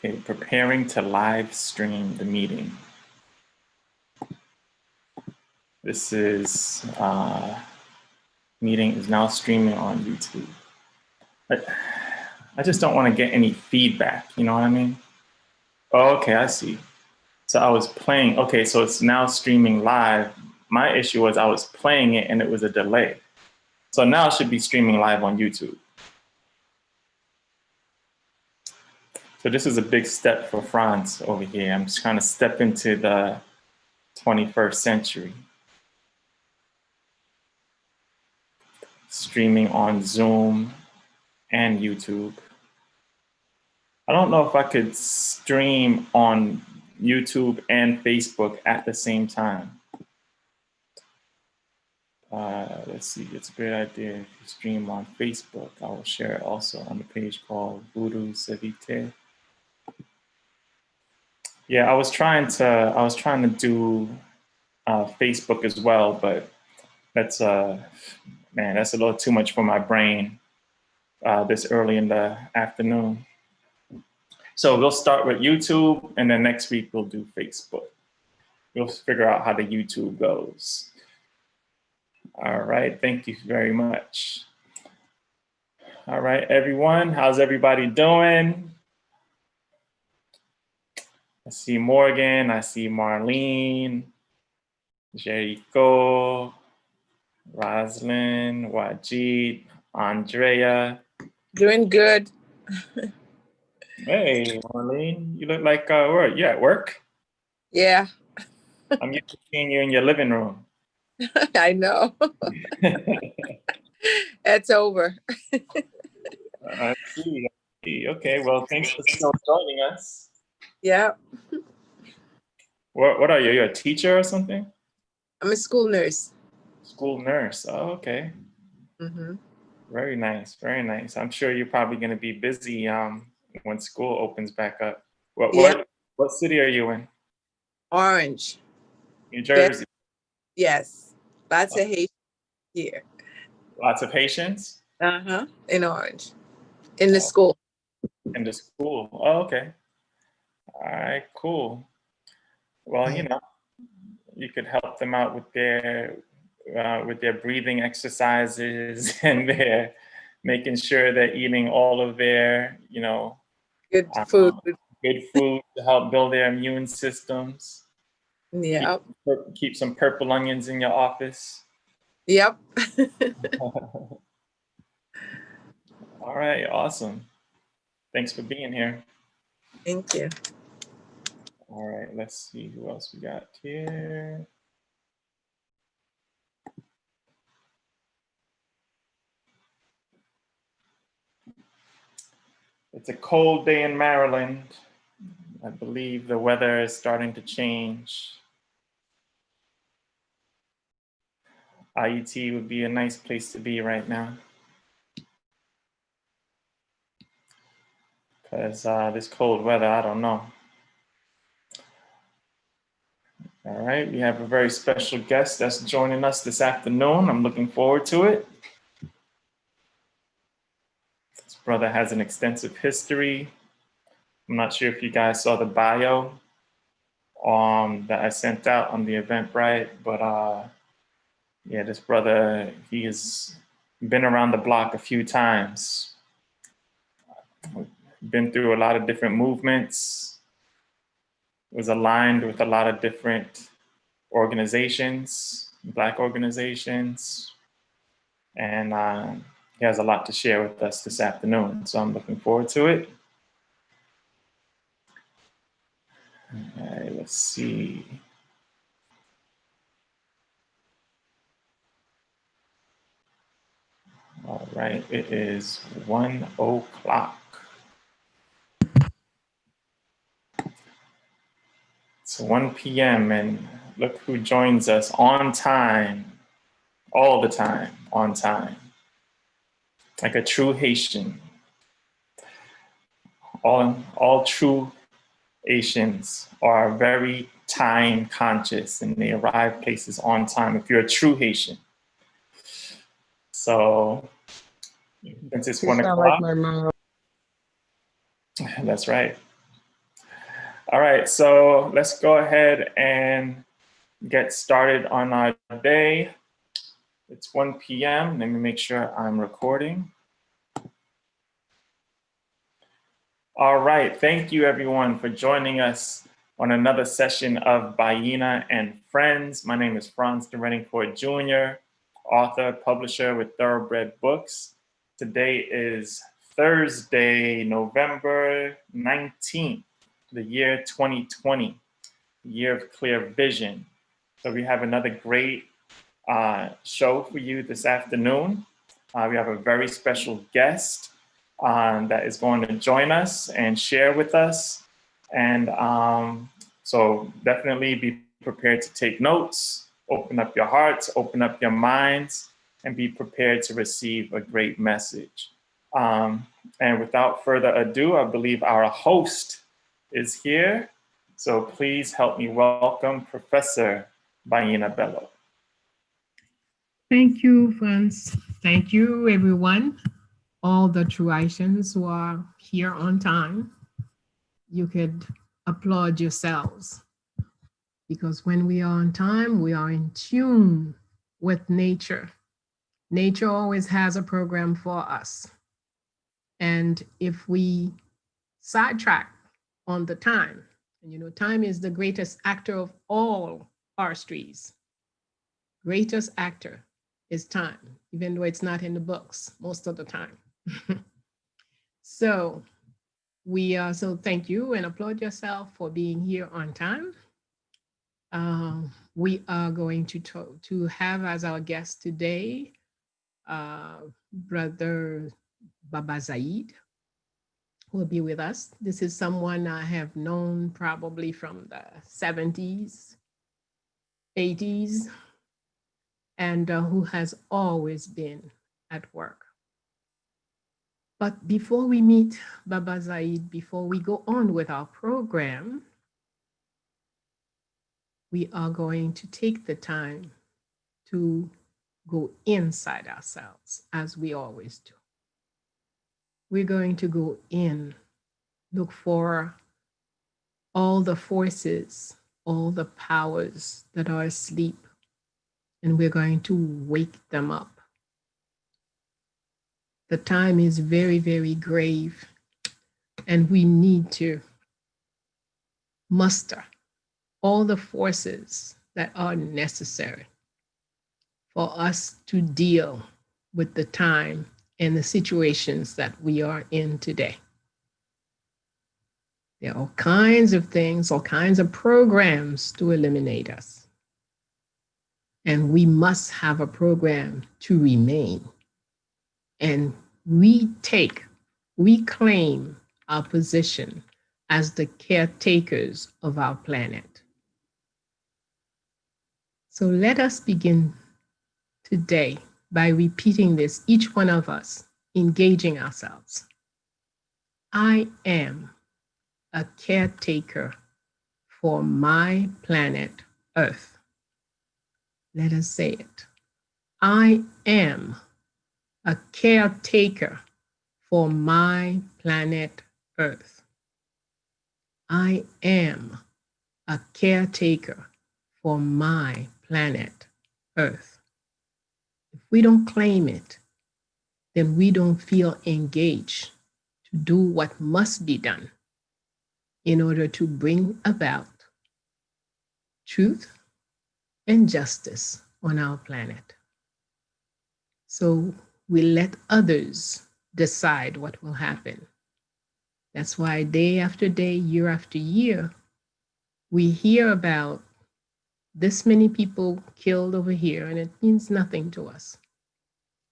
Okay, preparing to live stream the meeting. This is, meeting is now streaming on YouTube. But I just don't want to get any feedback, you know what I mean? Oh, okay, I see. So I was playing, okay, so it's now streaming live. My issue was I was playing it and it was a delay. So now it should be streaming live on YouTube. So this is a big step for France over here. I'm just trying to step into the 21st century. Streaming on Zoom and YouTube. I don't know if I could stream on YouTube and Facebook at the same time. Let's see, it's a great idea if you stream on Facebook. I will share it also on the page called Voodoo Cevite. Yeah, I was trying to do Facebook as well, but that's man, that's a little too much for my brain this early in the afternoon. So we'll start with YouTube, and then next week we'll do Facebook. We'll figure out how the YouTube goes. All right, thank you very much. All right, everyone, how's everybody doing? I see Morgan, I see Marlene, Jericho, Roslyn, Wajid, Andrea. Doing good. Hey, Marlene, you look like you at work? Yeah. I'm used to seeing you in your living room. I know. It's over. I see. Okay, well, thanks for still joining us. Yeah. What are you? You're a teacher or something? I'm a school nurse. School nurse. Oh, okay. Mm-hmm. Very nice. Very nice. I'm sure you're probably going to be busy when school opens back up. What city are you in? Orange. New Jersey. Yes. Lots of Haitians here. Lots of Haitians? Uh-huh. In Orange. In the school. In the school. Oh, okay. All right, cool. Well, you know, you could help them out with their breathing exercises and their making sure they're eating all of their, you know, good food to help build their immune systems. Yeah. Keep some purple onions in your office. Yep. All right, awesome. Thanks for being here. Thank you. All right, let's see who else we got here. It's a cold day in Maryland. I believe the weather is starting to change. IET would be a nice place to be right now. Because this cold weather, I don't know. All right, we have a very special guest that's joining us this afternoon. I'm looking forward to it. This brother has an extensive history. I'm not sure if you guys saw the bio that I sent out on the Eventbrite, but yeah, this brother, he has been around the block a few times. Been through a lot of different movements, was aligned with a lot of different organizations, Black organizations, and he has a lot to share with us this afternoon, so I'm looking forward to it. All right, let's see. All right, it is 1 o'clock. It's 1 p.m. and look who joins us on time, all the time, on time. Like a true Haitian. All true Haitians are very time conscious and they arrive places on time if you're a true Haitian. So, since it's 1 o'clock. Like my mom. That's right. All right, so let's go ahead and get started on our day. It's 1 p.m. Let me make sure I'm recording. All right, thank you everyone for joining us on another session of Bayyinah and Friends. My name is Franz Dereningford Jr., author, publisher with Thoroughbred Books. Today is Thursday, November 19th, the year 2020, the year of clear vision. So we have another great show for you this afternoon. We have a very special guest that is going to join us and share with us. And so definitely be prepared to take notes, open up your hearts, open up your minds, and be prepared to receive a great message. And without further ado, I believe our host is here. So please help me welcome Professor Bayyinah Bello. Thank you, Franz. Thank you, everyone. All the Truitions who are here on time. You could applaud yourselves, because when we are on time, we are in tune with nature. Nature always has a program for us. And if we sidetrack on the time, and you know, time is the greatest actor of all artistries. Greatest actor is time, even though it's not in the books most of the time. So so thank you and applaud yourself for being here on time. We are going to have as our guest today, Brother Baba Zayid, who will be with us. This is someone I have known probably from the 70s, 80s, and who has always been at work. But before we meet Baba Zayid, before we go on with our program, we are going to take the time to go inside ourselves, as we always do. We're going to go in, look for all the forces, all the powers that are asleep, and we're going to wake them up. The time is very, very grave, and we need to muster all the forces that are necessary for us to deal with the time and the situations that we are in today. There are all kinds of things, all kinds of programs to eliminate us. And we must have a program to remain. And we claim our position as the caretakers of our planet. So let us begin today by repeating this, each one of us engaging ourselves. I am a caretaker for my planet Earth. Let us say it. I am a caretaker for my planet Earth. I am a caretaker for my planet Earth. If we don't claim it, then we don't feel engaged to do what must be done in order to bring about truth and justice on our planet. So we let others decide what will happen. That's why day after day, year after year, we hear about this many people killed over here, and it means nothing to us.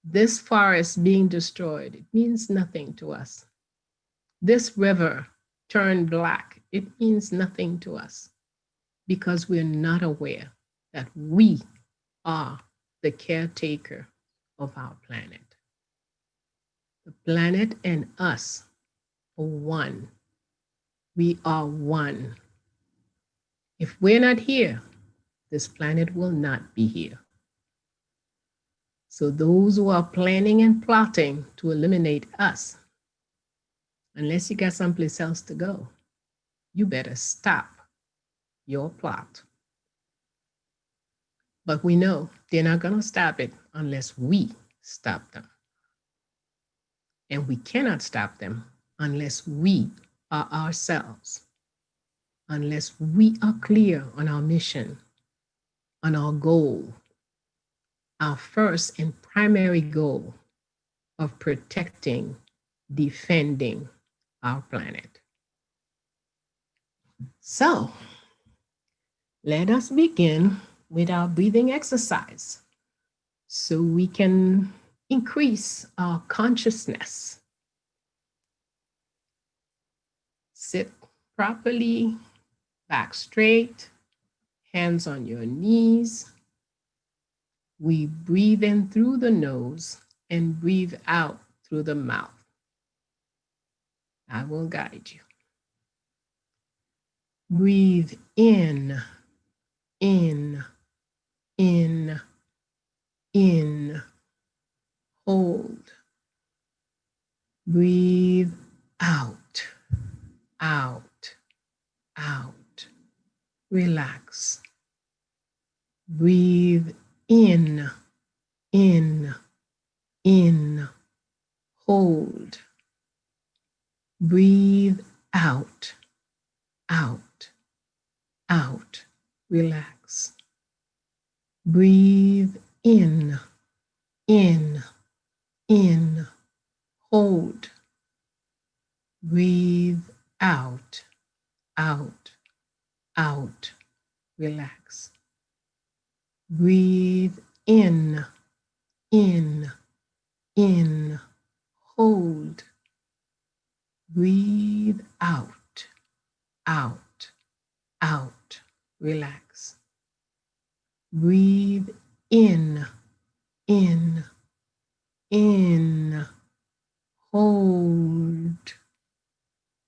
This forest being destroyed, it means nothing to us. This river turned black, it means nothing to us, because we're not aware that we are the caretaker of our planet. The planet and us are one. We are one. If we're not here, this planet will not be here. So those who are planning and plotting to eliminate us, unless you got someplace else to go, you better stop your plot. But we know they're not going to stop it unless we stop them. And we cannot stop them unless we are ourselves, unless we are clear on our mission, on our goal, our first and primary goal of protecting, defending our planet. So, let us begin with our breathing exercise so we can increase our consciousness. Sit properly, back straight, hands on your knees. We breathe in through the nose and breathe out through the mouth. I will guide you. Breathe in, in, in, in. Hold. Breathe out, out, out. Relax. Breathe in, in, in. Hold. Breathe out, out, out. Relax. Breathe in, in, in. Hold. Breathe out, out, out. Relax. Breathe in, in, in. Hold. Breathe out, out, out. Relax. Breathe in, in, in. Hold.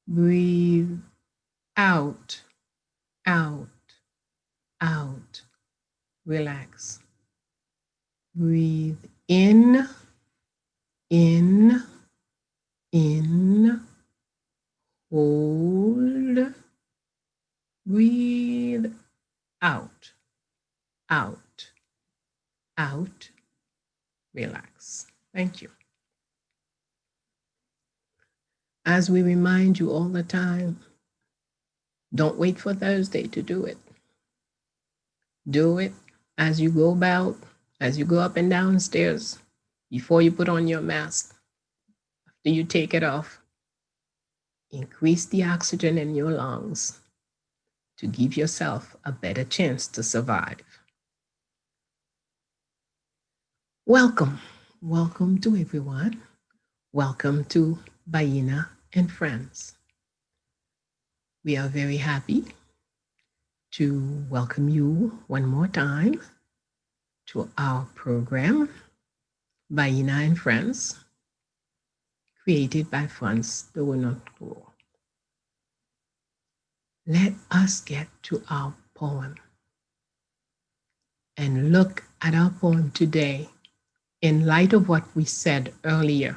Breathe out, out, out. Relax. Breathe in, in, in. Hold. Breathe out, out, out. Relax. Thank you. As we remind you all the time, don't wait for Thursday to do it. Do it as you go about, as you go up and down stairs, before you put on your mask, after you take it off. Increase the oxygen in your lungs to give yourself a better chance to survive. Welcome. Welcome to everyone. Welcome to Bayyinah and Friends. We are very happy to welcome you one more time to our program, Bayyinah and Friends, created by Franz de Renoncourt. Let us get to our poem and look at our poem today in light of what we said earlier.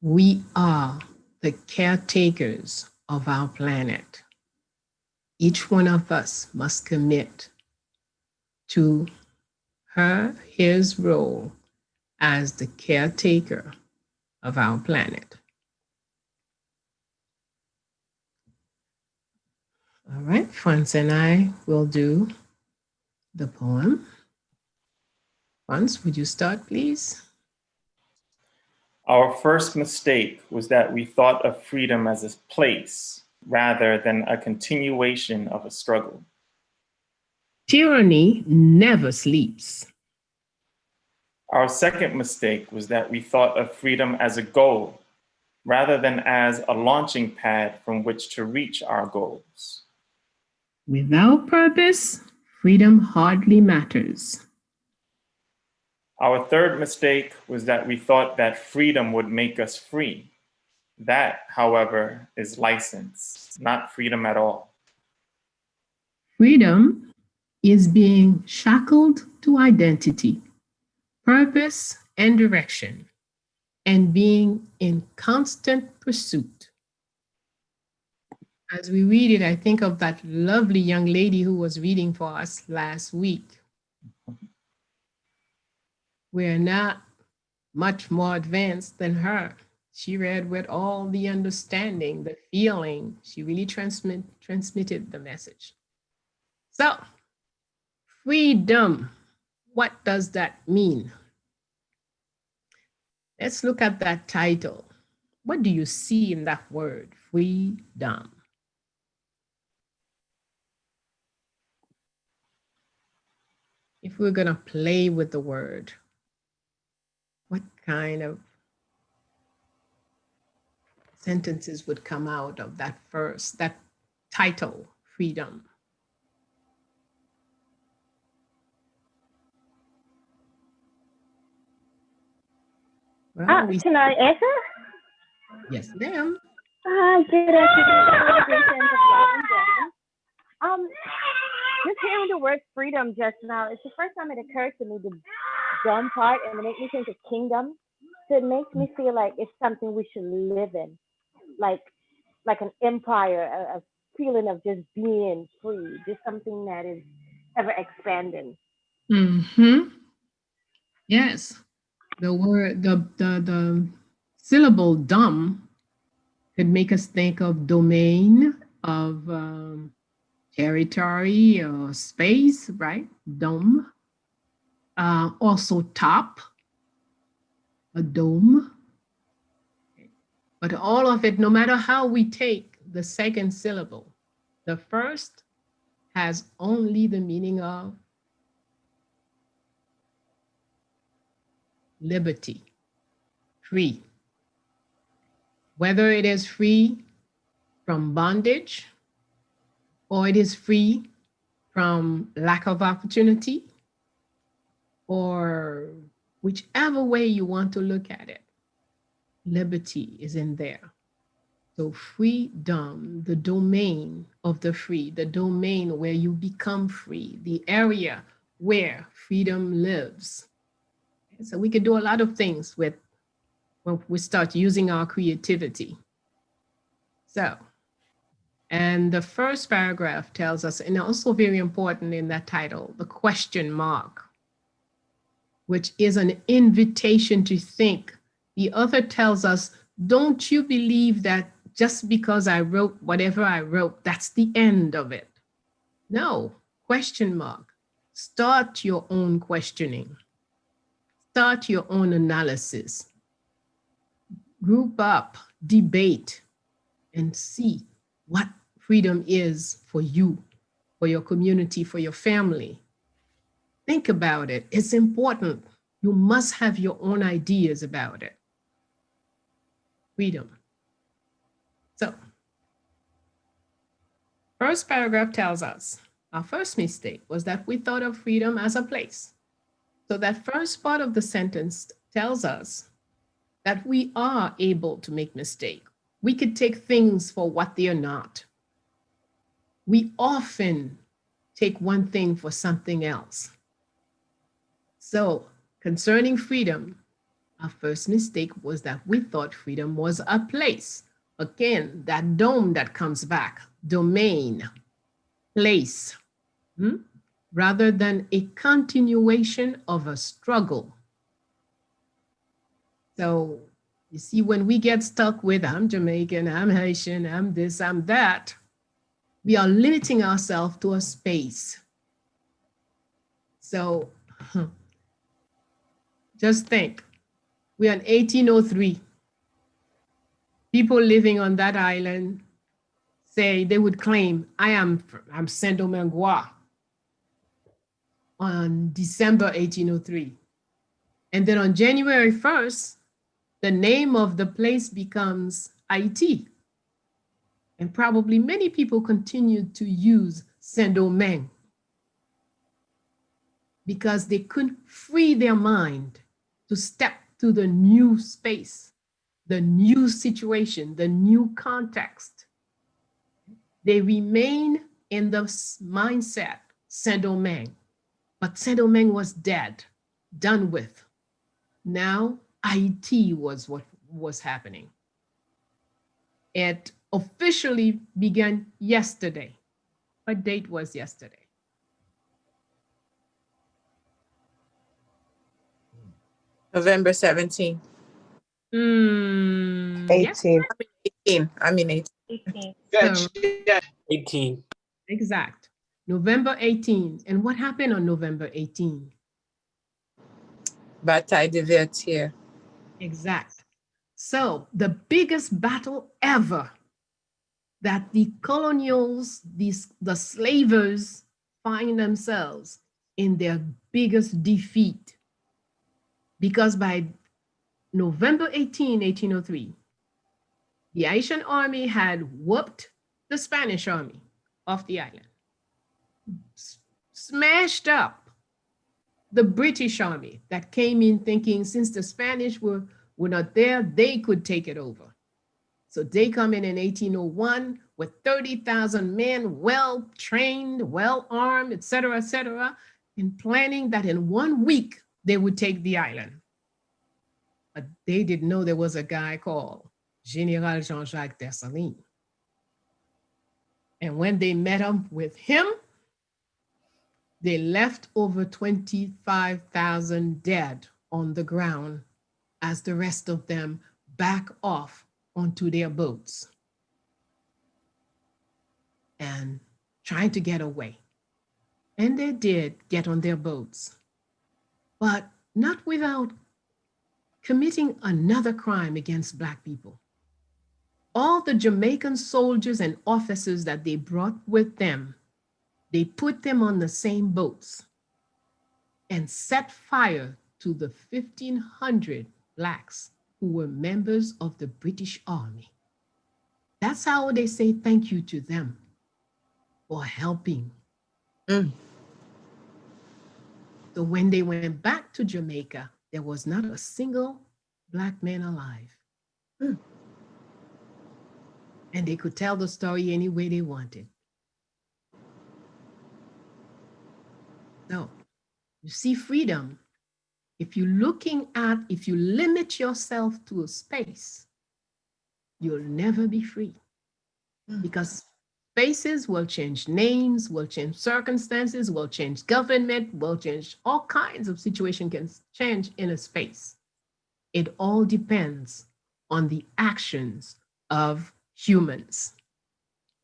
We are the caretakers of our planet. Each one of us must commit to his role as the caretaker of our planet. All right, Franz and I will do the poem. Franz, would you start, please? Our first mistake was that we thought of freedom as a place rather than a continuation of a struggle. Tyranny never sleeps. Our second mistake was that we thought of freedom as a goal rather than as a launching pad from which to reach our goals. Without purpose, freedom hardly matters. Our third mistake was that we thought that freedom would make us free. That, however, is license, not freedom at all. Freedom is being shackled to identity, purpose, and direction, and being in constant pursuit. As we read it, I think of that lovely young lady who was reading for us last week. We're not much more advanced than her. She read with all the understanding, the feeling. She really transmitted the message. So, freedom, what does that mean? Let's look at that title. What do you see in that word, freedom? If we're going to play with the word, what kind of sentences would come out of that title, freedom? Well, can I answer? Yes, ma'am. Good afternoon. Just hearing the word freedom just now, it's the first time it occurred to me, the dumb part, and it made me think of kingdom. So it makes me feel like it's something we should live in, like an empire, a feeling of just being free, just something that is ever expanding. Mm-hmm. Yes. The word, the syllable dumb could make us think of domain, of territory or space, right? Dome. Also top, a dome. But all of it, no matter how we take the second syllable, the first has only the meaning of liberty, free. Whether it is free from bondage or it is free from lack of opportunity, or whichever way you want to look at it, liberty is in there. So freedom, the domain of the free, the domain where you become free, the area where freedom lives. So we can do a lot of things with when we start using our creativity. So, and the first paragraph tells us, and also very important in that title, the question mark, which is an invitation to think. The author tells us, don't you believe that just because I wrote whatever I wrote, that's the end of it. No, question mark. Start your own questioning. Start your own analysis. Group up, debate, and see what freedom is for you, for your community, for your family. Think about it. It's important. You must have your own ideas about it. Freedom. So, first paragraph tells us our first mistake was that we thought of freedom as a place. So that first part of the sentence tells us that we are able to make mistakes. We could take things for what they are not. We often take one thing for something else. So concerning freedom, our first mistake was that we thought freedom was a place. Again, that dome that comes back, domain, place, rather than a continuation of a struggle. So you see, when we get stuck with I'm Jamaican, I'm Haitian, I'm this, I'm that, we are limiting ourselves to a space. So just think, we're in 1803. People living on that island say they would claim, I'm Saint-Domingue on December 1803. And then on January 1st, the name of the place becomes Haiti. And probably many people continued to use Saint-Domingue because they couldn't free their mind to step to the new space, the new situation, the new context. They remain in the mindset Saint-Domingue, but Saint-Domingue was dead, done with. Now IT was what was happening. It officially began yesterday. What date was yesterday? November 17th. Yes, 18. I mean 18. 18. so 18. exact. November 18. And what happened on November 18? Bataille de Vertières. Exact. So the biggest battle ever that the colonials, the slavers find themselves in their biggest defeat. Because by November 18, 1803, the Haitian army had whooped the Spanish army off the island, smashed up the British army that came in thinking since the Spanish were not there, they could take it over. So they come in 1801 with 30,000 men, well trained, well armed, et cetera, and planning that in 1 week they would take the island. But they didn't know there was a guy called General Jean-Jacques Dessalines. And when they met up with him, they left over 25,000 dead on the ground as the rest of them back off onto their boats and trying to get away. And they did get on their boats, but not without committing another crime against Black people. All the Jamaican soldiers and officers that they brought with them, they put them on the same boats and set fire to the 1,500 Blacks who were members of the British Army. That's how they say thank you to them for helping. So when they went back to Jamaica, there was not a single Black man alive. And they could tell the story any way they wanted. So you see freedom. If you limit yourself to a space, you'll never be free. Because spaces will change names, will change circumstances, will change government, will change all kinds of situations can change in a space. It all depends on the actions of humans.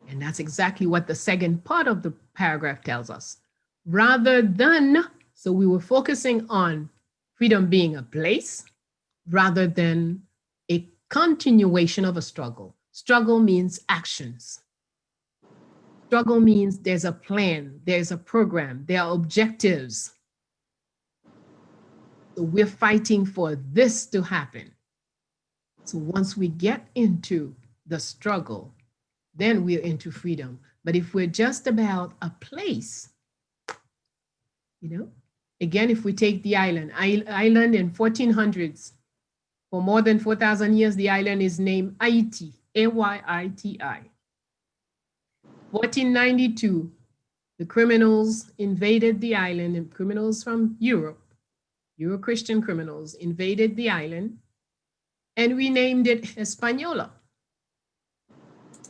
And that's exactly what the second part of the paragraph tells us. Rather than, so we were focusing on freedom being a place rather than a continuation of a struggle. Struggle means actions. Struggle means there's a plan, there's a program, there are objectives. So we're fighting for this to happen. So once we get into the struggle, then we're into freedom. But if we're just about a place, again, if we take the island in 1400s, for more than 4,000 years, the island is named Haiti, A-Y-I-T-I. 1492, the criminals invaded the island, and criminals from Europe, Euro-Christian criminals invaded the island, and we named it Hispaniola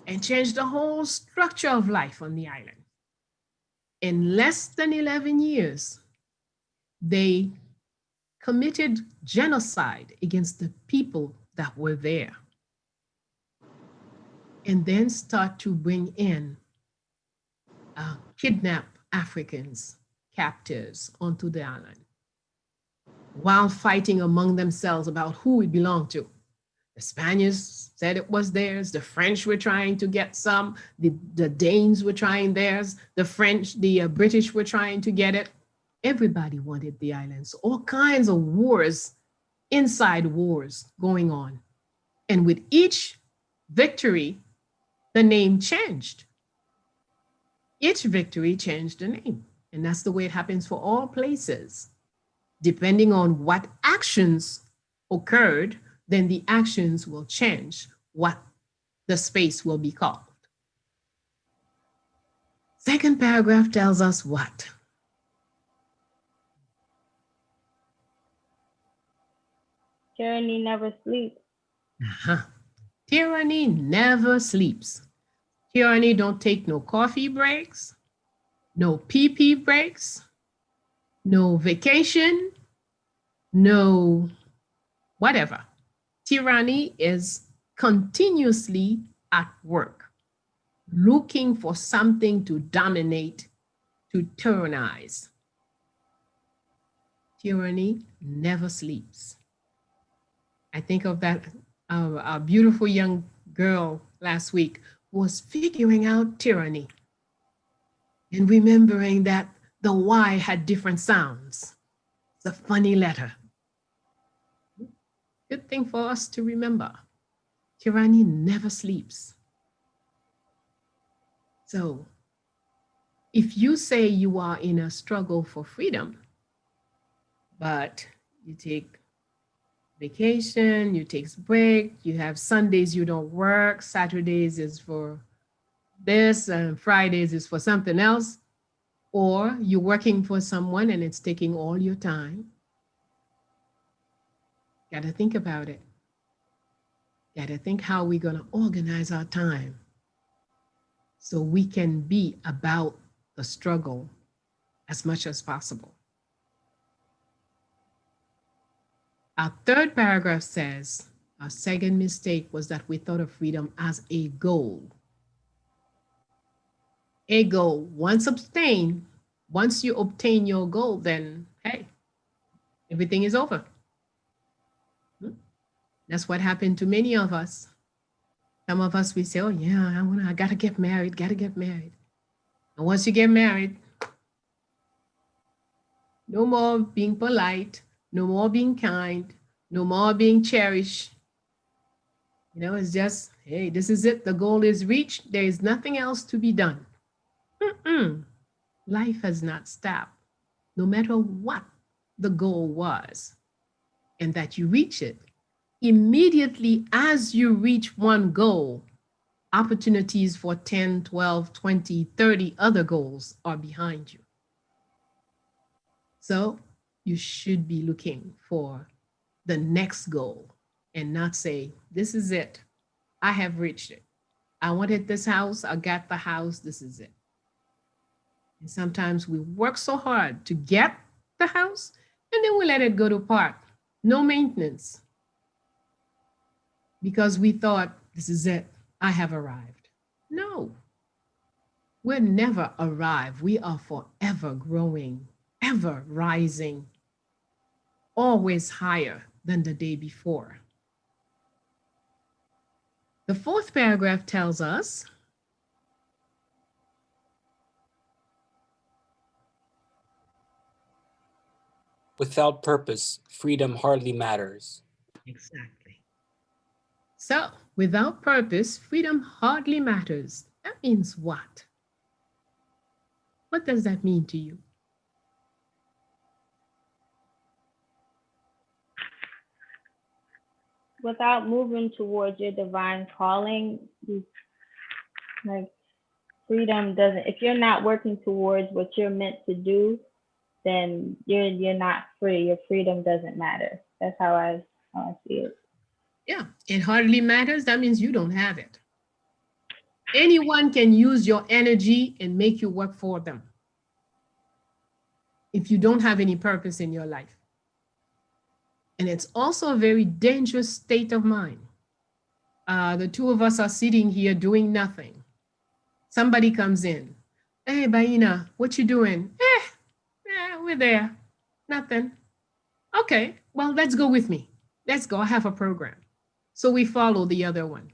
and changed the whole structure of life on the island. In less than 11 years, they committed genocide against the people that were there, and then start to bring in kidnap Africans, captives onto the island, while fighting among themselves about who it belonged to. The Spaniards said it was theirs. The French were trying to get some. The Danes were trying theirs. The British were trying to get it. Everybody wanted the islands. All kinds of wars, inside wars going on. And with each victory, the name changed. Each victory changed the name. And that's the way it happens for all places. Depending on what actions occurred, then the actions will change what the space will be called. Second paragraph tells us what? Tyranny never sleeps. Tyranny never sleeps. Tyranny don't take no coffee breaks, no pee breaks, no vacation, no whatever. Tyranny is continuously at work, looking for something to dominate, to tyrannize. Tyranny never sleeps. I think of that a beautiful young girl last week was figuring out tyranny and remembering that the Y had different sounds. It's a funny letter. Good thing for us to remember. Tyranny never sleeps. So if you say you are in a struggle for freedom, but you take vacation, you take break, you have Sundays you don't work, Saturdays is for this, and Fridays is for something else, or you're working for someone and it's taking all your time, got to think about it. Got to think how we're going to organize our time so we can be about the struggle as much as possible. Our third paragraph says, our second mistake was that we thought of freedom as a goal. A goal, once you obtain your goal, then hey, everything is over. That's what happened to many of us. Some of us, we say, oh yeah, I gotta get married. And once you get married, no more being polite, no more being kind, no more being cherished. You know, it's just, hey, this is it. The goal is reached. There is nothing else to be done. Life has not stopped, no matter what the goal was, and that you reach it. Immediately as you reach one goal, opportunities for 10, 12, 20, 30 other goals are behind you. So you should be looking for the next goal and not say, this is it. I have reached it. I wanted this house. I got the house. This is it. And sometimes we work so hard to get the house and then we let it go to park. No maintenance. Because we thought, this is it. I have arrived. No, we'll never arrive. We are forever growing, ever rising, always higher than the day before. The fourth paragraph tells us, without purpose, freedom hardly matters. Exactly. So, without purpose, freedom hardly matters. That means what? What does that mean to you? Without moving towards your divine calling, like freedom doesn't, if you're not working towards what you're meant to do, then you're not free. Your freedom doesn't matter. That's how I see it. Yeah, it hardly matters. That means you don't have it. Anyone can use your energy and make you work for them if you don't have any purpose in your life. And it's also a very dangerous state of mind. The two of us are sitting here doing nothing. Somebody comes in. Hey, Bayyinah, what you doing? We're there. Nothing. Okay, well, let's go with me. Let's go. I have a program. So we follow the other one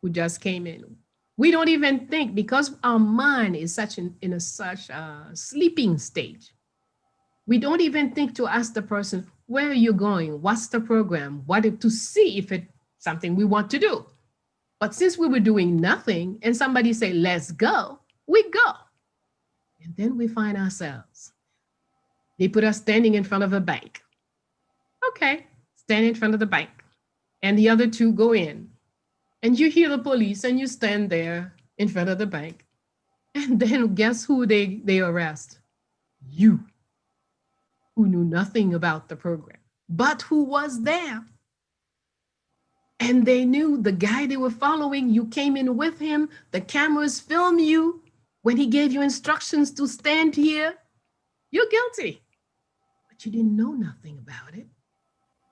who just came in. We don't even think, because our mind is in a sleeping stage. We don't even think to ask the person, where are you going? What's the program? To see if it's something we want to do. But since we were doing nothing and somebody say, let's go, we go. And then we find ourselves. They put us standing in front of a bank. Okay, stand in front of the bank. And the other two go in. And you hear the police and you stand there in front of the bank. And then guess who they arrest? You, who knew nothing about the program, but who was there. And they knew the guy they were following, you came in with him, the cameras film you when he gave you instructions to stand here. You're guilty. But you didn't know nothing about it.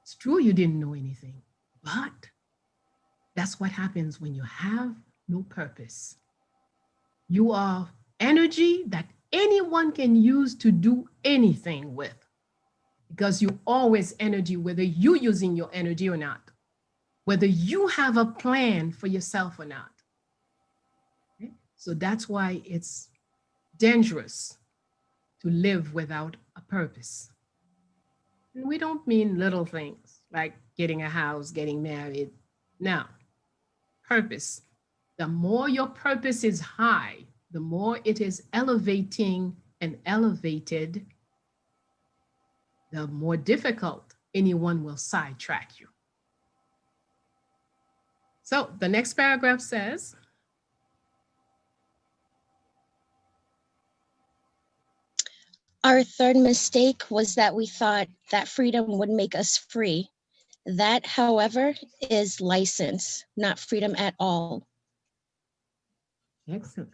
It's true you didn't know anything, but that's what happens when you have no purpose. You are energy that anyone can use to do anything with, because you always energy, whether you're using your energy or not, whether you have a plan for yourself or not. Okay? So that's why it's dangerous to live without a purpose. And we don't mean little things like getting a house, getting married. No, purpose. The more your purpose is high, the more it is elevating and elevated, the more difficult anyone will sidetrack you. So the next paragraph says, our third mistake was that we thought that freedom would make us free. That, however, is license, not freedom at all. excellent.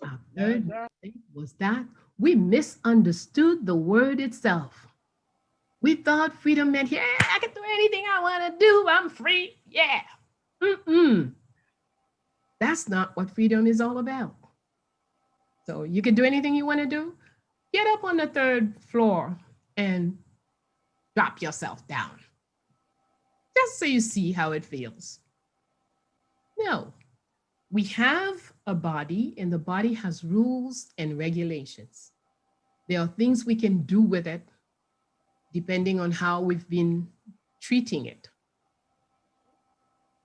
Our third mistake was that we misunderstood the word itself. We thought freedom meant, yeah, I can do anything I want to do. I'm free. Yeah. That's not what freedom is all about. So you can do anything you want to do. Get up on the third floor and drop yourself down, just so you see how it feels. No, we have a body, and the body has rules and regulations. There are things we can do with it depending on how we've been treating it.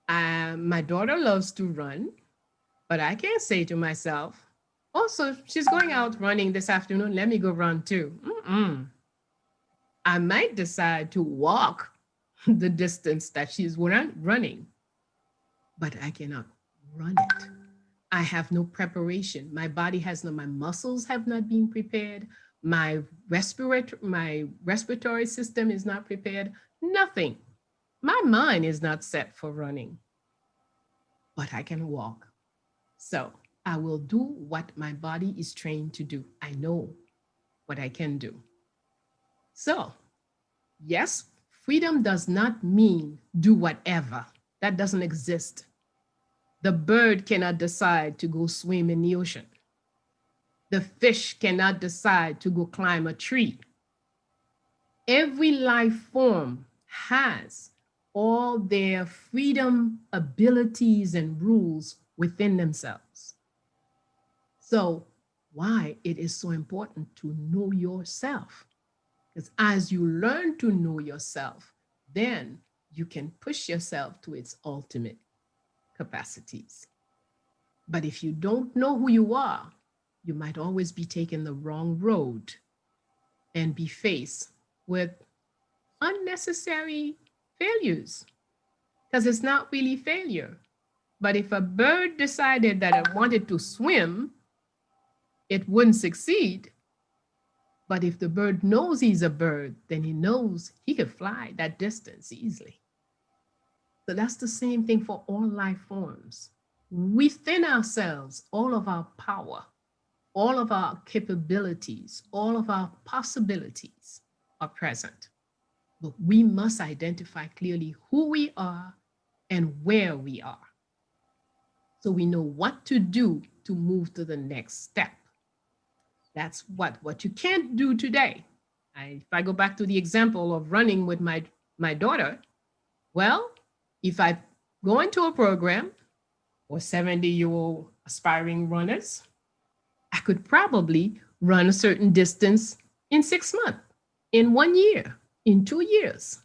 My daughter loves to run, but I can't say to myself, oh, so she's going out running this afternoon, let me go run too. I might decide to walk the distance that she's running, but I cannot run it. I have no preparation. My body has no, my muscles have not been prepared. My respiratory system is not prepared. Nothing. My mind is not set for running, but I can walk. So I will do what my body is trained to do. I know what I can do. So yes, freedom does not mean do whatever. That doesn't exist. The bird cannot decide to go swim in the ocean. The fish cannot decide to go climb a tree. Every life form has all their freedom, abilities, and rules within themselves. So why it is so important to know yourself? Because as you learn to know yourself, then you can push yourself to its ultimate capacities. But if you don't know who you are, you might always be taking the wrong road and be faced with unnecessary failures, because it's not really failure. But if a bird decided that it wanted to swim, it wouldn't succeed. But if the bird knows he's a bird, then he knows he could fly that distance easily. So that's the same thing for all life forms. Within ourselves, all of our power, all of our capabilities, all of our possibilities are present. But we must identify clearly who we are and where we are, so we know what to do to move to the next step. That's what you can't do today. If I go back to the example of running with my daughter, well, if I go into a program for 70-year-old aspiring runners, I could probably run a certain distance in 6 months, in 1 year, in 2 years.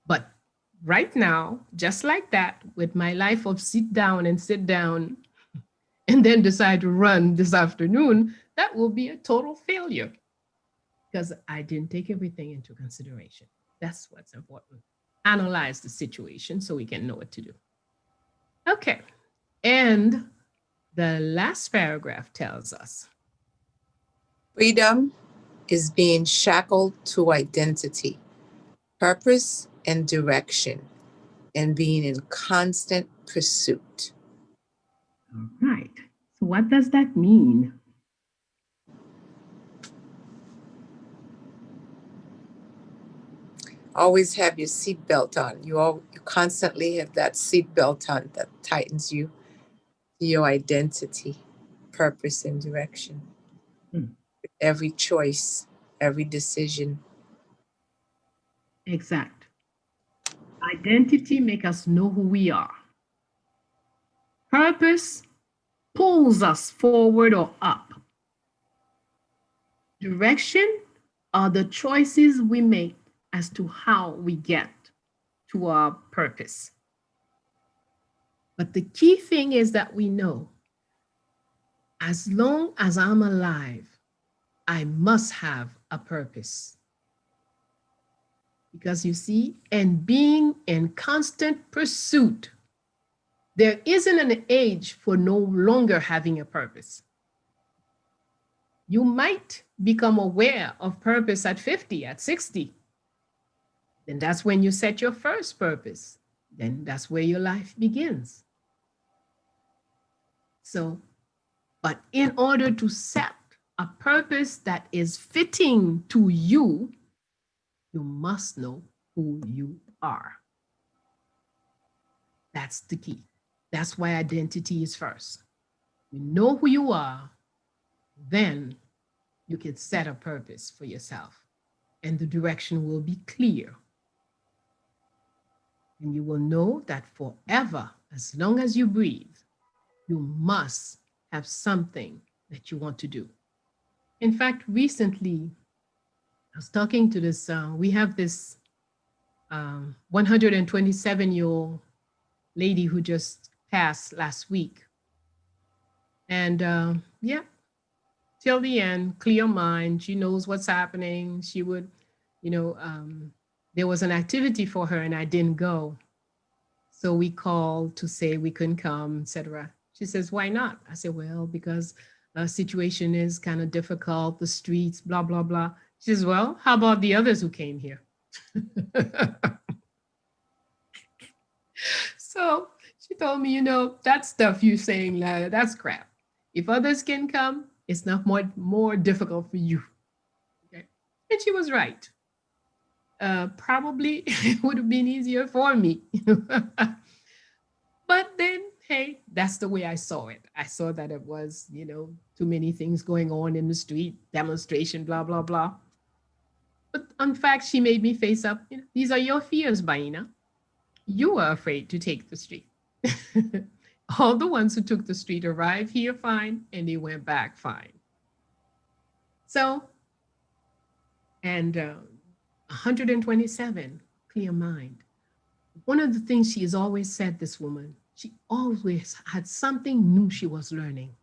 But right now, just like that, with my life of sit down and then decide to run this afternoon, that will be a total failure, because I didn't take everything into consideration. That's what's important. Analyze the situation so we can know what to do. Okay, and the last paragraph tells us, Freedom is being shackled to identity, purpose, and direction. and being in constant pursuit. All right. So what does that mean? Always have your seatbelt on. You constantly have that seatbelt on that tightens you to your identity, purpose, and direction. Every choice, every decision. Exact. Identity makes us know who we are. Purpose pulls us forward or up. Direction are the choices we make as to how we get to our purpose. But the key thing is that we know as long as I'm alive, I must have a purpose. Because you see, and being in constant pursuit, there isn't an age for no longer having a purpose. You might become aware of purpose at 50, at 60. Then that's when you set your first purpose. Then that's where your life begins. So, but in order to set a purpose that is fitting to you, you must know who you are. That's the key. That's why identity is first. You know who you are, then you can set a purpose for yourself, and the direction will be clear. And you will know that forever, as long as you breathe, you must have something that you want to do. In fact, recently, I was talking to this, we have this 127-year-old lady who just passed last week. And yeah, till the end, clear mind. She knows what's happening. She would, there was an activity for her and I didn't go. So we called to say we couldn't come, etc. She says, why not? I said, well, because the situation is kind of difficult, the streets, blah, blah, blah. She says, well, how about the others who came here? So she told me, that stuff you're saying, that's crap. If others can come, it's not more difficult for you. Okay? And she was right. Probably it would have been easier for me. But then, hey, that's the way I saw it. I saw that it was, too many things going on in the street, demonstration, blah, blah, blah. But in fact, she made me face up. These are your fears, Bayyinah. You were afraid to take the street. All the ones who took the street arrived here fine, and they went back fine. So, and 127, clear mind. One of the things she has always said, this woman, she always had something new she was learning.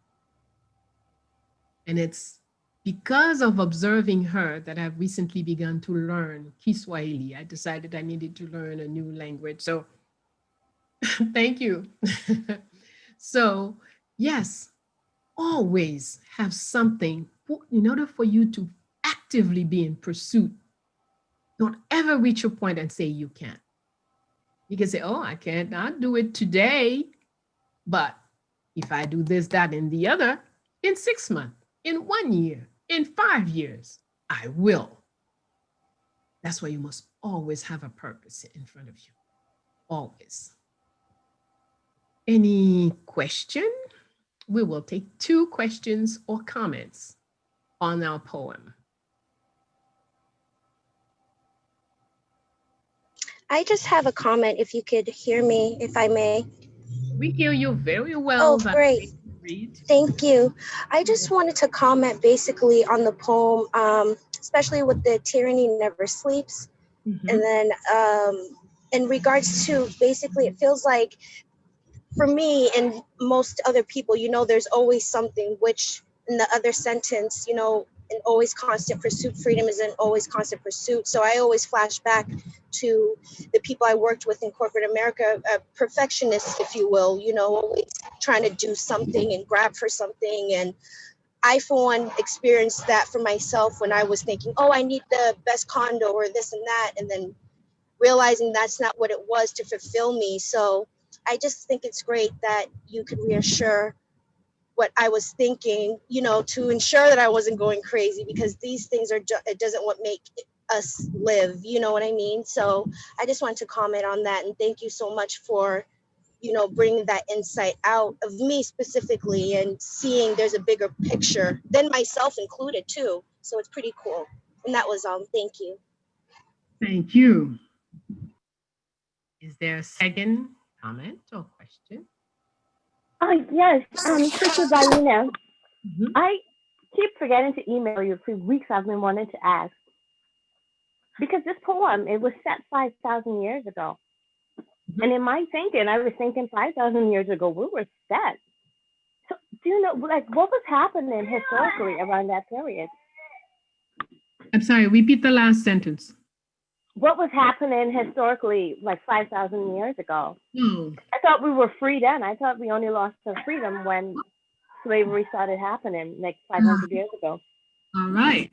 And it's because of observing her that I've recently begun to learn Kiswahili. I decided I needed to learn a new language. So thank you. So yes, always have something in order for you to actively be in pursuit. Don't ever reach a point and say you can't. You can say, oh, I can't not do it today, but if I do this, that, and the other, in 6 months, in 1 year, in 5 years, I will. That's why you must always have a purpose in front of you, always. Any question? We will take 2 questions or comments on our poem. I just have a comment, if you could hear me, if I may. We hear you very well. Oh, great. Thank you. I just wanted to comment basically on the poem, especially with the tyranny never sleeps. Mm-hmm. And then in regards to basically, it feels like for me and most other people, there's always something, which in the other sentence, and always constant pursuit. Freedom isn't always constant pursuit. So I always flash back to the people I worked with in corporate America, perfectionists, if you will, always trying to do something and grab for something. And I, for one, experienced that for myself when I was thinking, oh, I need the best condo or this and that. And then realizing that's not what it was to fulfill me. So I just think it's great that you could reassure what I was thinking, you know, to ensure that I wasn't going crazy, because these things are it doesn't what make us live, you know what I mean? So I just wanted to comment on that, and thank you so much for, you know, bringing that insight out of me specifically and seeing there's a bigger picture than myself included too. So it's pretty cool. And that was thank you. Thank you. Is there a second comment or question? Yes, Sister Bayyinah, Mhm. I keep forgetting to email you for weeks. I've been wanting to ask, because this poem, it was set 5,000 years ago. And in my thinking, I was thinking 5,000 years ago, we were set. So do you know, like, what was happening historically around that period? I'm sorry, repeat the last sentence. What was happening historically like 5,000 years ago? Oh. I thought we were free then. I thought we only lost our freedom when slavery started happening like 500 years ago. All right.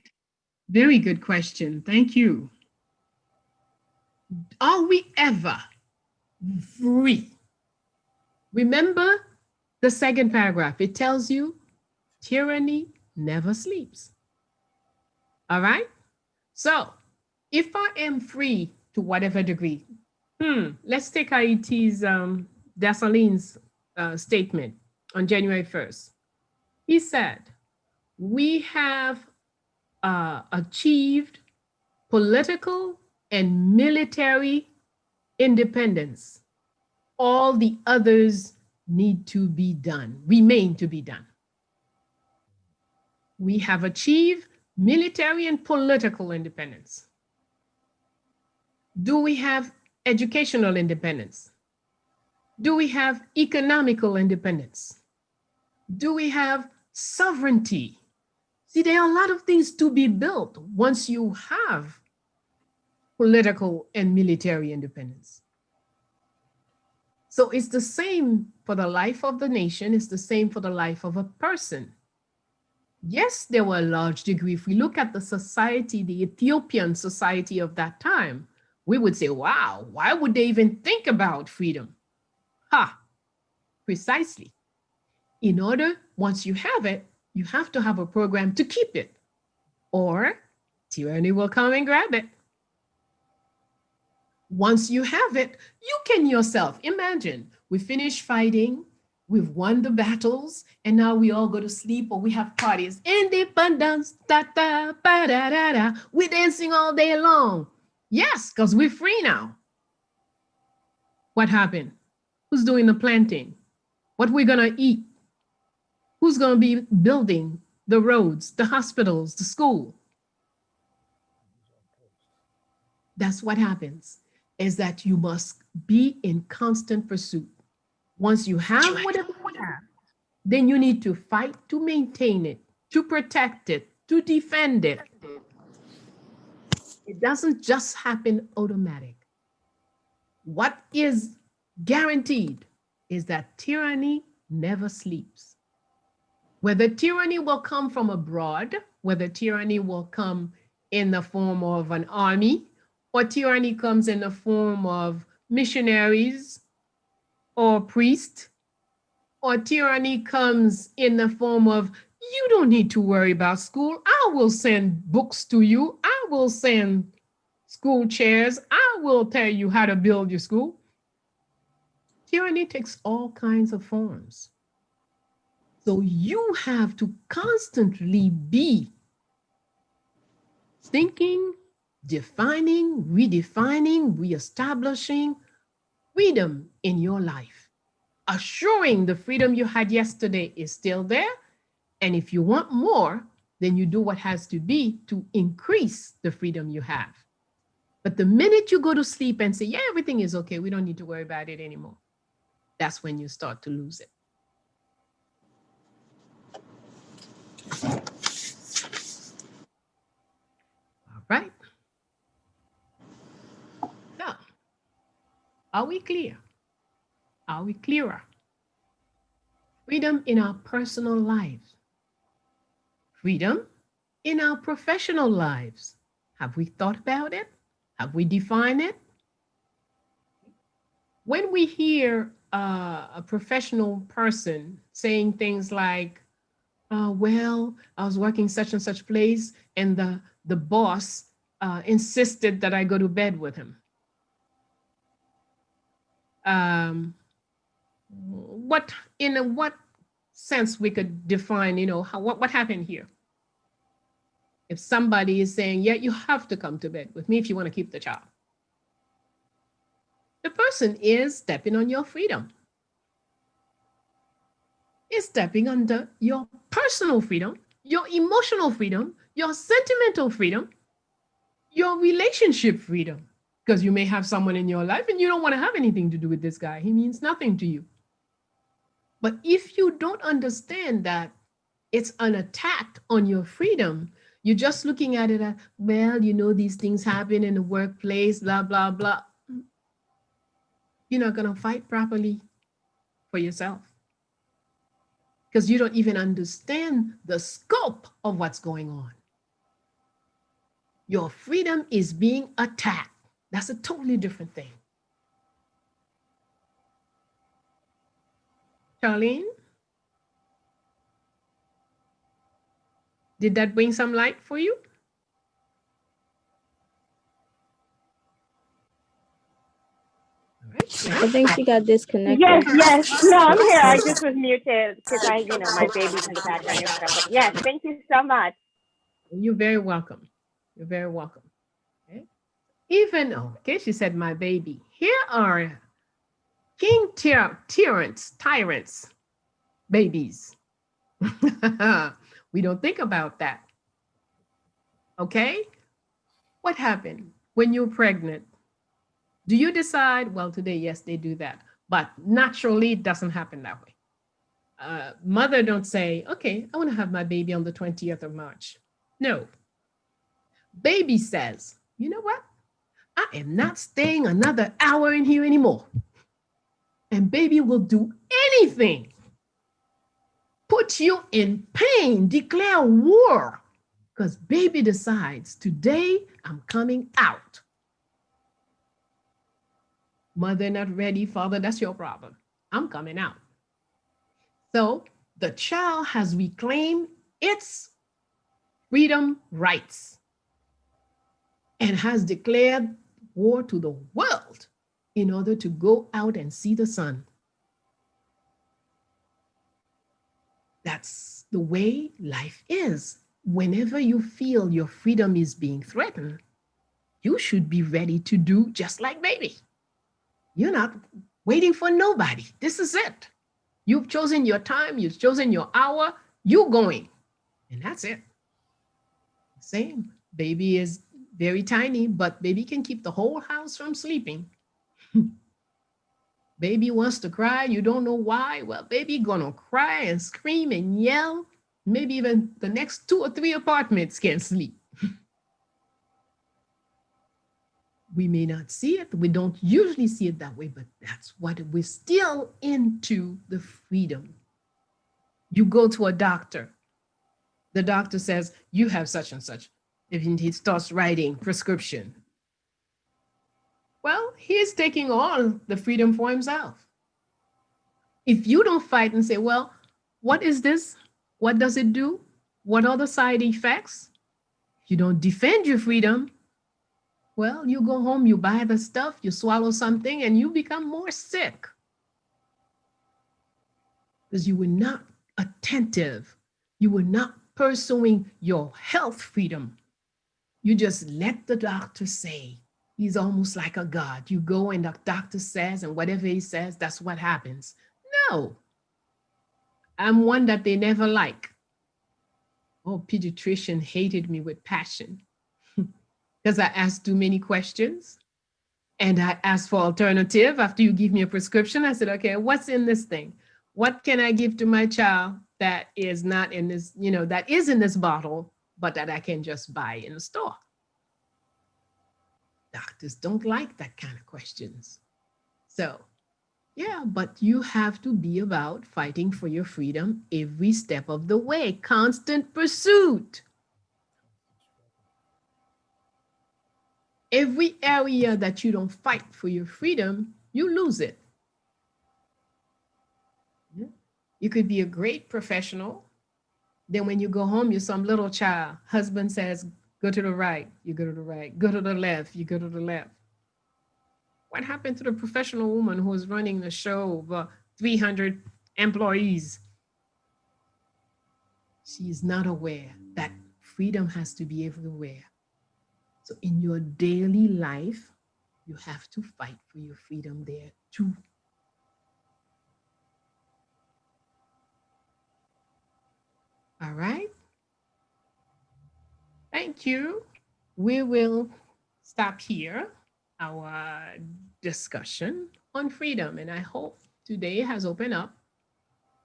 Very good question. Thank you. Are we ever free? Remember the second paragraph. It tells you tyranny never sleeps. All right? So if I am free to whatever degree, let's take Haiti's Dessalines statement on January 1st. He said, we have achieved political and military independence. All the others need to be done, remain to be done. We have achieved military and political independence. Do we have educational independence? Do we have economical independence? Do we have sovereignty? See, there are a lot of things to be built once you have political and military independence. So it's the same for the life of the nation, it's the same for the life of a person. Yes, there were a large degree. If we look at the society, the Ethiopian society of that time, we would say, wow, why would they even think about freedom? Precisely. In order, once you have it, you have to have a program to keep it, or tyranny will come and grab it. Once you have it, you can yourself imagine, we finish fighting, we've won the battles, and now we all go to sleep or we have parties. Independence, da da ba da da da. We're dancing all day long. Yes, because we're free now. What happened? Who's doing the planting? What we're gonna eat? Who's gonna be building the roads, the hospitals, the school? That's what happens, is that you must be in constant pursuit. Once you have whatever you have, then you need to fight to maintain it, to protect it, to defend it. It doesn't just happen automatic. What is guaranteed is that tyranny never sleeps. Whether tyranny will come from abroad, whether tyranny will come in the form of an army, or tyranny comes in the form of missionaries or priests, or tyranny comes in the form of, you don't need to worry about school. I will send books to you. I will send school chairs. I will tell you how to build your school. Tyranny takes all kinds of forms. So you have to constantly be thinking, defining, redefining, reestablishing freedom in your life, assuring the freedom you had yesterday is still there. And if you want more, then you do what has to be to increase the freedom you have. But the minute you go to sleep and say, yeah, everything is okay, we don't need to worry about it anymore, that's when you start to lose it. All right. So, are we clear? Are we clearer? Freedom in our personal lives. Freedom in our professional lives. Have we thought about it? Have we defined it? when we hear a professional person saying things like, well, I was working such and such place and the boss insisted that I go to bed with him. In what sense we could define, what happened here? If somebody is saying, yeah, you have to come to bed with me if you want to keep the child. The person is stepping on your freedom. Is stepping under your personal freedom, your emotional freedom, your sentimental freedom, your relationship freedom. Because you may have someone in your life and you don't want to have anything to do with this guy. He means nothing to you. But if you don't understand that it's an attack on your freedom, you're just looking at it as, well, these things happen in the workplace, blah, blah, blah. You're not going to fight properly for yourself because you don't even understand the scope of what's going on. Your freedom is being attacked. That's a totally different thing. Charlene? Did that bring some light for you? I think she got disconnected. Yes. No, I'm here. I just was muted because my baby's in the background and stuff. But yes, thank you so much. You're very welcome. You're very welcome. Okay. Okay, she said my baby. Here are King tyrants, babies. We don't think about that. Okay? What happened when you're pregnant? Do you decide, well, today, yes, they do that. But naturally, it doesn't happen that way. Mother don't say, okay, I want to have my baby on the 20th of March. No. Baby says, you know what? I am not staying another hour in here anymore. And baby will do anything. Put you in pain, declare war. Because baby decides, today I'm coming out. Mother not ready, father, that's your problem. I'm coming out. So the child has reclaimed its freedom rights and has declared war to the world in order to go out and see the sun. That's the way life is. Whenever you feel your freedom is being threatened, you should be ready to do just like baby. You're not waiting for nobody. This is it. You've chosen your time. You've chosen your hour. You're going. And that's it. Same. Baby is very tiny, but baby can keep the whole house from sleeping. Baby wants to cry. You don't know why. Well, baby gonna cry and scream and yell. Maybe even the next 2 or 3 apartments can't sleep. We may not see it. We don't usually see it that way, but that's what we're still into the freedom. You go to a doctor. The doctor says, you have such and such. If he starts writing prescription. Well, he's taking all the freedom for himself. If you don't fight and say, well, what is this? What does it do? What are the side effects? You don't defend your freedom. Well, you go home, you buy the stuff, you swallow something, and you become more sick. Because you were not attentive. You were not pursuing your health freedom. You just let the doctor say, he's almost like a God. You go and the doctor says, and whatever he says, that's what happens. No. I'm one that they never like. Oh, pediatrician hated me with passion. Because I asked too many questions and I asked for alternative. After you give me a prescription, I said, okay, what's in this thing? What can I give to my child that is not in this, that is in this bottle, but that I can just buy in the store? Doctors don't like that kind of questions. So, yeah, but you have to be about fighting for your freedom every step of the way, constant pursuit. Every area that you don't fight for your freedom, you lose it. Yeah. You could be a great professional. Then when you go home, you're some little child. Husband says, go to the right, you go to the right. Go to the left, you go to the left. What happened to the professional woman who was running the show of 300 employees? She is not aware that freedom has to be everywhere. So in your daily life, you have to fight for your freedom there too. All right. Thank you. We will stop here our discussion on freedom. And I hope today has opened up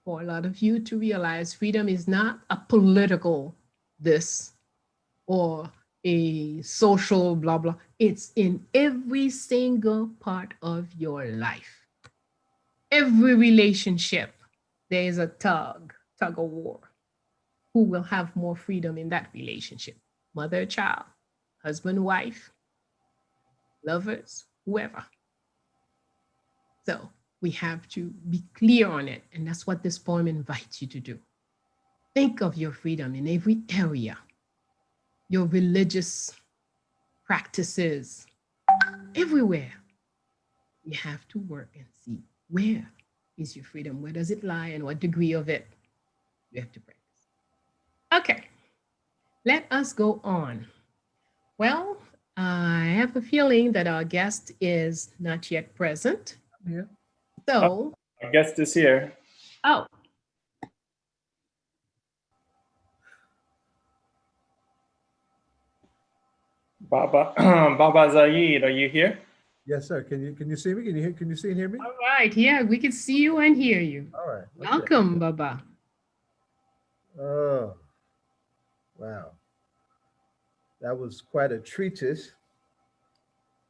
for a lot of you to realize freedom is not a political this or a social blah, blah. It's in every single part of your life. Every relationship, there is a tug of war. Who will have more freedom in that relationship? Mother, child, husband, wife, lovers, whoever. So we have to be clear on it. And that's what this poem invites you to do. Think of your freedom in every area, your religious practices, everywhere. You have to work and see where is your freedom? Where does it lie and what degree of it you have to practice? Okay, let us go on. Well, I have a feeling that our guest is not yet present. Yeah. So, our guest is here. Oh. Baba Zayid, are you here? Yes, sir. Can you see me? Can you see and hear me? All right. Yeah, we can see you and hear you. All right. Okay. Welcome, Baba. Oh, wow. That was quite a treatise.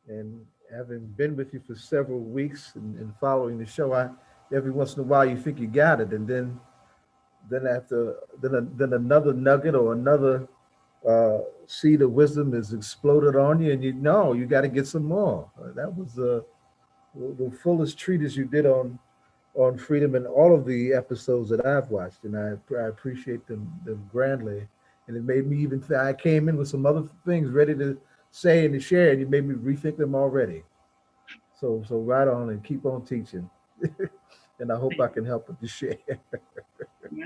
And having been with you for several weeks and following the show, every once in a while you think you got it, and then another nugget or another seed of wisdom is exploded on you, and you know you got to get some more. That was the fullest treatise you did on freedom in all of the episodes that I've watched, and I appreciate them grandly. And it made me even I came in with some other things ready to say and to share, and you made me rethink them already. So right on and keep on teaching. And I hope I can help with the share.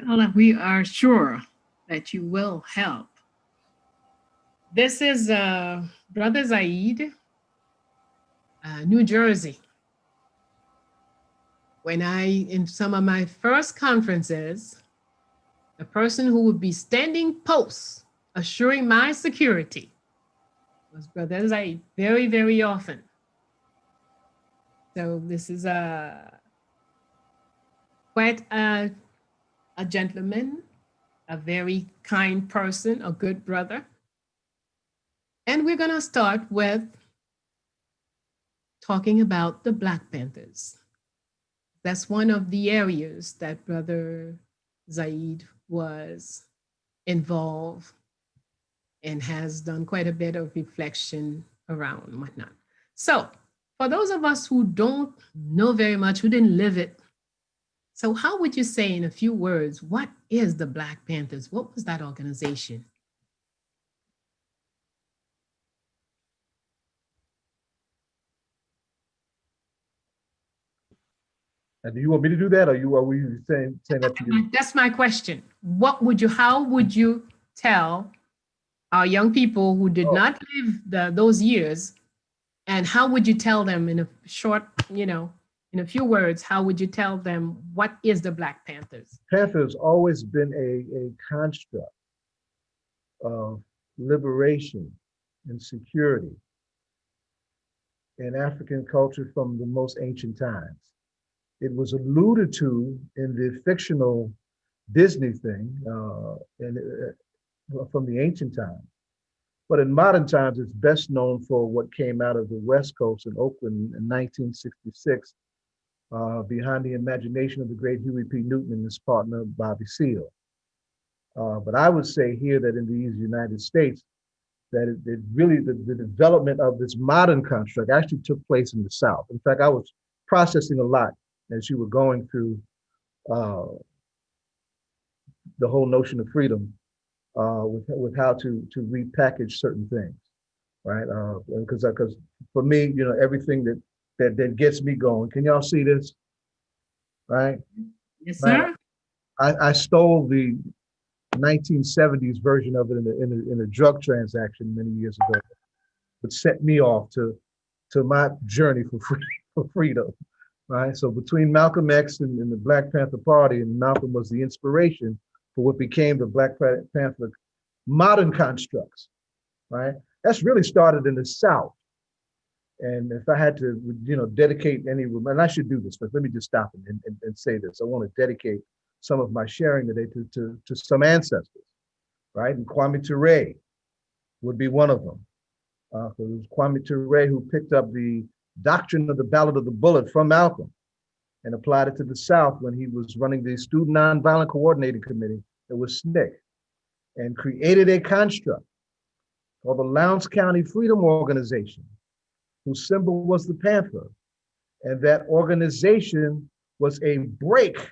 Well, we are sure that you will help. This is Brother Zayid, New Jersey. When in some of my first conferences, the person who would be standing posts assuring my security was Brother Zayid very, very often. So this is quite a gentleman, a very kind person, a good brother. And we're going to start with talking about the Black Panthers. That's one of the areas that Brother Zayid was involved and has done quite a bit of reflection around and whatnot. So for those of us who don't know very much, who didn't live it, so how would you say in a few words, what is the Black Panthers? What was that organization? And do you want me to do that, or are we saying that to you? That's my question. How would you tell our young people who did not live those years, and how would you tell them in a short, in a few words, how would you tell them what is the Black Panthers? Panther has always been a construct of liberation and security in African culture from the most ancient times. It was alluded to in the fictional Disney thing from the ancient times. But in modern times, it's best known for what came out of the West Coast in Oakland in 1966, behind the imagination of the great Huey P. Newton and his partner, Bobby Seale. But I would say here that in these United States, that it really, the development of this modern construct actually took place in the South. In fact, I was processing a lot as you were going through the whole notion of freedom with how to repackage certain things, right? Because for me, you know, everything that gets me going. Can y'all see this? Right? Yes, sir. I stole the 1970s version of it in a drug transaction many years ago, which set me off to my journey for freedom. Right. So between Malcolm X and the Black Panther Party, and Malcolm was the inspiration for what became the Black Panther modern constructs. Right. That's really started in the South. And if I had to, you know, dedicate any, and I should do this, but let me just stop and say this. I want to dedicate some of my sharing today to some ancestors, right? And Kwame Ture would be one of them. It was Kwame Ture who picked up the doctrine of the Ballad of the Bullet from Malcolm and applied it to the South when he was running the Student Nonviolent Coordinating Committee, that was SNCC, and created a construct called the Lowndes County Freedom Organization, whose symbol was the panther. And that organization was a break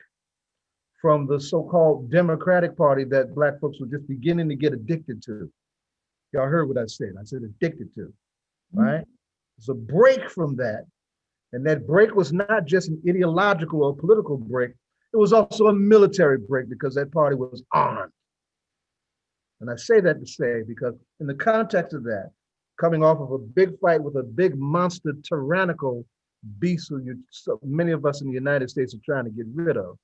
from the so-called Democratic Party that Black folks were just beginning to get addicted to. Y'all heard what I said. I said addicted to, right? It's a break from that. And that break was not just an ideological or political break, it was also a military break because that party was armed. And I say that to say, because in the context of that, coming off of a big fight with a big monster tyrannical beast who so many of us in the United States are trying to get rid of,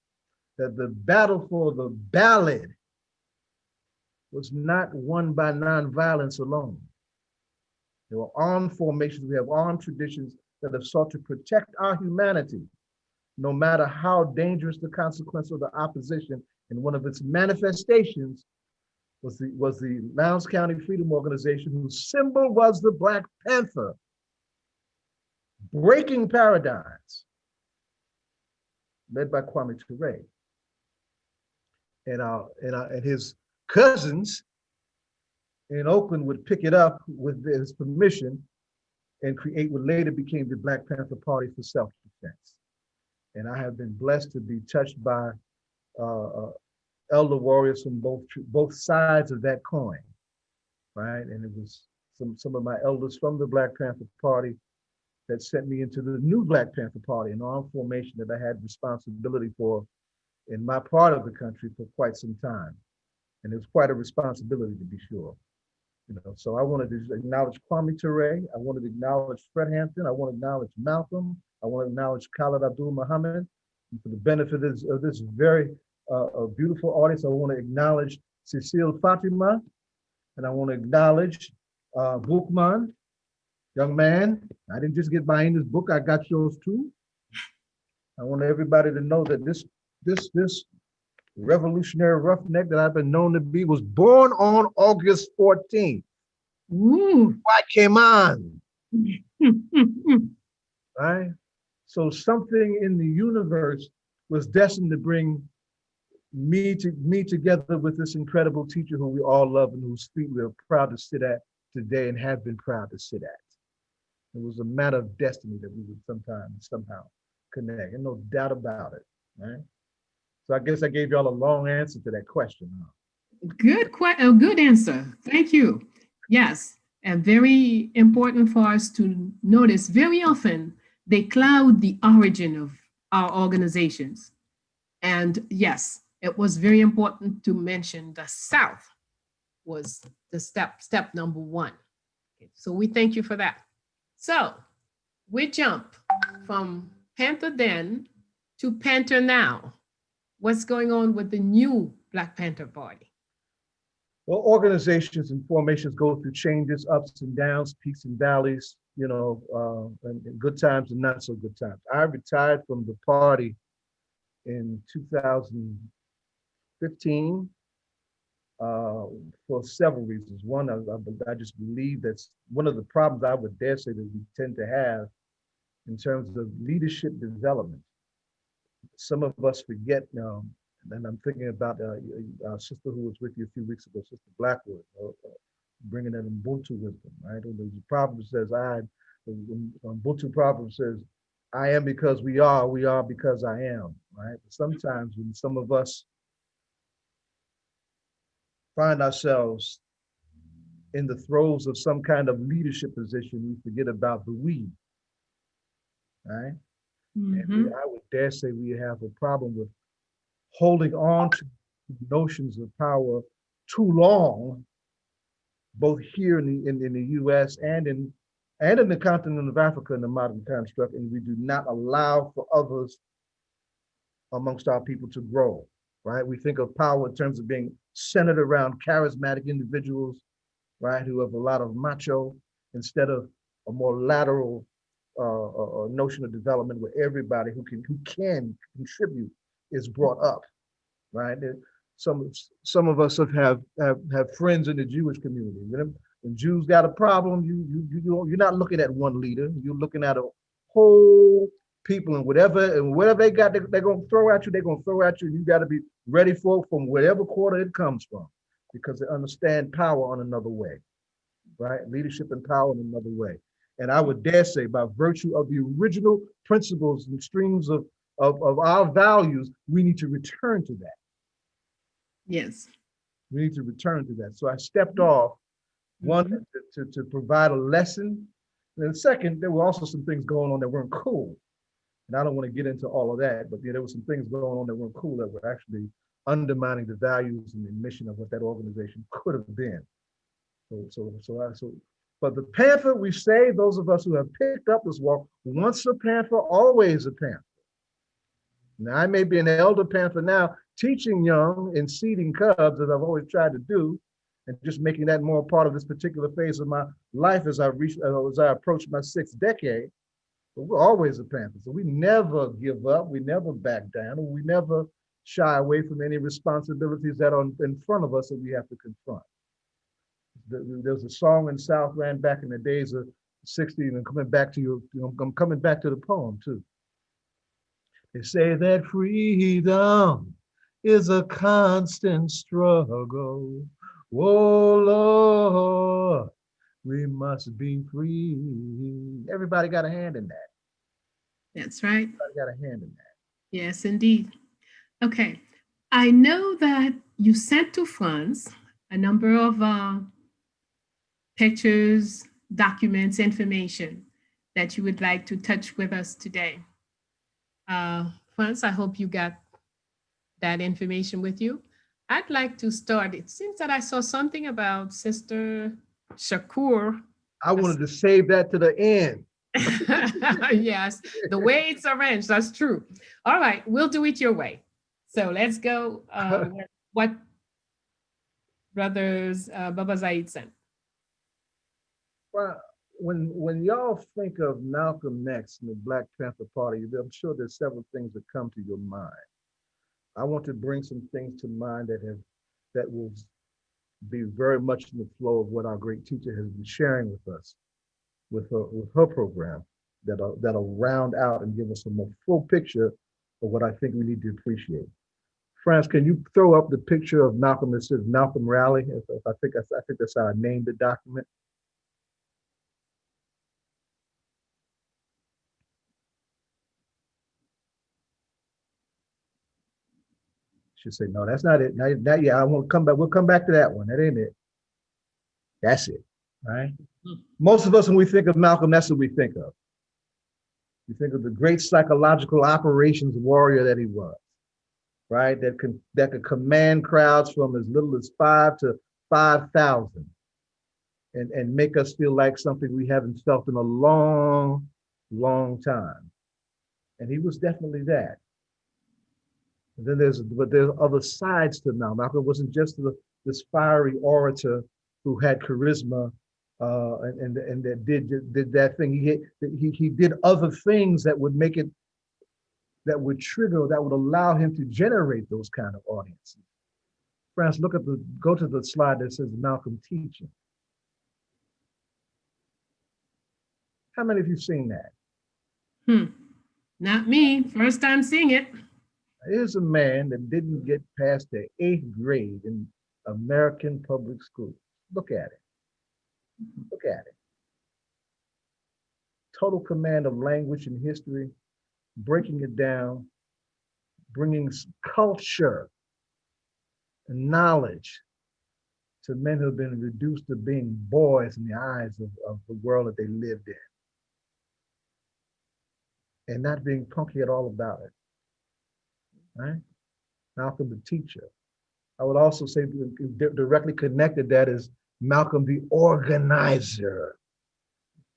that the battle for the ballad was not won by nonviolence alone. There were armed formations, we have armed traditions that have sought to protect our humanity, no matter how dangerous the consequence of the opposition. And one of its manifestations was the Lowndes County Freedom Organization, whose symbol was the Black Panther, breaking paradigms, led by Kwame Ture. And his cousins in Oakland would pick it up with his permission and create what later became the Black Panther Party for Self-Defense. And I have been blessed to be touched by elder warriors from both sides of that coin, right? And it was some of my elders from the Black Panther Party that sent me into the new Black Panther Party, an armed formation that I had responsibility for in my part of the country for quite some time. And it was quite a responsibility, to be sure. You know, so I wanted to acknowledge Kwame Ture. I wanted to acknowledge Fred Hampton. I want to acknowledge Malcolm. I want to acknowledge Khalid Abdul Muhammad. And for the benefit of this very beautiful audience, I want to acknowledge Cecile Fatima. And I want to acknowledge Bookman, young man. I didn't just get Bayyinah's book, I got yours too. I want everybody to know that this revolutionary roughneck that I've been known to be was born on August 14th. Why came on? Right? So something in the universe was destined to bring me together with this incredible teacher who we all love and whose feet we are proud to sit at today and have been proud to sit at. It was a matter of destiny that we would somehow connect, and no doubt about it, right? So I guess I gave y'all a long answer to that question. Good answer. Thank you. Yes, and very important for us to notice. Very often they cloud the origin of our organizations, and yes, it was very important to mention the South was the step number one. So we thank you for that. So we jump from Panther then to Panther now. What's going on with the new Black Panther Party? Well, organizations and formations go through changes, ups and downs, peaks and valleys, you know, and good times and not so good times. I retired from the party in 2015 for several reasons. One, I just believe that's one of the problems I would dare say that we tend to have in terms of leadership development. Some of us forget, and I'm thinking about our sister who was with you a few weeks ago, Sister Blackwood, bringing that Ubuntu wisdom, right? The proverb says, Ubuntu proverb says, I am because we are because I am, right? Sometimes when some of us find ourselves in the throes of some kind of leadership position, we forget about the we, right? And I would dare say we have a problem with holding on to notions of power too long, both here in the US and in the continent of Africa in the modern construct, and we do not allow for others amongst our people to grow, right? We think of power in terms of being centered around charismatic individuals, right, who have a lot of macho, instead of a more lateral notion of development where everybody who can contribute is brought up, right? And some of us have friends in the Jewish community. When Jews got a problem, you're not looking at one leader. You're looking at a whole people, and whatever they got, they're gonna throw at you. They're gonna throw at you. You got to be ready for it from whatever quarter it comes from, because they understand power on another way, right? Leadership and power in another way. And I would dare say, by virtue of the original principles and streams of our values, we need to return to that. Yes. We need to return to that. So I stepped off, one, to provide a lesson. And then second, there were also some things going on that weren't cool. And I don't want to get into all of that, but there were some things going on that weren't cool that were actually undermining the values and the mission of what that organization could have been. But the Panther, we say, those of us who have picked up this walk, once a Panther, always a Panther. Now, I may be an elder Panther now, teaching young and seeding cubs, as I've always tried to do, and just making that more part of this particular phase of my life as I approach my 6th decade. But we're always a Panther. So we never give up, we never back down, and we never shy away from any responsibilities that are in front of us that we have to confront. There's a song in Southland back in the days of '60s, and I'm coming back to the poem too. They say that freedom is a constant struggle. Oh Lord, we must be free. Everybody got a hand in that. That's right. Everybody got a hand in that. Yes, indeed. Okay. I know that you sent to France a number of pictures, documents, information that you would like to touch with us today. France, I hope you got that information with you. I'd like to start. It seems that I saw something about Sister Shakur. I wanted to save that to the end. Yes, the way it's arranged, that's true. All right, we'll do it your way. So let's go. What brothers Baba Zayid sent? Well, when y'all think of Malcolm X and the Black Panther Party, I'm sure there's several things that come to your mind. I want to bring some things to mind that will be very much in the flow of what our great teacher has been sharing with us, with her program, that'll round out and give us a more full picture of what I think we need to appreciate. France, can you throw up the picture of Malcolm that says Malcolm Rally? I think that's how I named the document. She'll say, no, that's not it. Not yet. I won't come back. We'll come back to that one. That ain't it. That's it. Right? Most of us, when we think of Malcolm, that's what we think of. We think of the great psychological operations warrior that he was, right? That could command crowds from as little as 5 to 5,000 and make us feel like something we haven't felt in a long, long time. And he was definitely that. And then there's other sides to Malcolm. Malcolm wasn't just this fiery orator who had charisma and that did that thing. He did other things that would make it, that would trigger, that would allow him to generate those kind of audiences. France, go to the slide that says Malcolm teaching. How many of you seen that? Not me. First time seeing it. Here's a man that didn't get past the 8th grade in American public school. Look at it. Look at it. total command of language and history, breaking it down, bringing culture and knowledge to men who have been reduced to being boys in the eyes of the world that they lived in. And not being punky at all about it, right? Malcolm the teacher. I would also say directly connected that is Malcolm the organizer.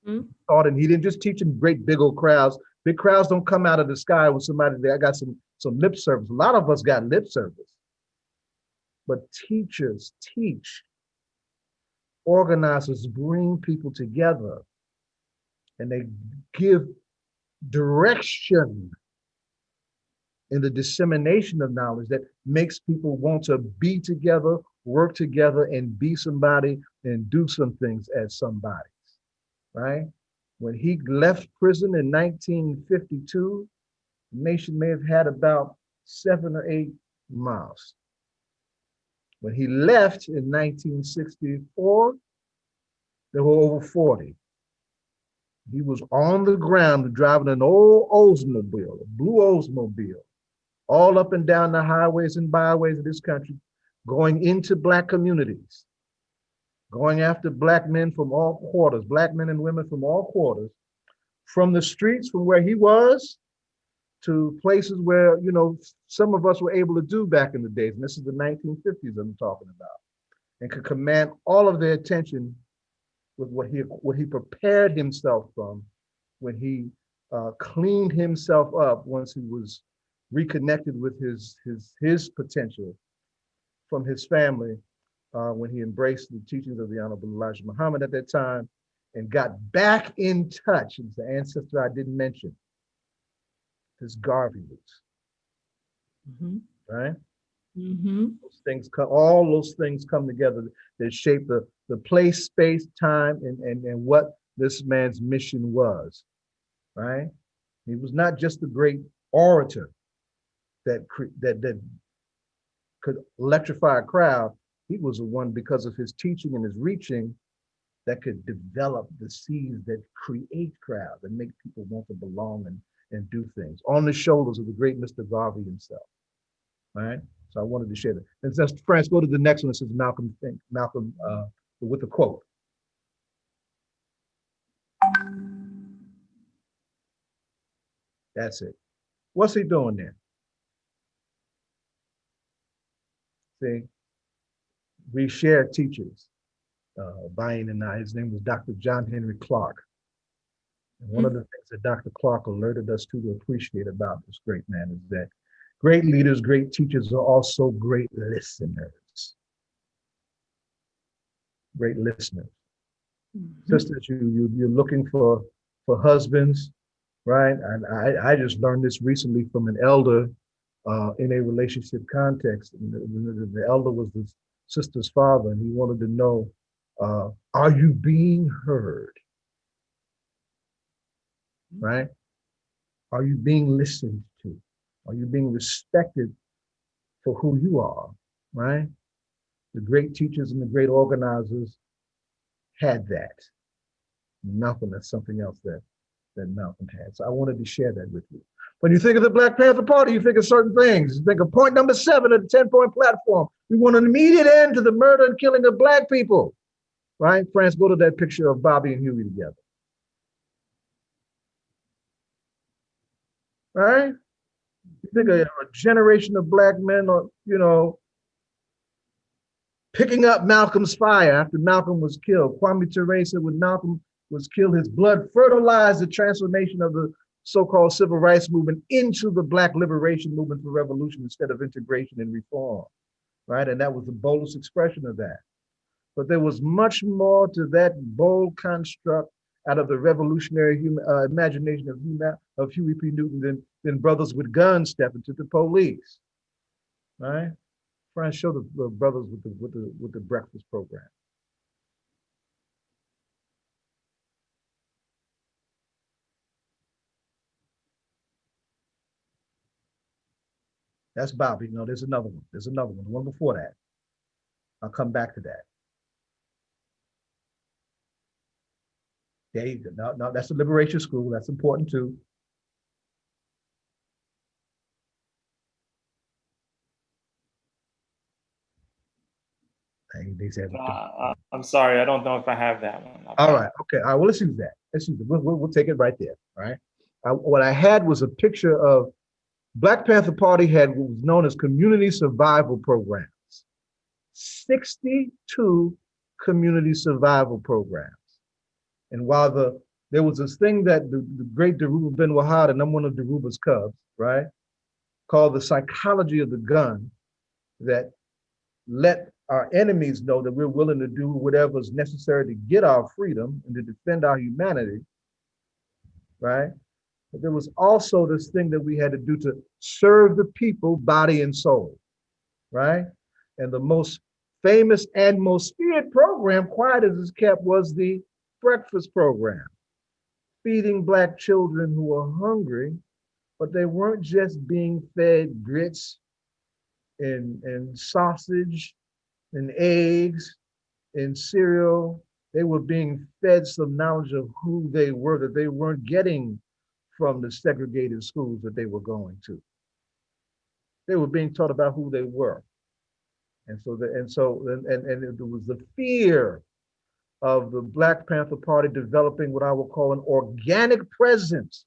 Thought, and he didn't just teach in great big old crowds. Big crowds don't come out of the sky with somebody that got some lip service. A lot of us got lip service. But teachers teach, organizers bring people together, and they give direction in the dissemination of knowledge that makes people want to be together, work together, and be somebody and do some things as somebody, right? When he left prison in 1952, the nation may have had about 7 or 8 miles. When he left in 1964, there were over 40. He was on the ground driving an old Oldsmobile, a blue Oldsmobile, all up and down the highways and byways of this country, going into Black communities, going after Black men from all quarters, Black men and women from all quarters, from the streets, from where he was, to places where, you know, some of us were able to do back in the days. And this is the 1950s I'm talking about, and could command all of their attention with what he prepared himself from when he cleaned himself up once he was reconnected with his potential from his family when he embraced the teachings of the Honorable Elijah Muhammad at that time and got back in touch. It's the ancestor I didn't mention, his Garvey roots, right? Those things come, all those things come together that shape the place, space, time, and what this man's mission was, right? He was not just a great orator that could electrify a crowd. He was the one, because of his teaching and his reaching, that could develop the seeds that create crowds and make people want to belong and do things on the shoulders of the great Mr. Garvey himself, right? So I wanted to share that. And since France, go to the next one. It says Malcolm with a quote. That's it. What's he doing there? See, we share teachers. Bayyinah and I, his name was Dr. John Henry Clark. And one of the things that Dr. Clark alerted us to appreciate about this great man is that great leaders, great teachers are also great listeners. Great listeners. Sisters, you're looking for husbands, right? And I just learned this recently from an elder in a relationship context. And the elder was the sister's father, and he wanted to know, are you being heard? Right? Are you being listened to? Are you being respected for who you are? Right? The great teachers and the great organizers had that. Malcolm, that's something else that Malcolm had. So I wanted to share that with you. When you think of the Black Panther Party, you think of certain things. You think of point number 7 of the 10-point platform. We want an immediate end to the murder and killing of Black people. Right? France, go to that picture of Bobby and Huey together. Right? You think of a generation of Black men, or, you know, picking up Malcolm's fire after Malcolm was killed. Kwame Ture said when Malcolm was killed, his blood fertilized the transformation of the so-called civil rights movement into the Black liberation movement for revolution instead of integration and reform, right? And that was the boldest expression of that. But there was much more to that bold construct out of the revolutionary imagination of Huey P. Newton than brothers with guns stepping to the police, right? Trying to show the brothers with the breakfast program. That's Bobby. No, there's another one. There's another one. The one before that. I'll come back to that. There you go. No, that's a liberation school. That's important too. They said, I'm sorry, I don't know if I have that one. all right, okay, all right, well, let's use that. Let's use it. We'll take it right there, all right? What I had was a picture of Black Panther Party had what was known as community survival programs. 62 community survival programs. And while there was this thing that the great Dhoruba bin Wahad, and I'm one of Dhoruba's cubs, right, called the psychology of the gun, that let our enemies know that we're willing to do whatever is necessary to get our freedom and to defend our humanity, right? But there was also this thing that we had to do to serve the people, body and soul, right? And the most famous and most feared program, quiet as it's kept, was the breakfast program, feeding Black children who were hungry, but they weren't just being fed grits and sausage and eggs and cereal. They were being fed some knowledge of who they were that they weren't getting from the segregated schools that they were going to. They were being taught about who they were. And so it was the fear of the Black Panther Party developing what I will call an organic presence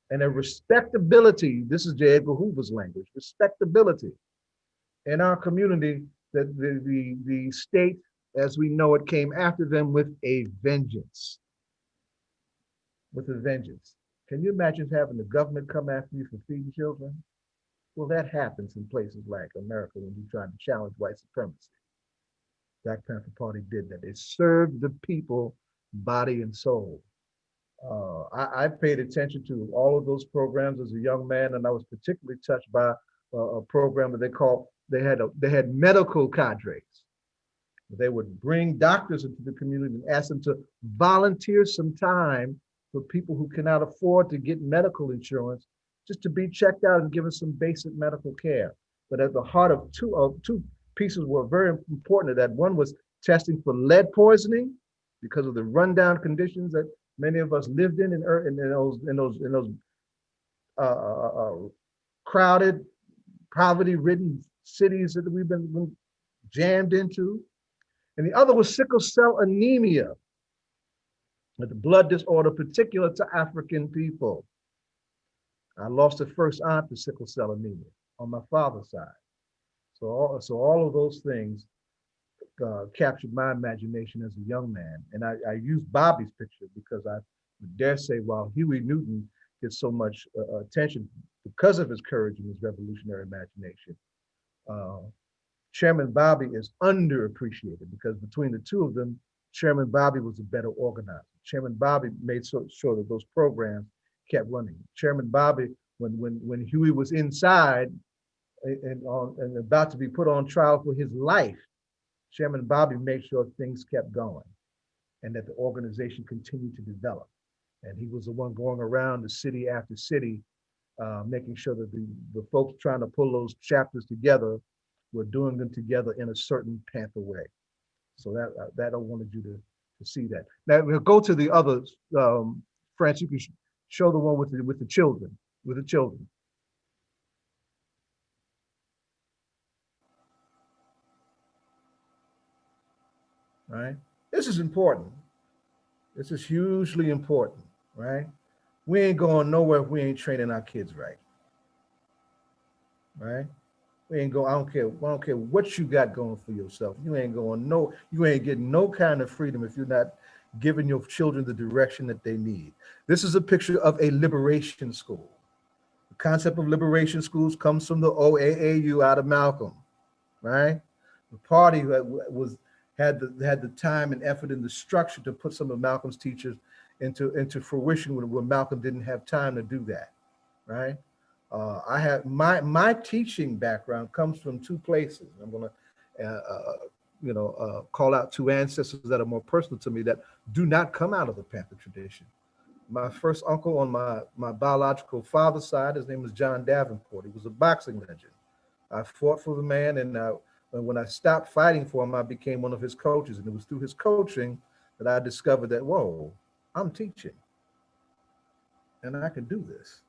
and a respectability. This is J. Edgar Hoover's language, respectability in our community, that the state as we know it came after them with a vengeance. With a vengeance. Can you imagine having the government come after you for feeding children? Well, that happens in places like America when you try to challenge white supremacy. Black Panther Party did that. It served the people, body and soul. I paid attention to all of those programs as a young man, and I was particularly touched by a program that they had medical cadres. They would bring doctors into the community and ask them to volunteer some time for people who cannot afford to get medical insurance, just to be checked out and given some basic medical care. But at the heart of two pieces were very important. That one was testing for lead poisoning because of the rundown conditions that many of us lived in those crowded, poverty-ridden cities that we've been jammed into. And the other was sickle cell anemia, the blood disorder particular to African people. I lost a first aunt to sickle cell anemia on my father's side. So all of those things captured my imagination as a young man. And I used Bobby's picture because I dare say, while Huey Newton gets so much attention because of his courage and his revolutionary imagination, Chairman Bobby is underappreciated, because between the two of them, Chairman Bobby was a better organizer. Chairman Bobby made sure that those programs kept running. Chairman Bobby, when Huey was inside and about to be put on trial for his life, Chairman Bobby made sure things kept going and that the organization continued to develop. And he was the one going around the city after city, making sure that the folks trying to pull those chapters together were doing them together in a certain Panther way. So that I wanted you to see that. Now we'll go to the others. France, you can show the one with the children, Right? This is important. This is hugely important, right? We ain't going nowhere if we ain't training our kids right. Right? We ain't going, I don't care what you got going for yourself. You ain't getting no kind of freedom if you're not giving your children the direction that they need. This is a picture of a liberation school. The concept of liberation schools comes from the OAAU out of Malcolm, right? The party had the time and effort and the structure to put some of Malcolm's teachers into fruition when Malcolm didn't have time to do that, right? I have my teaching background comes from two places. I'm going to call out two ancestors that are more personal to me that do not come out of the Panther tradition. My first uncle on my biological father's side, his name was John Davenport. He was a boxing legend. I fought for the man, and when I stopped fighting for him, I became one of his coaches. And it was through his coaching that I discovered that, whoa, I'm teaching and I can do this.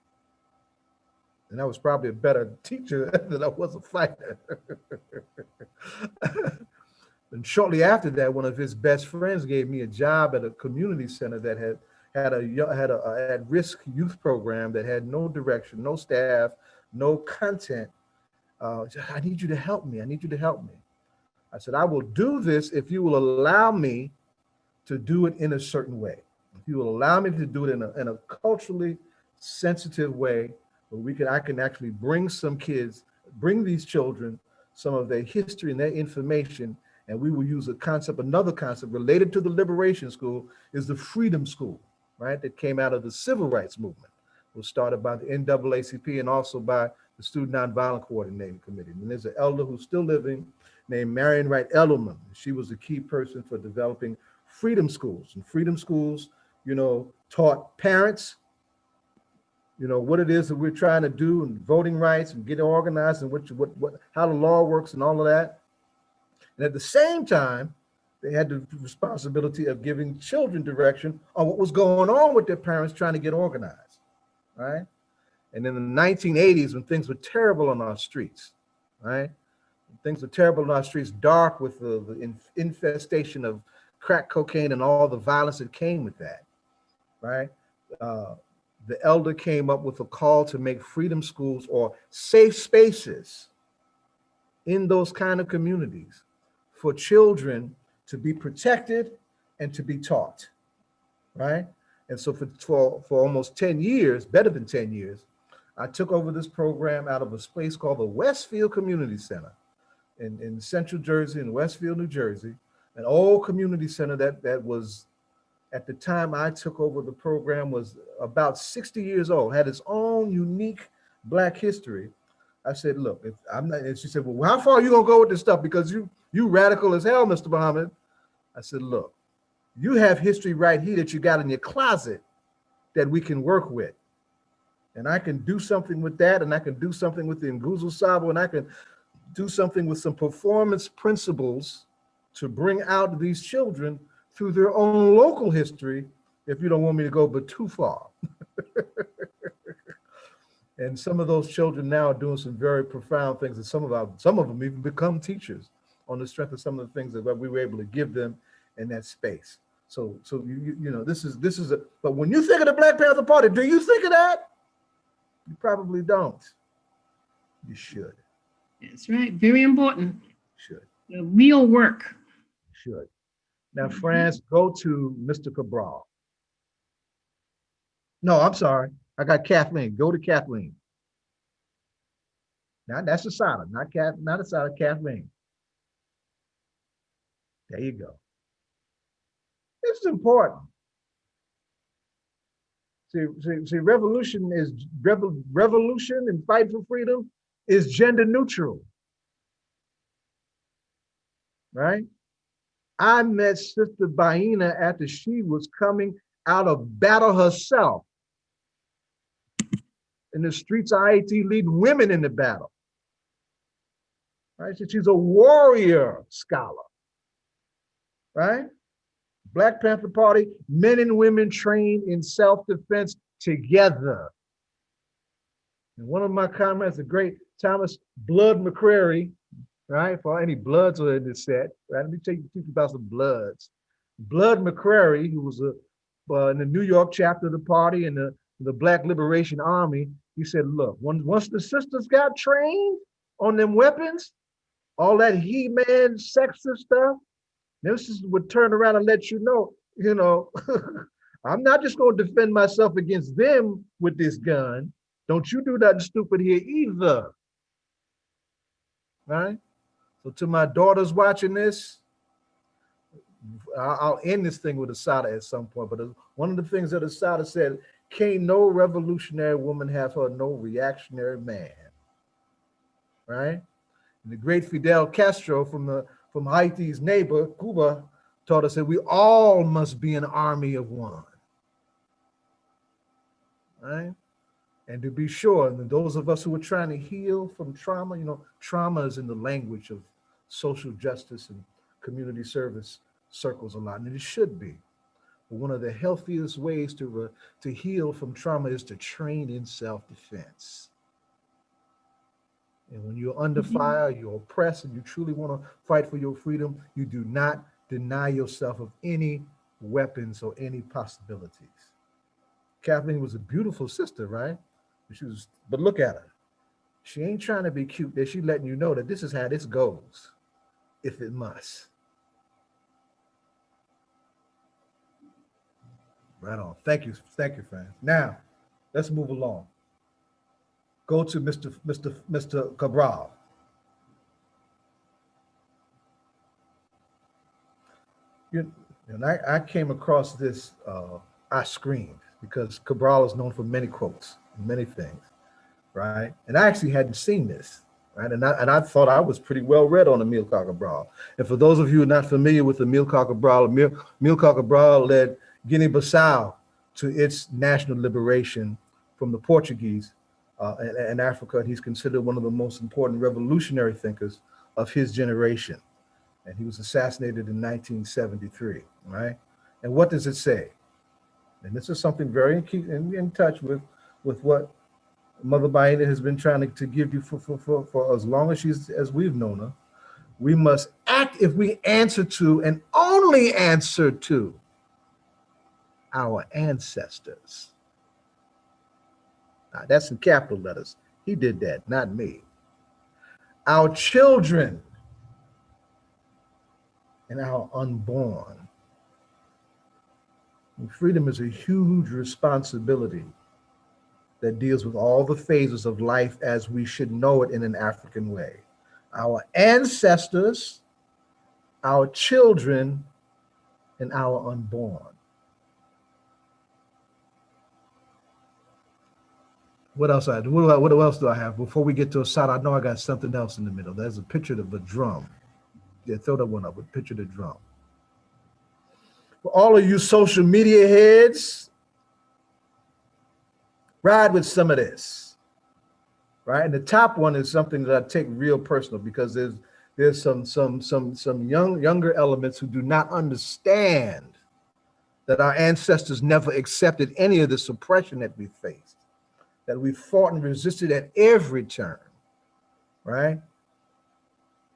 And I was probably a better teacher than I was a fighter. And shortly after that, one of his best friends gave me a job at a community center that had a at-risk youth program that had no direction, no staff, no content. I need you to help me. I need you to help me. I said, I will do this if you will allow me to do it in a certain way. If you will allow me to do it in a culturally sensitive way, where I can actually bring some kids, bring these children some of their history and their information, and we will use another concept related to the Liberation School is the Freedom School, right? That came out of the Civil Rights Movement. It was started by the NAACP and also by the Student Nonviolent Coordinating Committee. And there's an elder who's still living named Marion Wright Edelman. She was the key person for developing freedom schools. And freedom schools, taught parents, what it is that we're trying to do and voting rights and get organized and how the law works and all of that. And at the same time, they had the responsibility of giving children direction on what was going on with their parents trying to get organized, right? And in the 1980s, when things were terrible on our streets, right? Things were terrible on our streets, dark with the infestation of crack cocaine and all the violence that came with that, right? The elder came up with a call to make freedom schools or safe spaces in those kind of communities for children to be protected and to be taught, right? And so for almost 10 years, better than 10 years, I took over this program out of a place called the Westfield Community Center in Central Jersey, in Westfield, New Jersey, an old community center that was, at the time I took over the program, was about 60 years old, had its own unique Black history. I said, look, if I'm not, and she said, well, how far are you gonna go with this stuff? Because you radical as hell, Mr. Muhammad. I said, look, you have history right here that you got in your closet that we can work with. And I can do something with that, and I can do something with the Nguzo Sabo, and I can do something with some performance principles to bring out these children through their own local history, if you don't want me to go but too far. And some of those children now are doing some very profound things, and some of them even become teachers on the strength of some of the things that we were able to give them in that space. So this is but when you think of the Black Panther Party, do you think of that? You probably don't. You should. That's right. Very important. Should. The real work. Should. Now, France, go to Mr. Cabral. No, I'm sorry. I got Kathleen. Go to Kathleen. Now that's Asada, not Asada, Kathleen. There you go. This is important. See, revolution and fight for freedom is gender neutral, right? I met Sister Bayyinah after she was coming out of battle herself in the streets of Haiti, leading women in the battle. Right? So she's a warrior scholar, right? Black Panther Party, men and women trained in self-defense together. And one of my comrades, the great Thomas Blood McCrary, right? For any Bloods who are in this set, right? Let me teach you about some Bloods. Blood McCrary, who was in the New York chapter of the party and the Black Liberation Army, he said, look, once the sisters got trained on them weapons, all that He-Man sexist stuff, them sisters would turn around and let you know, I'm not just going to defend myself against them with this gun. Don't you do nothing stupid here either, right? So to my daughters watching this, I'll end this thing with Asada at some point, but one of the things that Asada said, can't no revolutionary woman have her no reactionary man, right? And the great Fidel Castro from Haiti's neighbor, Cuba, taught us that we all must be an army of one, right? And to be sure, and those of us who are trying to heal from trauma, trauma is in the language of social justice and community service circles a lot, and it should be. One of the healthiest ways to heal from trauma is to train in self-defense. And when you're under fire, you're oppressed, and you truly want to fight for your freedom, you do not deny yourself of any weapons or any possibilities. Kathleen was a beautiful sister, right? But look at her. She ain't trying to be cute. That she's letting you know that this is how this goes, if it must. Right on. Thank you, friends. Now, let's move along. Go to Mr. Cabral. And I came across this, I screamed, because Cabral is known for many quotes, many things, right? And I actually hadn't seen this, right? And I thought I was pretty well read on Amilcar Cabral. And for those of you who are not familiar with Amilcar Cabral, Amilcar Cabral led Guinea-Bissau to its national liberation from the Portuguese in Africa. And he's considered one of the most important revolutionary thinkers of his generation. And he was assassinated in 1973, right? And what does it say? And this is something very in touch with what Mother Bayyinah has been trying to give you for as long as we've known her. We must act if we answer to and only answer to our ancestors. Now, that's in capital letters. He did that, not me. Our children and our unborn. And freedom is a huge responsibility that deals with all the phases of life as we should know it in an African way. Our ancestors, our children, and our unborn. What else I do? What else do I have? Before we get to a side, I know I got something else in the middle. There's a picture of a drum. Yeah, throw that one up, a picture of the drum. For all of you social media heads, ride with some of this, right? And the top one is something that I take real personal, because there's some younger elements who do not understand that our ancestors never accepted any of the suppression that we faced, that we fought and resisted at every turn, right?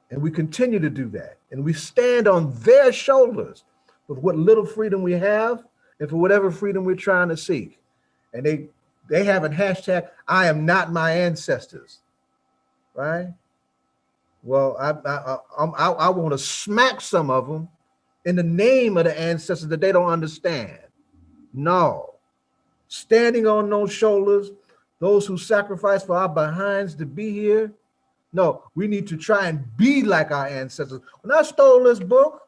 And we continue to do that. And we stand on their shoulders with what little freedom we have and for whatever freedom we're trying to seek. And they have a hashtag, I am not my ancestors, right? Well, I want to smack some of them in the name of the ancestors that they don't understand. No. Standing on those shoulders, those who sacrifice for our behinds to be here. No, we need to try and be like our ancestors. When I stole this book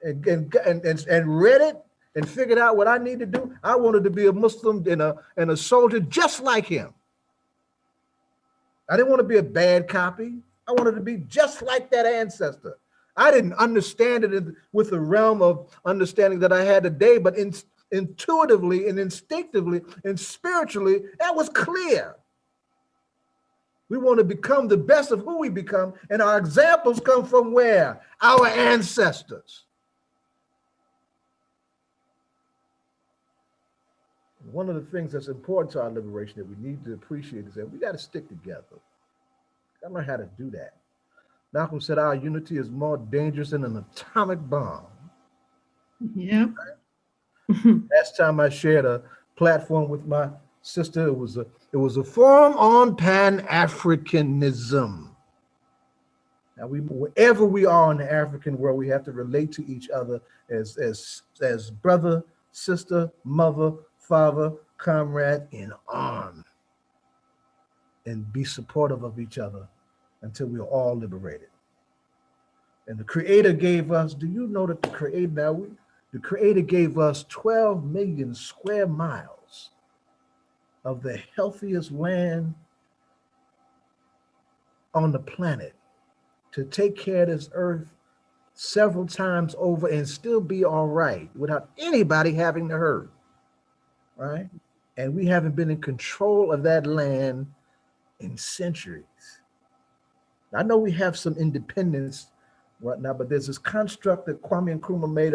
and read it and figured out what I need to do, I wanted to be a Muslim and a soldier just like him. I didn't want to be a bad copy. I wanted to be just like that ancestor. I didn't understand it with the realm of understanding that I had today, but intuitively and instinctively and spiritually, that was clear. We want to become the best of who we become, and our examples come from where? Our ancestors. One of the things that's important to our liberation that we need to appreciate is that we got to stick together. I learned how to do that. Malcolm said our unity is more dangerous than an atomic bomb. Yep. Last time I shared a platform with my sister, it was a forum on Pan-Africanism. Now, wherever we are in the African world, we have to relate to each other as brother, sister, mother, father, comrade in arms, and be supportive of each other until we're all liberated. And the Creator gave us, do you know that the Creator gave us 12 million square miles of the healthiest land on the planet to take care of this earth several times over and still be all right without anybody having to hurt, right? And we haven't been in control of that land in centuries. I know we have some independence right now, but there's this construct that Kwame Nkrumah made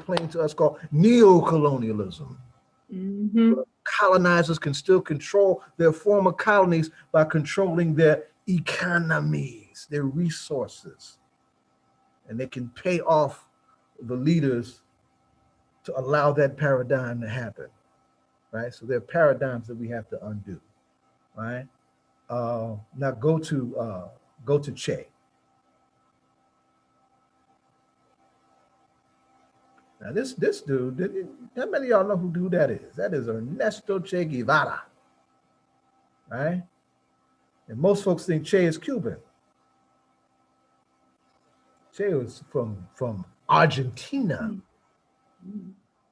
plain to us called neo-colonialism. Colonizers can still control their former colonies by controlling their economies, their resources. And they can pay off the leaders to allow that paradigm to happen, right? So there are paradigms that we have to undo, right? Now go to Che. Now this dude, how many of y'all know who that is? That is Ernesto Che Guevara, right? And most folks think Che is Cuban. Che was from Argentina,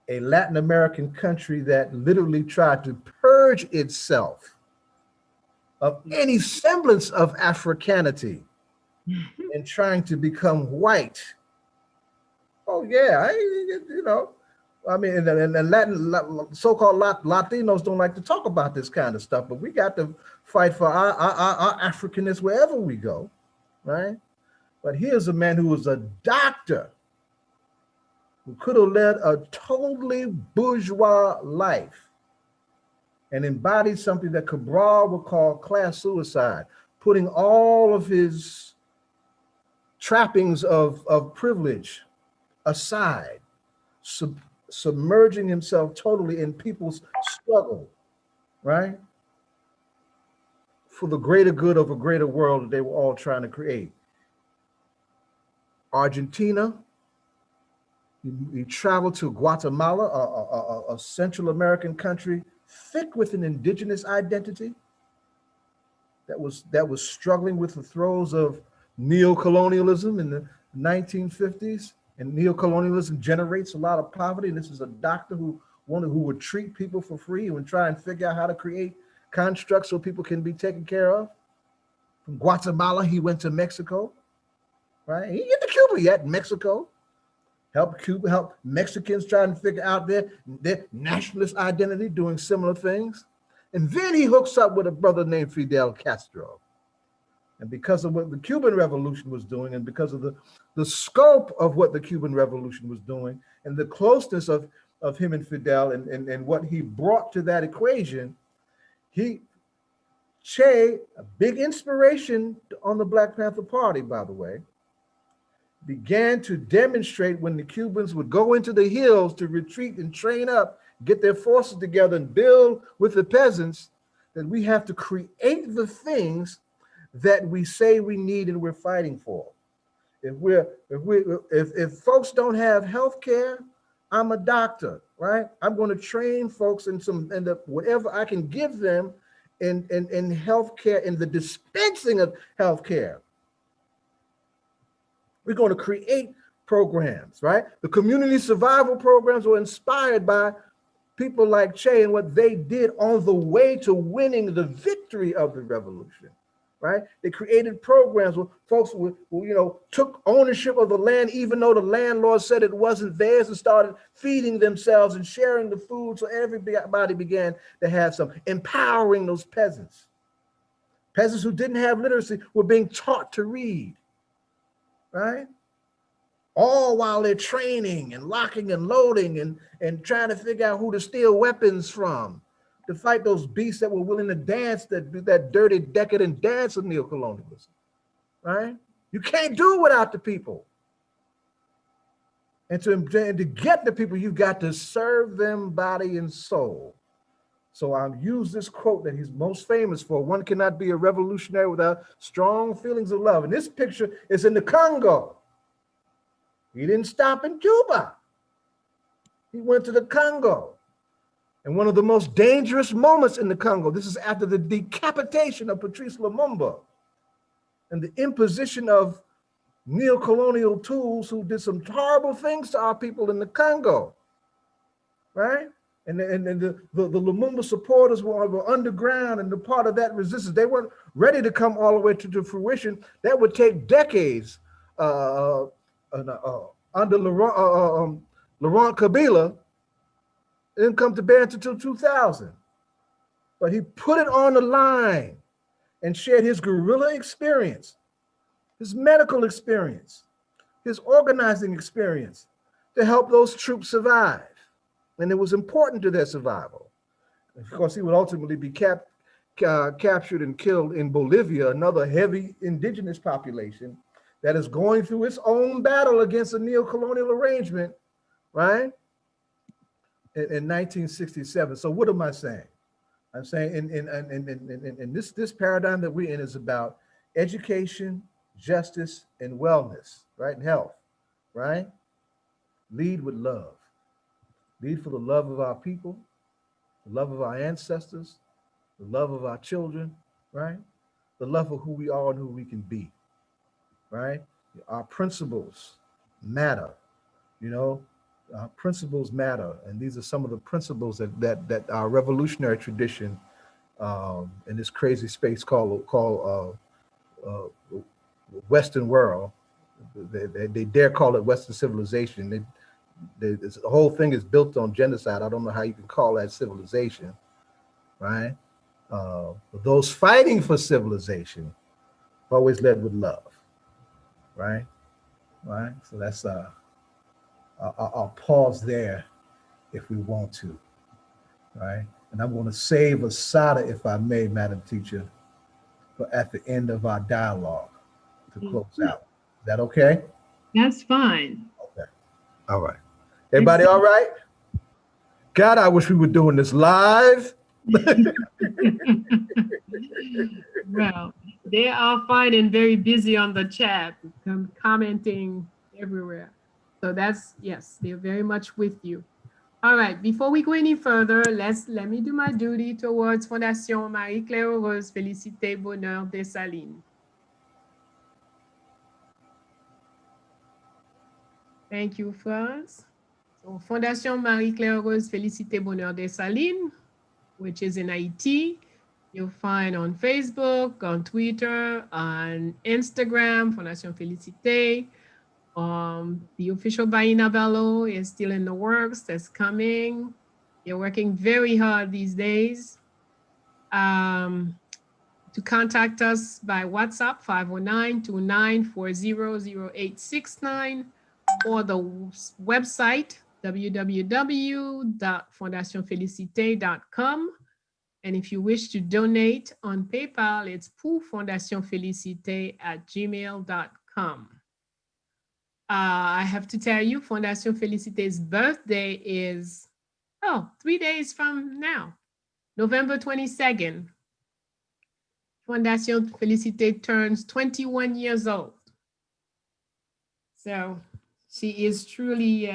a Latin American country that literally tried to purge itself of any semblance of Africanity and trying to become white. Oh yeah, I mean, and Latin, so-called Latinos don't like to talk about this kind of stuff, but we got to fight for our Africanness wherever we go, right? But here's a man who was a doctor who could have led a totally bourgeois life and embodied something that Cabral would call class suicide, putting all of his trappings of privilege aside, submerging himself totally in people's struggle, right? For the greater good of a greater world that they were all trying to create. Argentina, he traveled to Guatemala, a Central American country thick with an indigenous identity that was struggling with the throes of neocolonialism in the 1950s. And neocolonialism generates a lot of poverty. And this is a doctor who would treat people for free and try and figure out how to create constructs so people can be taken care of. From Guatemala, he went to Mexico, right? He didn't get to Cuba yet, Mexico. Help Mexicans try and figure out their nationalist identity, doing similar things. And then he hooks up with a brother named Fidel Castro. And because of what the Cuban Revolution was doing, and because of the scope of what the Cuban Revolution was doing, and the closeness of him and Fidel and what he brought to that equation, Che, a big inspiration on the Black Panther Party, by the way, began to demonstrate when the Cubans would go into the hills to retreat and train up, get their forces together and build with the peasants, that we have to create the things that we say we need and we're fighting for. If folks don't have health care, I'm a doctor, right? I'm going to train folks in whatever I can give them in health care, in the dispensing of health care. We're going to create programs, right? The community survival programs were inspired by people like Che and what they did on the way to winning the victory of the revolution. Right? They created programs where folks took ownership of the land, even though the landlord said it wasn't theirs, and started feeding themselves and sharing the food. So everybody began to have some, empowering those peasants. Peasants who didn't have literacy were being taught to read, right? All while they're training and locking and loading and trying to figure out who to steal weapons from, to fight those beasts that were willing to dance that dirty, decadent dance of neocolonialism, right? You can't do it without the people. And to get the people, you've got to serve them body and soul. So I'll use this quote that he's most famous for: one cannot be a revolutionary without strong feelings of love. And this picture is in the Congo. He didn't stop in Cuba. He went to the Congo. And one of the most dangerous moments in the Congo, this is after the decapitation of Patrice Lumumba and the imposition of neocolonial tools who did some horrible things to our people in the Congo, right? And the Lumumba supporters were underground and the part of that resistance. They weren't ready to come all the way to fruition. That would take decades under Laurent Kabila. It didn't come to bear until 2000. But he put it on the line and shared his guerrilla experience, his medical experience, his organizing experience to help those troops survive. And it was important to their survival. Of course, he would ultimately be captured and killed in Bolivia, another heavy indigenous population that is going through its own battle against a neo-colonial arrangement, right? In 1967. So what am I saying? I'm saying in this paradigm that we're in is about education, justice, and wellness, right? And health, right? Lead with love. Lead for the love of our people, the love of our ancestors, the love of our children, right? The love of who we are and who we can be, right? Our principles matter, you know, principles matter. And these are some of the principles that our revolutionary tradition in this crazy space called Western world, they dare call it Western civilization. The whole thing is built on genocide. I don't know how you can call that civilization, right? Those fighting for civilization always led with love, right? Right. So that's I'll pause there if we want to, right? And I'm going to save Asada, if I may, Madam Teacher, for at the end of our dialogue to close out. Is that okay? That's fine. Okay. All right. Everybody all right? God, I wish we were doing this live. Well, they are fine and very busy on the chat, commenting everywhere. So that's, yes, they're very much with you. All right, before we go any further, let me do my duty towards Fondation Marie-Claire Heureuse Félicité Bonheur Dessalines. Thank you, France. So Fondation Marie-Claire Heureuse Félicité Bonheur Dessalines, which is in Haiti. You'll find on Facebook, on Twitter, on Instagram, Fondation Félicité. The official Bayyinah bello is still in the works. That's coming. You're working very hard these days. To contact us by WhatsApp, 509-2940-0869, or the website, www.fondationfelicite.com. And if you wish to donate on PayPal, it's pourfondationfelicite@gmail.com. I have to tell you, Fondation Félicité's birthday is, 3 days from now, November 22nd. Fondation Félicité turns 21 years old. So she is truly,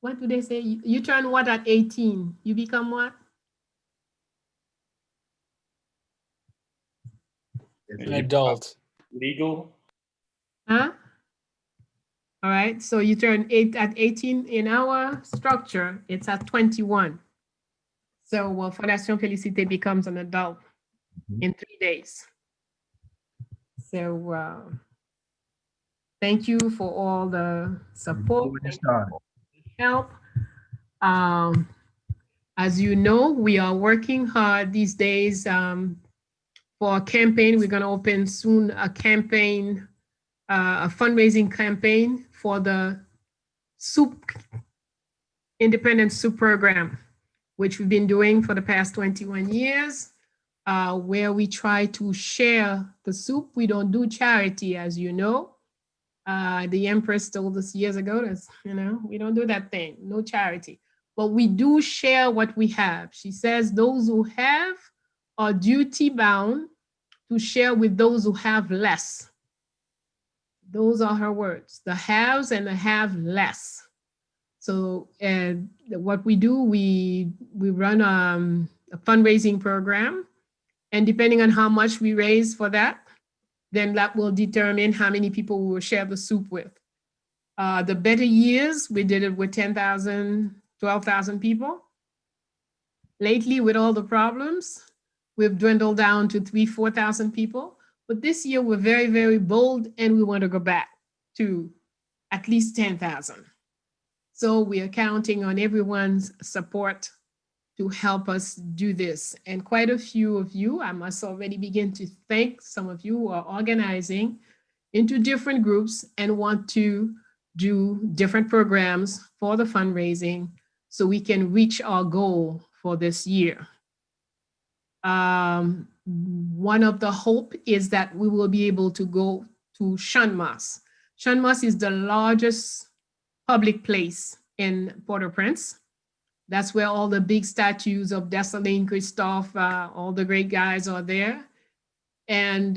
what do they say? You turn what at 18? You become what? An adult. Legal. Huh? All right, so you turn at 18 in our structure, it's at 21. So Fondation Félicité becomes an adult in 3 days. So thank you for all the support, help. As you know, we are working hard these days for a campaign. We're gonna open soon a campaign, a fundraising campaign for the independent soup program, which we've been doing for the past 21 years, where we try to share the soup. We don't do charity, as you know. The Empress told us years ago that, we don't do that thing, no charity. But we do share what we have. She says those who have are duty bound to share with those who have less. Those are her words, the haves and the have less. So what we do, we run a fundraising program, and depending on how much we raise for that, then that will determine how many people we will share the soup with. The better years, we did it with 10,000, 12,000 people. Lately, with all the problems, we've dwindled down to 3,000, 4,000 people. But this year, we're very, very bold, and we want to go back to at least 10,000. So we are counting on everyone's support to help us do this. And quite a few of you, I must already begin to thank some of you who are organizing. into different groups and want to do different programs for the fundraising so we can reach our goal for this year. One of the hope is that we will be able to go to Shanmas. Shanmas is the largest public place in Port-au-Prince. That's where all the big statues of Dessalines, Christophe, all the great guys are there. And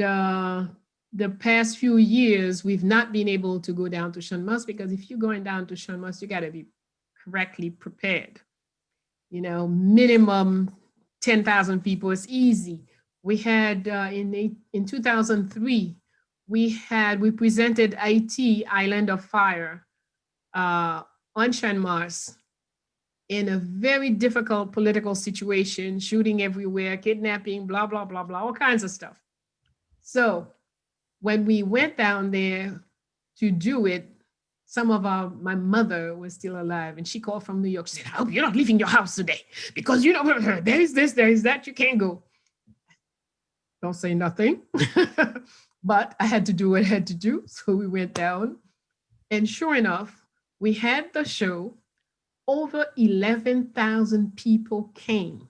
the past few years, we've not been able to go down to Shanmas because if you're going down to Shanmas, you got to be correctly prepared. You know, minimum 10,000 people is easy. We had in 2003, we presented Haiti, Island of Fire, on Shanmas in a very difficult political situation, shooting everywhere, kidnapping, blah, blah, blah, blah, all kinds of stuff. So when we went down there to do it, my mother was still alive and she called from New York, she said, I hope you're not leaving your house today because you know, there is this, there is that, you can't go. Don't say nothing, but I had to do what I had to do. So we went down and sure enough, we had the show. Over 11,000 people came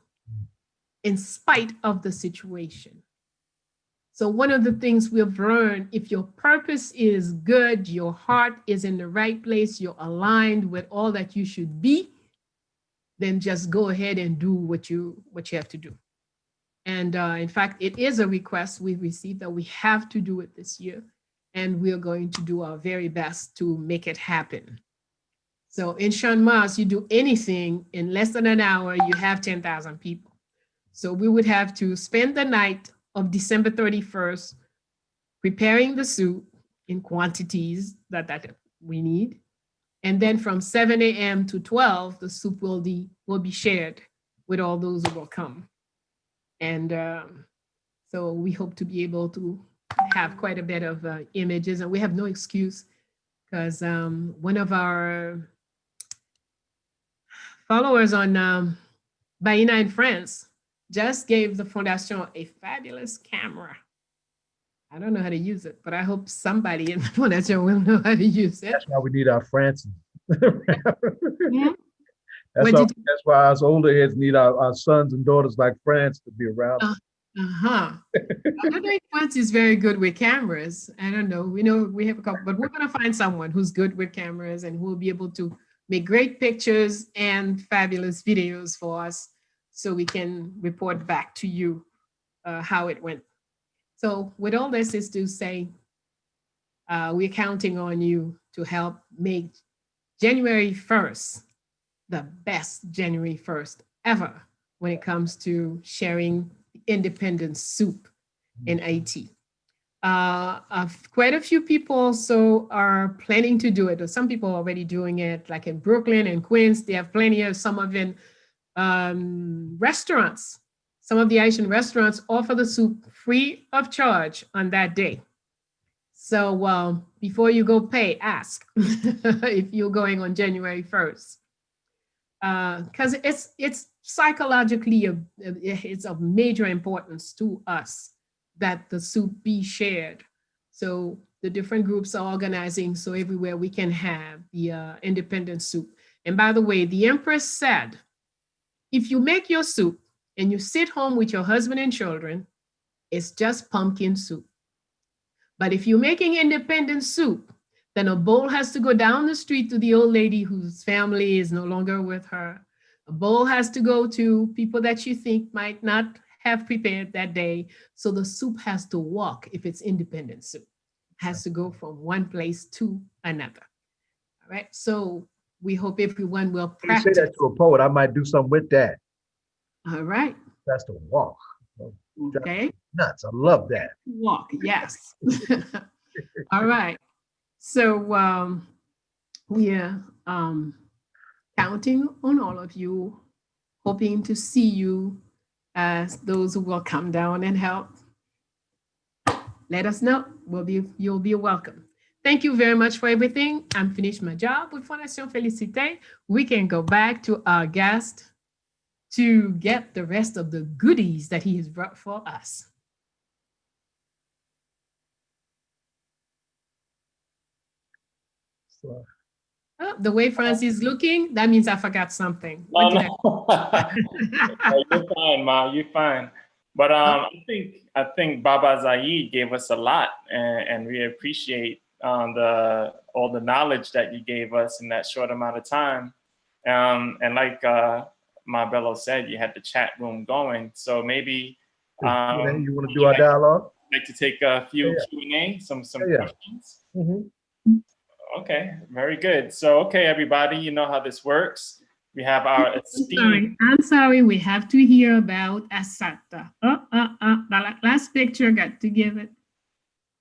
in spite of the situation. So one of the things we've learned, if your purpose is good, your heart is in the right place, you're aligned with all that you should be, then just go ahead and do what you have to do. And in fact, it is a request we've received that we have to do it this year. And we're going to do our very best to make it happen. So in Shanmas, you do anything in less than an hour, you have 10,000 people. So we would have to spend the night of December 31st preparing the soup in quantities that we need. And then from 7 a.m. to 12, the soup will be shared with all those who will come. And so we hope to be able to have quite a bit of images, and we have no excuse because one of our followers on Bayyinah in France just gave the Fondation a fabulous camera. I don't know how to use it, but I hope somebody in the Fondation will know how to use it. That's why we need our Francis. Mm-hmm. That's why us older heads need our sons and daughters like France to be around. I don't know if France is very good with cameras. I don't know. We know we have a couple, but we're going to find someone who's good with cameras and who will be able to make great pictures and fabulous videos for us so we can report back to you how it went. So with all this is to say, we're counting on you to help make January 1st the best January 1st ever when it comes to sharing independence soup in Haiti. Quite a few people also are planning to do it, or some people are already doing it, like in Brooklyn and Queens. They have plenty of, some of in restaurants. Some of the Haitian restaurants offer the soup free of charge on that day. So before you go pay, ask if you're going on January 1st. Because it's psychologically, it's of major importance to us that the soup be shared. So the different groups are organizing so everywhere we can have the independent soup. And by the way, the Empress said, if you make your soup and you sit home with your husband and children, it's just pumpkin soup. But if you're making independent soup, then a bowl has to go down the street to the old lady whose family is no longer with her. A bowl has to go to people that you think might not have prepared that day. So the soup has to walk if it's independent soup. It has to go from one place to another. All right, so we hope everyone will practice. You say that to a poet, I might do something with that. All right. That's to walk. Okay. Nuts, I love that. Walk, yes. All right. So we are counting on all of you, hoping to see you as those who will come down and help. Let us know. You'll be welcome. Thank you very much for everything. I'm finished my job with Fondation Félicité. We can go back to our guest to get the rest of the goodies that he has brought for us. Well, Oh, the way Francis is looking, that means I forgot something. No, What did no. You're fine, Ma. You're fine. But I think Baba Zayid gave us a lot, and we appreciate all the knowledge that you gave us in that short amount of time. And like Marbello said, you had the chat room going. So maybe you want to do our dialogue? Like to take a few Q&A, some questions. Mm-hmm. Okay, very good. So, okay, everybody, you know how this works. We have our esteemed. I'm sorry, we have to hear about Asata. The last picture, got to give it.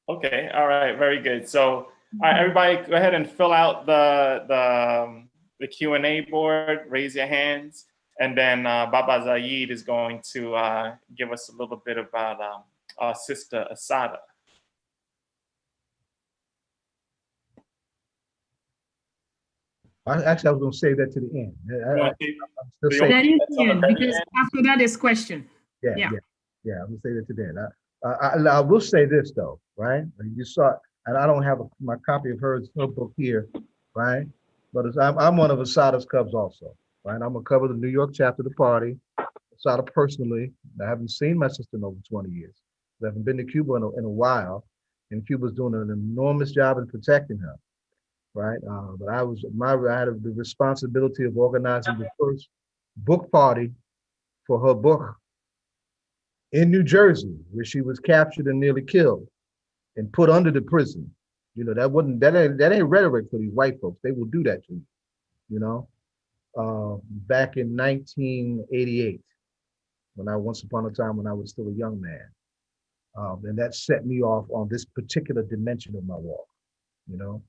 Okay, all right, very good. So, all right, everybody, go ahead and fill out the Q&A board, raise your hands, and then Baba Zayid is going to give us a little bit about our sister Asada. Actually, I was going to say that to the end. That is the end, because after that is question. Yeah. I'm going to say that to the end. I will say this, though, right? You saw, and I don't have my copy of her book here, right? But I'm one of Asada's cubs also, right? I'm going to cover the New York chapter of the party. Asada personally, I haven't seen my sister in over 20 years. I haven't been to Cuba in a while, and Cuba's doing an enormous job in protecting her. Right, but I had the responsibility of organizing the first book party for her book in New Jersey, where she was captured and nearly killed and put under the prison. You know, that ain't rhetoric for these white folks. They will do that to you. You know, back in 1988, once upon a time when I was still a young man, and that set me off on this particular dimension of my walk. You know.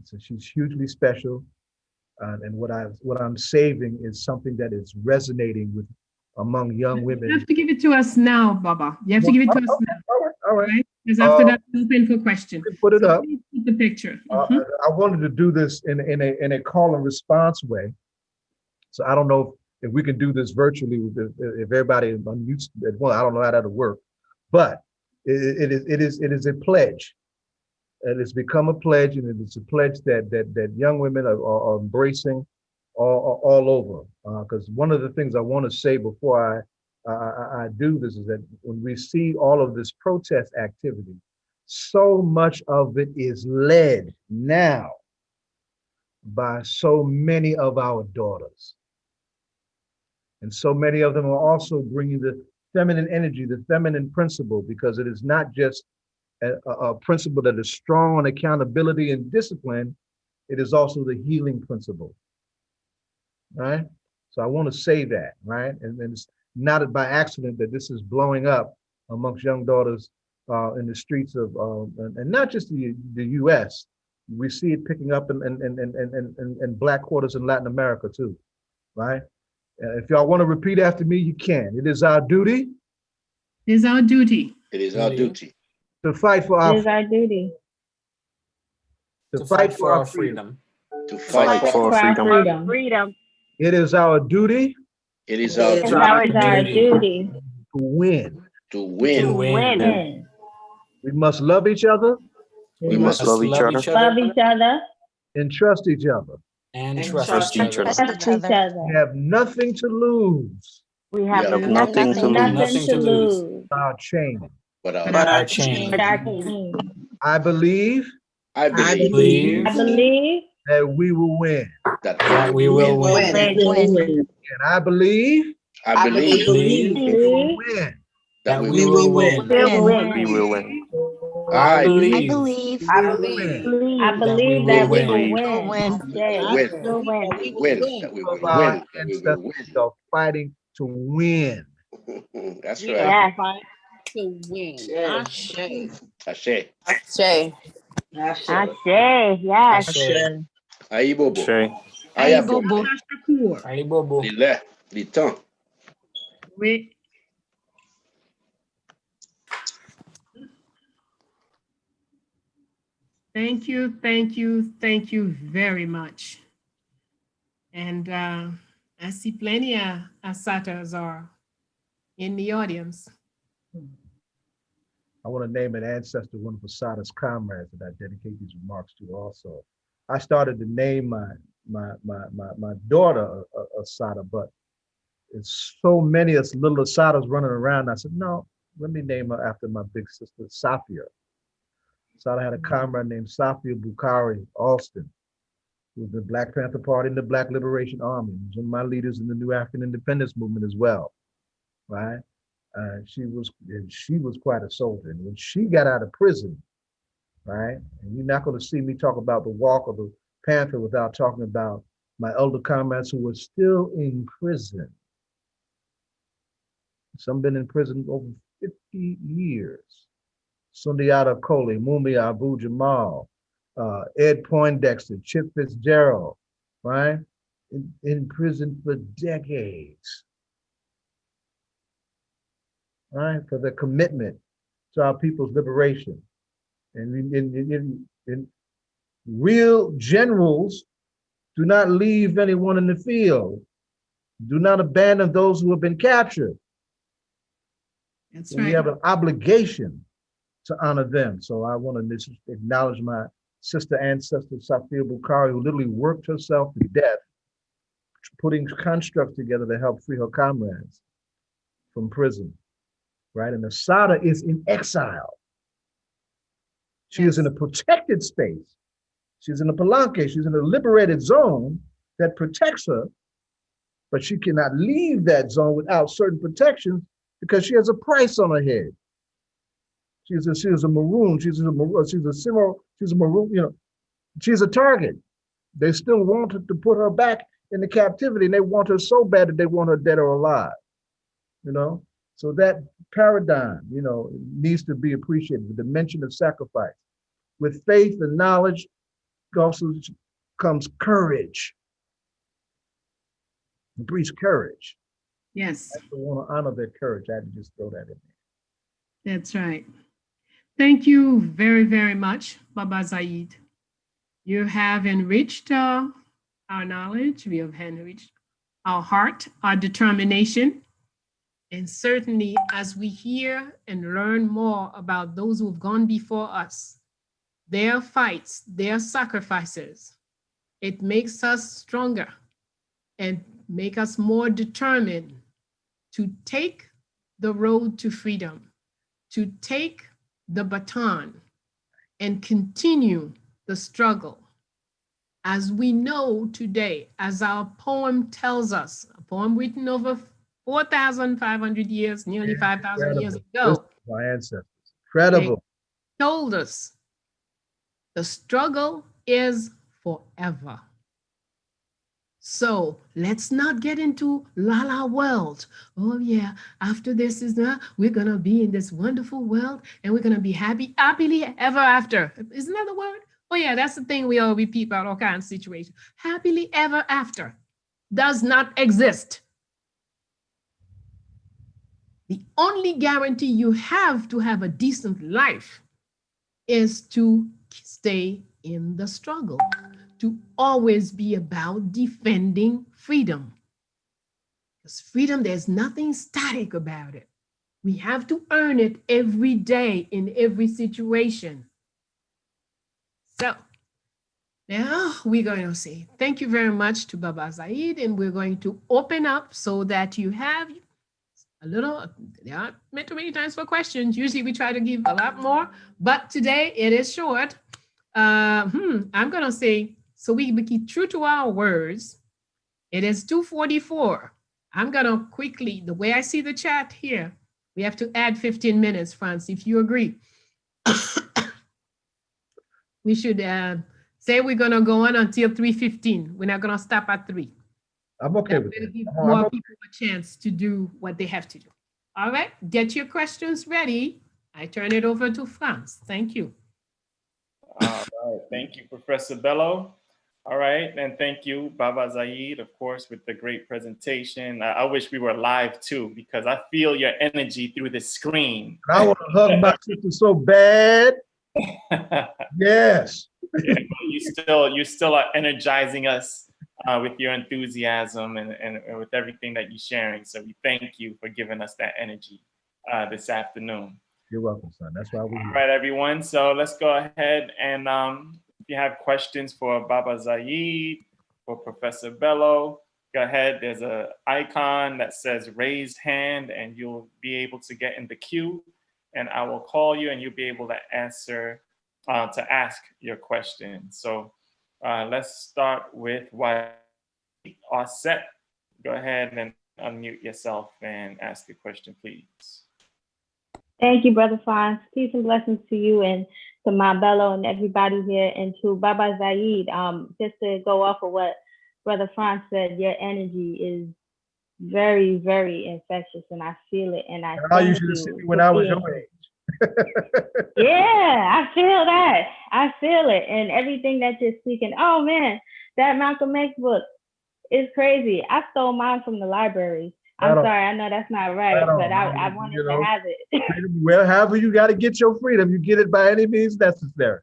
So she's hugely special, and what I'm saving is something that is resonating with among young women. You have to give it to us now, Baba. You have to give it to us now. All right. Because after that, open for question. Put it up. Put the picture. I wanted to do this in a call and response way. So I don't know if we can do this virtually if everybody unmutes. Well, I don't know how that'll work, but it is a pledge. And it's become a pledge, and it's a pledge that young women are embracing all over. Because one of the things I want to say before I do this is that when we see all of this protest activity, so much of it is led now by so many of our daughters. And so many of them are also bringing the feminine energy, the feminine principle, because it is not just a principle that is strong on accountability and discipline, it is also the healing principle, right? So I want to say that, right? And it's not by accident that this is blowing up amongst young daughters in the streets of, and not just the US, we see it picking up in Black quarters in Latin America too, right? If y'all want to repeat after me, you can. It is our duty. It is our duty. It is our duty. To fight for our duty. To fight for our freedom. To fight for our freedom. It is our duty. It is our duty. To win. To win. We must love each other. We must love each other. Love each other. And trust each other. And trust each other. We have nothing to lose. We have nothing to lose. Our change. But our change. I believe I believe that we will win. That we will win. And I believe we will win. That we will win. We will win. I believe that we will win. We will win. Ancestors are fighting to win. That's right. Yeah. To win. Ashe. Ashe. Ashe. Ashe. Yes. Ayi bobo. Ayi bobo. Ayi bobo. Lile. Litan. Oui. Thank you very much. And I see plenty of Asatas are in the audience. I want to name an ancestor, one of Asada's comrades that I dedicate these remarks to also. I started to name my daughter Asada, but it's so many little Asadas running around. I said, no, let me name her after my big sister, Safia. Asada had a comrade named Safia Bukhari Alston, who was the Black Panther Party and the Black Liberation Army. He was one of my leaders in the New African Independence Movement as well, right? She was quite a soldier. And when she got out of prison, right, and you're not going to see me talk about the walk of the Panther without talking about my elder comrades who were still in prison. Some been in prison over 50 years. Sundiata Kohli, Mumia Abu Jamal, Ed Poindexter, Chip Fitzgerald, right? In prison for decades, right? For their commitment to our people's liberation. And in real generals do not leave anyone in the field. Do not abandon those who have been captured. That's so right. We have an obligation to honor them. So I want to acknowledge my sister ancestor, Safia Bukhari, who literally worked herself to death, putting constructs together to help free her comrades from prison, right? And Asada is in exile. She is in a protected space. She's in a palanque. She's in a liberated zone that protects her, but she cannot leave that zone without certain protections because she has a price on her head. She's a maroon. She's a maroon. You know, she's a target. They still wanted to put her back into captivity, and they want her so bad that they want her dead or alive. You know, so that paradigm, you know, needs to be appreciated. The dimension of sacrifice, with faith and knowledge, also comes courage. It breeds courage. Yes. I want to honor their courage. I had to just throw that in there. That's right. Thank you very, very much, Baba Zayid. You have enriched our knowledge. We have enriched our heart, our determination. And certainly as we hear and learn more about those who have gone before us, their fights, their sacrifices, it makes us stronger and make us more determined to take the road to freedom, to take the baton and continue the struggle. As we know today, as our poem tells us, a poem written over 4,500 years, nearly 5,000 years ago. My ancestors, incredible. They told us the struggle is forever. So let's not get into la world. Oh yeah, after this is done, we're gonna be in this wonderful world and we're gonna be happily ever after. Isn't that the word? Oh yeah, that's the thing we all repeat about all kinds of situations. Happily ever after does not exist. The only guarantee you have to have a decent life is to stay in the struggle, to always be about defending freedom. Because freedom, there's nothing static about it. We have to earn it every day in every situation. So now we're going to say thank you very much to Baba Zayid, and we're going to open up so that you have a little, there aren't meant too many times for questions. Usually we try to give a lot more, but today it is short. I'm going to say, so we keep true to our words. It is 2:44. I'm going to quickly, the way I see the chat here, we have to add 15 minutes, France, if you agree. We should say we're going to go on until 3:15. We're not going to stop at 3. I'm okay with that. Give more people a chance to do what they have to do. All right, get your questions ready. I turn it over to France. Thank you. All right, thank you, Professor Bello. All right, and thank you, Baba Zayid, of course, with the great presentation. I wish we were live too, because I feel your energy through the screen. I want to hug my sister so bad. Yes. Yeah, you still are energizing us with your enthusiasm and with everything that you're sharing. So we thank you for giving us that energy this afternoon. You're welcome, son. That's why we're here. All right, everyone. So let's go ahead and if you have questions for Baba Zayid, for Professor Bello, go ahead. There's an icon that says raised hand, and you'll be able to get in the queue, and I will call you, and you'll be able to answer, to ask your question. So let's start with what are set. Go ahead and unmute yourself and ask your question, please. Thank you, Brother Fonz. Peace and blessings to you and to my Bello and everybody here, and to Baba Zayid. Just to go off of what Brother Fonz said, your energy is very, very infectious, and I feel it. And I you should have seen me when I was your age. Yeah, I feel that. I feel it, and everything that you're speaking. Oh man, that Malcolm X book is crazy. I stole mine from the library. I'm sorry, I know that's not right, but I wanted to have it. Well, however you got to get your freedom, you get it by any means necessary.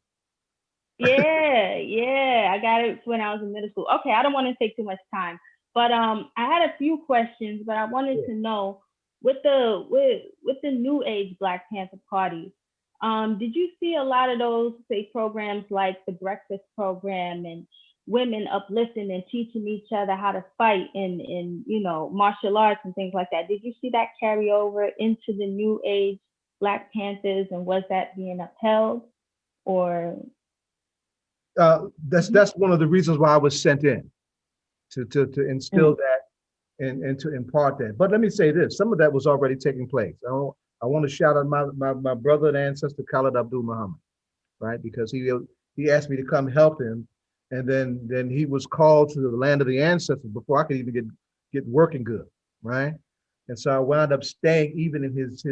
Yeah, I got it when I was in middle school. Okay, I don't want to take too much time, but I had a few questions, but I wanted to know with the New Age Black Panther Party, did you see a lot of those, say, programs like the Breakfast Program and women uplifting and teaching each other how to fight in martial arts and things like that? Did you see that carry over into the New Age Black Panthers, and was that being upheld? Or that's one of the reasons why I was sent in to instill that and to impart that. But let me say this: some of that was already taking place. I want to shout out my brother and ancestor Khalid Abdul Muhammad, right? Because he asked me to come help him. And then he was called to the land of the ancestors before I could even get working good, right? And so I wound up staying even in his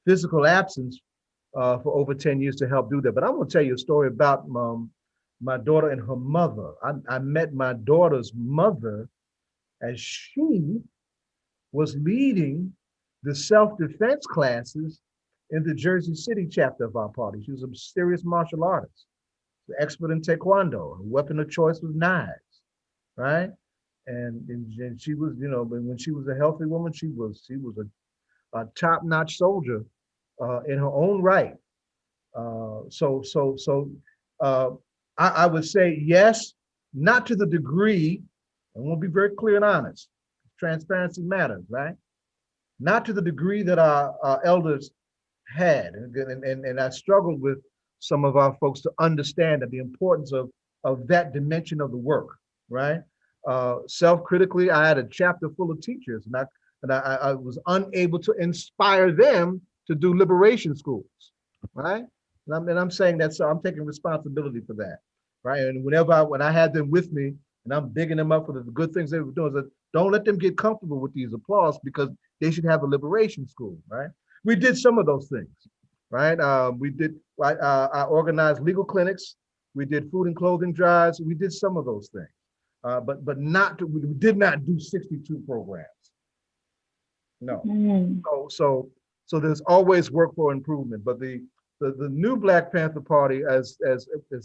physical absence for over 10 years to help do that. But I'm gonna tell you a story about my daughter and her mother. I met my daughter's mother as she was leading the self-defense classes in the Jersey City chapter of our party. She was a serious martial artist. Expert in Taekwondo. Her weapon of choice was knives, right? And she was, when she was a healthy woman, she was a top-notch soldier in her own right. I would say yes, not to the degree, and we'll be very clear and honest. Transparency matters, right? Not to the degree that our elders had, and I struggled with some of our folks to understand that the importance of that dimension of the work, right? Self-critically, I had a chapter full of teachers, and I was unable to inspire them to do liberation schools, right? And I'm saying that, so I'm taking responsibility for that, right? And when I had them with me, and I'm bigging them up for the good things they were doing, that don't let them get comfortable with these applause, because they should have a liberation school, right? We did some of those things, right? I organized legal clinics. We did food and clothing drives. We did some of those things, but we did not do 62 programs. No. So there's always work for improvement. But the new Black Panther Party, as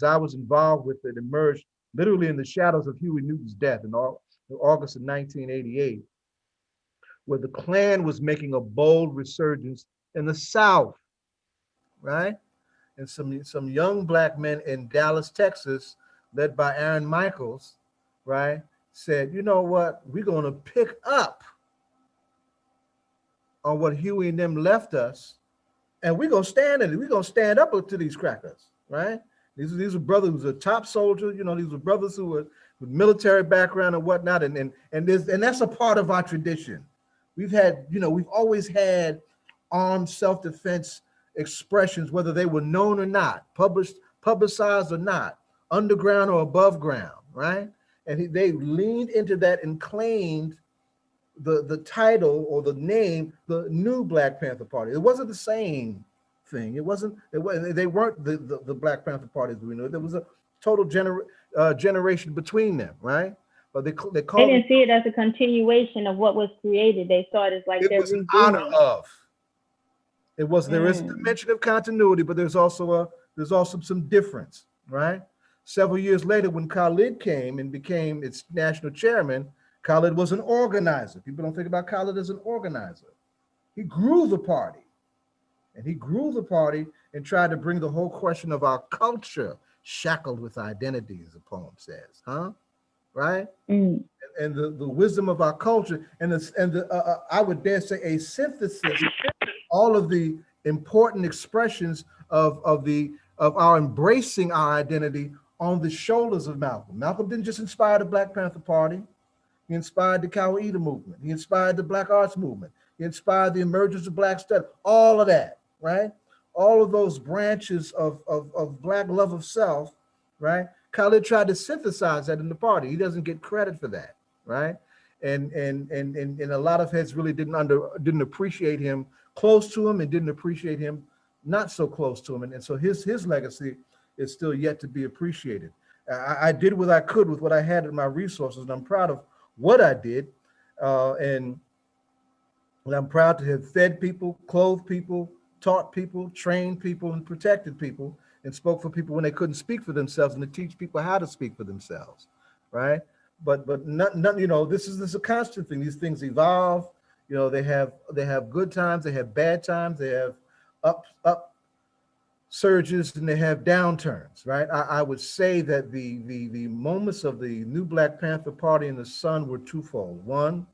I was involved with it, emerged literally in the shadows of Huey Newton's death in August of 1988, where the Klan was making a bold resurgence in the South, right? And some young Black men in Dallas, Texas, led by Aaron Michaels, right, said, you know what, we're going to pick up on what Huey and them left us, and we're going to stand in it. We're going to stand up to these crackers, right? These are brothers who was a top soldier. These were brothers who were with military background and whatnot, and that's a part of our tradition. We've always had armed self-defense expressions, whether they were known or not, publicized or not, underground or above ground, right? And they leaned into that and claimed the title or the name, the new Black Panther Party. It wasn't the same thing. They weren't the Black Panther Party as we know. There was a total generation between them, right? But they called didn't see it as a continuation of what was created. They saw it as like it was an honor of. It was there is a dimension of continuity, but there's also some difference, right? Several years later, when Khalid came and became its national chairman, Khalid was an organizer. People don't think about Khalid as an organizer. He grew the party, And he grew the party and tried to bring the whole question of our culture shackled with identity, as the poem says, huh? Right? And the wisdom of our culture, and I would dare say a synthesis, all of the important expressions of our embracing our identity on the shoulders of Malcolm. Malcolm didn't just inspire the Black Panther Party. He inspired the Bayyinah movement. He inspired the Black Arts movement. He inspired the emergence of Black study, all of that, right? All of those branches of Black love of self, right? Khalid tried to synthesize that in the party. He doesn't get credit for that, right? And a lot of heads really didn't appreciate him close to him and didn't appreciate him not so close to him. And so his legacy is still yet to be appreciated. I did what I could with what I had in my resources, and I'm proud of what I did. And I'm proud to have fed people, clothed people, taught people, trained people, and protected people, and spoke for people when they couldn't speak for themselves, and to teach people how to speak for themselves, right? But not this is a constant thing. These things evolve. They have good times, they have bad times, they have up surges, and they have downturns, right? I would say that the moments of the new Black Panther Party in the sun were twofold. One,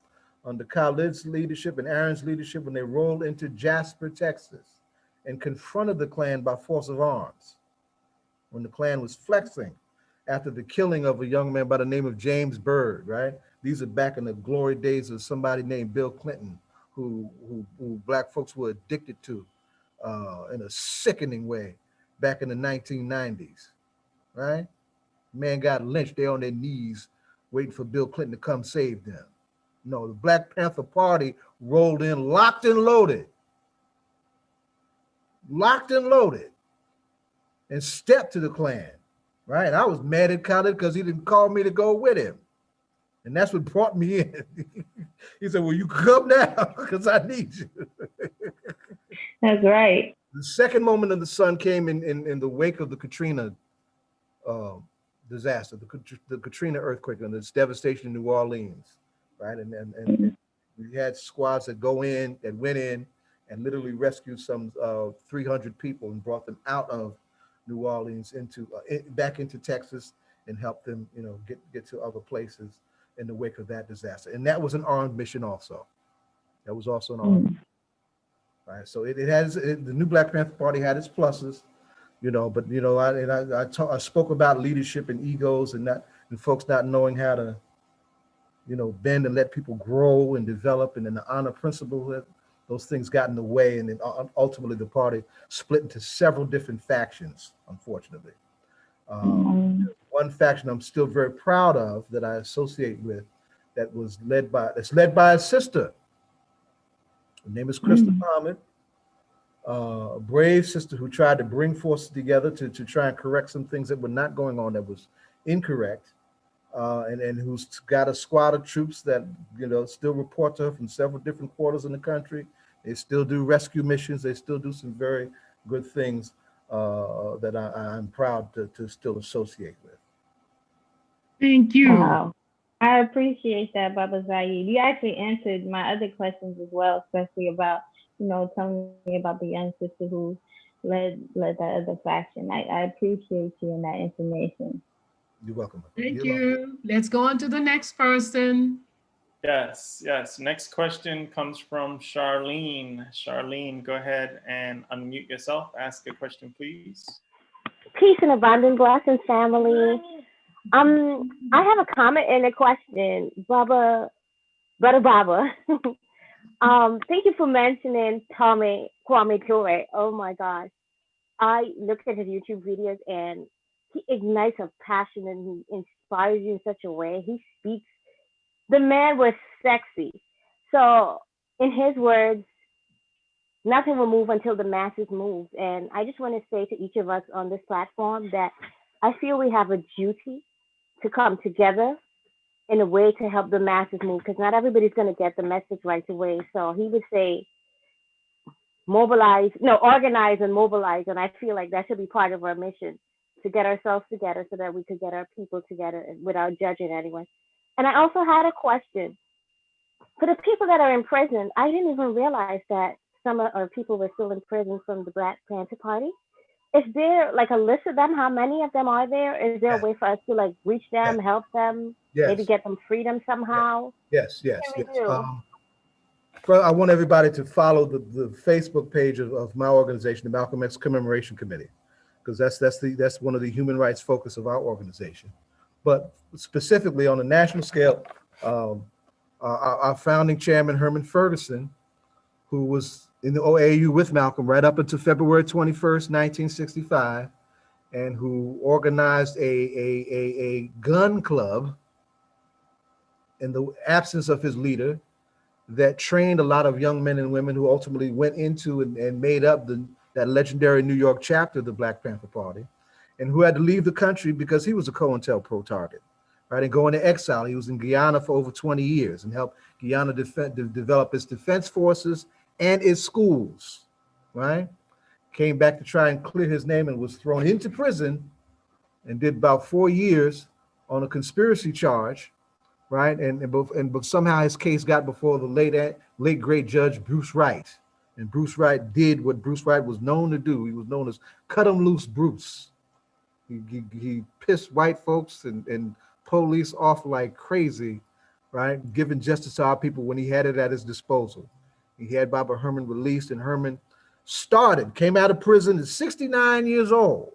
under Khalid's leadership and Aaron's leadership, when they rolled into Jasper, Texas, and confronted the Klan by force of arms, when the Klan was flexing after the killing of a young man by the name of James Byrd, right? These are back in the glory days of somebody named Bill Clinton, who Black folks were addicted to in a sickening way back in the 1990s, right? Man got lynched, they on their knees waiting for Bill Clinton to come save them. No, the Black Panther Party rolled in locked and loaded, and stepped to the Klan, right? And I was mad at Khalid because he didn't call me to go with him. And that's what brought me in. He said, well, you come now because I need you. That's right. The second moment of the sun came in the wake of the Katrina disaster, the Katrina earthquake and its devastation in New Orleans, right? And we had squads that went in and literally rescued some 300 people and brought them out of New Orleans back into Texas and helped them, get to other places in the wake of that disaster. And that was an armed mission also. That was also an armed mission. Right, so it has the new Black Panther Party had its pluses, but I spoke about leadership and egos and folks not knowing how to, bend and let people grow and develop, and then the honor principle, those things got in the way, and then ultimately the party split into several different factions, unfortunately. One faction I'm still very proud of that I associate with, that's led by a sister. Her name is Crystal Muhammad, a brave sister who tried to bring forces together to try and correct some things that were not going on that was incorrect, and who's got a squad of troops that still report to her from several different quarters in the country. They still do rescue missions. They still do some very good things that I'm proud to still associate with. Thank you. Wow. I appreciate that, Baba Zayid. You actually answered my other questions as well, especially about, telling me about the young sister who led that other faction. I appreciate you and that information. You're welcome. Thank you. Let's go on to the next person. Yes. Next question comes from Charlene. Charlene, go ahead and unmute yourself. Ask a question, please. Peace and abundant blessings, family. I have a comment and a question, Brother Baba. Thank you for mentioning Kwame Ture. Oh my gosh. I looked at his YouTube videos and he ignites a passion and he inspires you in such a way. He speaks. The man was sexy. So in his words, nothing will move until the masses move. And I just want to say to each of us on this platform that I feel we have a duty to come together in a way to help the masses move, because not everybody's going to get the message right away. So he would say, organize and mobilize. And I feel like that should be part of our mission, to get ourselves together so that we could get our people together without judging anyone. And I also had a question. For the people that are in prison, I didn't even realize that or people were still in prison from the Black Panther Party. Is there like a list of them? How many of them are there? Is there a way for us to like reach them, help them, maybe Yes. get them freedom somehow? Yes. What can we do? Well, I want everybody to follow the Facebook page of my organization, the Malcolm X Commemoration Committee, because that's one of the human rights focus of our organization. But specifically on a national scale, our founding chairman, Herman Ferguson, who was in the OAU with Malcolm right up until February 21st, 1965, and who organized a gun club in the absence of his leader that trained a lot of young men and women who ultimately went into and made up that legendary New York chapter of the Black Panther Party, and who had to leave the country because he was a COINTELPRO target, right? And go into exile. He was in Guyana for over 20 years and helped Guyana develop its defense forces and its schools, right? Came back to try and clear his name and was thrown into prison and did about 4 years on a conspiracy charge, right? But somehow his case got before the late great Judge Bruce Wright. And Bruce Wright did what Bruce Wright was known to do. He was known as cut 'em loose Bruce. He pissed white folks and police off like crazy, right? Giving justice to our people when he had it at his disposal. He had Baba Herman released, and Herman came out of prison at 69 years old,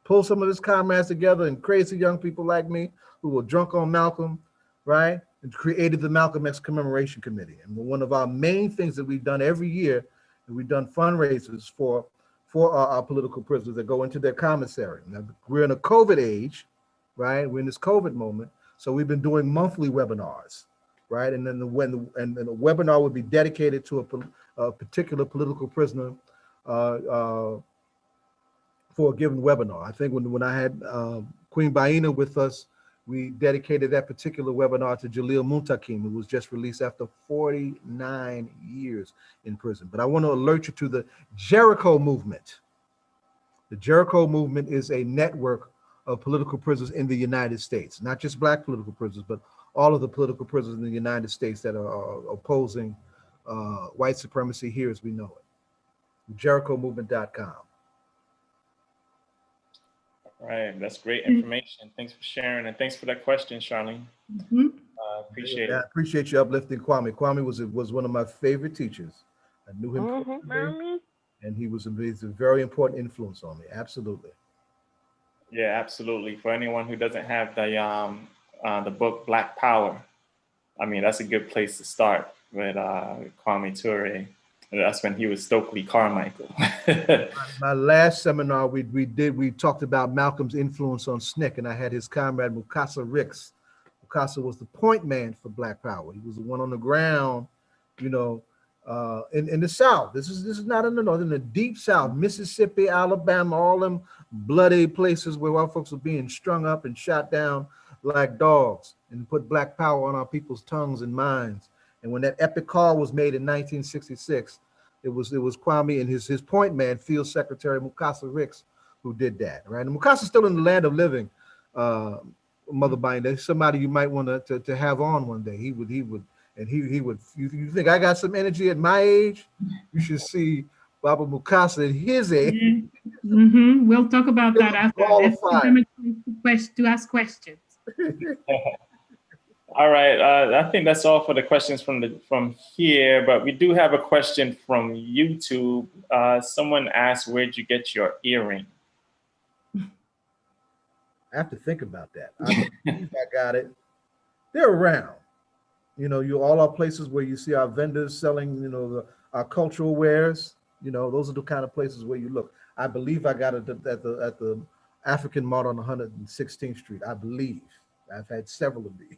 pulled some of his comrades together and crazy young people like me who were drunk on Malcolm, right? And created the Malcolm X Commemoration Committee. And one of our main things that we've done every year, and we've done fundraisers for our political prisoners that go into their commissary. Now, we're in a COVID age, right? We're in this COVID moment. So we've been doing monthly webinars, right? And then the webinar would be dedicated to a particular political prisoner for a given webinar. I think when I had Queen Bayyinah with us, we dedicated that particular webinar to Jalil Muntakim, who was just released after 49 years in prison. But I want to alert you to the Jericho Movement. The Jericho Movement is a network of political prisoners in the United States, not just Black political prisoners, but all of the political prisoners in the United States that are opposing white supremacy here as we know it. JerichoMovement.com. All right, that's great information. Thanks for sharing, and thanks for that question, Charlene. Appreciate it. I appreciate you uplifting Kwame. Kwame was one of my favorite teachers. I knew him personally, and he was a very important influence on me. Absolutely. Yeah, absolutely. For anyone who doesn't have the book Black Power, I mean, that's a good place to start with Kwame Ture. That's when he was Stokely Carmichael. My last seminar we talked about Malcolm's influence on SNCC, and I had his comrade Mukasa Ricks. Mukasa was the point man for Black Power. He was the one on the ground, you know, in the South. This is not in the North, in the deep South, Mississippi, Alabama, all them bloody places where white folks were being strung up and shot down like dogs, and put Black Power on our people's tongues and minds. And when that epic call was made in 1966, it was Kwame and his point man, Field Secretary Mukasa Ricks, who did that. Right, and Mukasa's still in the land of living, Mother Bayyinah. Somebody you might want to have on one day. He would. You think I got some energy at my age? You should see Baba Mukasa at his age. Mm-hmm. We'll talk about that after. To ask questions. All right, I think that's all for the questions from here, but we do have a question from YouTube. Someone asked, where'd you get your earring? I have to think about that. I believe I got it. They're around. You know, all our places where you see our vendors selling, you know, our cultural wares, you know, those are the kind of places where you look. I believe I got it at the African Mart on 116th Street. I believe. I've had several of these.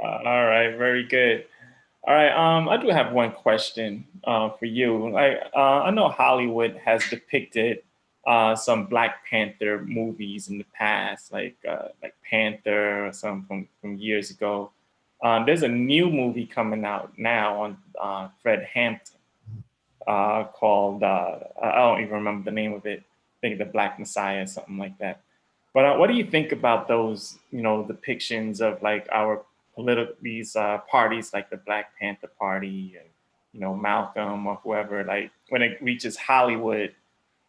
All right, very good. All right, I do have one question for you. I know Hollywood has depicted some Black Panther movies in the past, like Panther or some from years ago. There's a new movie coming out now on Fred Hampton called, I don't even remember the name of it. I think The Black Messiah, something like that. But what do you think about those, you know, depictions of like these parties like the Black Panther Party Malcolm or whoever, like when it reaches Hollywood,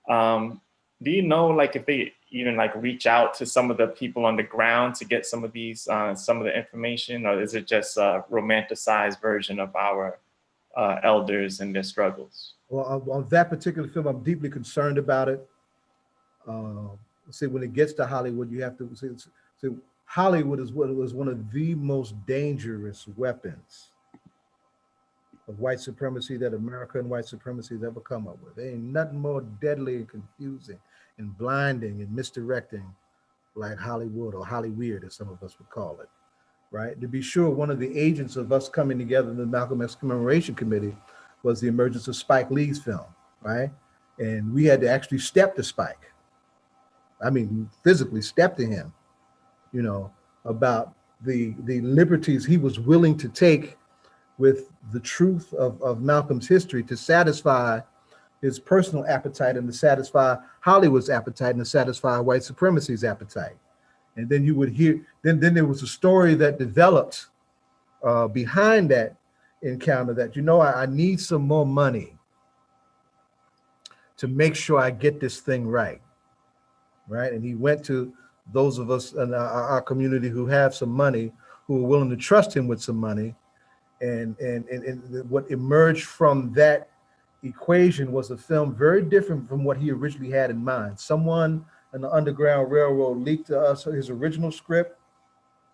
do you know like if they even like reach out to some of the people on the ground to get some of these, some of the information, or is it just a romanticized version of our elders and their struggles? Well, on that particular film, I'm deeply concerned about it. See, when it gets to Hollywood, you have to see Hollywood is one of the most dangerous weapons of white supremacy that America and white supremacy has ever come up with. There ain't nothing more deadly and confusing and blinding and misdirecting like Hollywood, or Hollyweird, as some of us would call it, right? To be sure, one of the agents of us coming together in the Malcolm X Commemoration Committee was the emergence of Spike Lee's film, right? And we had to actually step to Spike. I mean, physically step to him, about the liberties he was willing to take with the truth of Malcolm's history to satisfy his personal appetite and to satisfy Hollywood's appetite and to satisfy white supremacy's appetite. And then you would hear, then there was a story that developed behind that encounter that, I need some more money to make sure I get this thing right. And he went to those of us in our community who have some money, who are willing to trust him with some money. And what emerged from that equation was a film very different from what he originally had in mind. Someone in the Underground Railroad leaked to us his original script,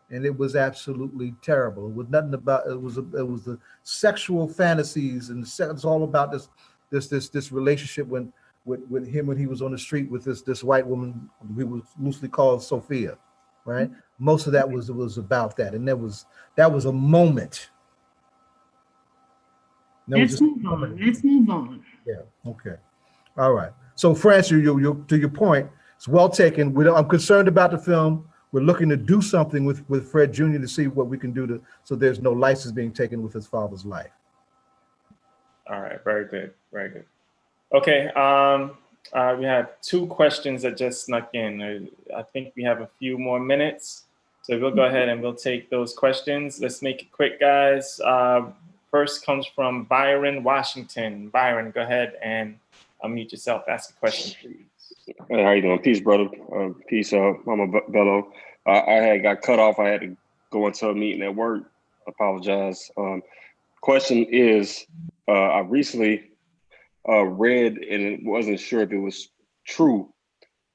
and it was absolutely terrible. It was nothing about it was the sexual fantasies, and it's all about this relationship with him when he was on the street with this white woman we was loosely called Sophia, right? Most of that was about that, and that was a moment. Let's move on. Yeah. Okay. All right. So, Francis, you to your point, it's well taken. I'm concerned about the film. We're looking to do something with Fred Jr. to see what we can do so there's no license being taken with his father's life. All right. Very good. Very good. Okay. We have 2 questions that just snuck in. I think we have a few more minutes, so we'll go ahead and we'll take those questions. Let's make it quick, guys. First comes from Byron Washington. Byron, go ahead and unmute yourself. Ask a question, please. Hey, how you doing? Peace, brother. Peace, Mama Bello. I had got cut off. I had to go into a meeting at work. Apologize. Question is, I recently read, and it wasn't sure if it was true,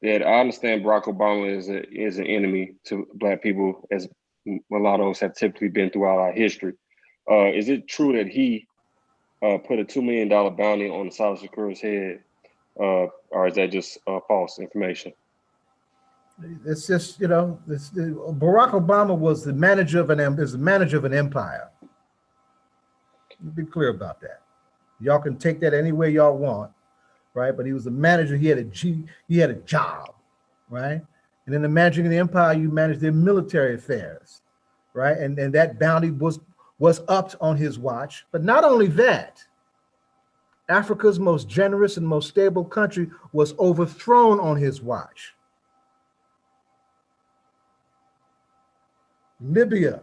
that I understand Barack Obama is an enemy to Black people, as mulattoes have typically been throughout our history. Is it true that he put a $2 million bounty on Asada Shakur's head, or is that just false information? It's just, Barack Obama was the manager of an empire. Be clear about that. Y'all can take that any way y'all want, right? But he was the manager. He had a job, right? And in the managing of the empire, you manage their military affairs, right? And that bounty was upped on his watch. But not only that, Africa's most generous and most stable country was overthrown on his watch. Libya.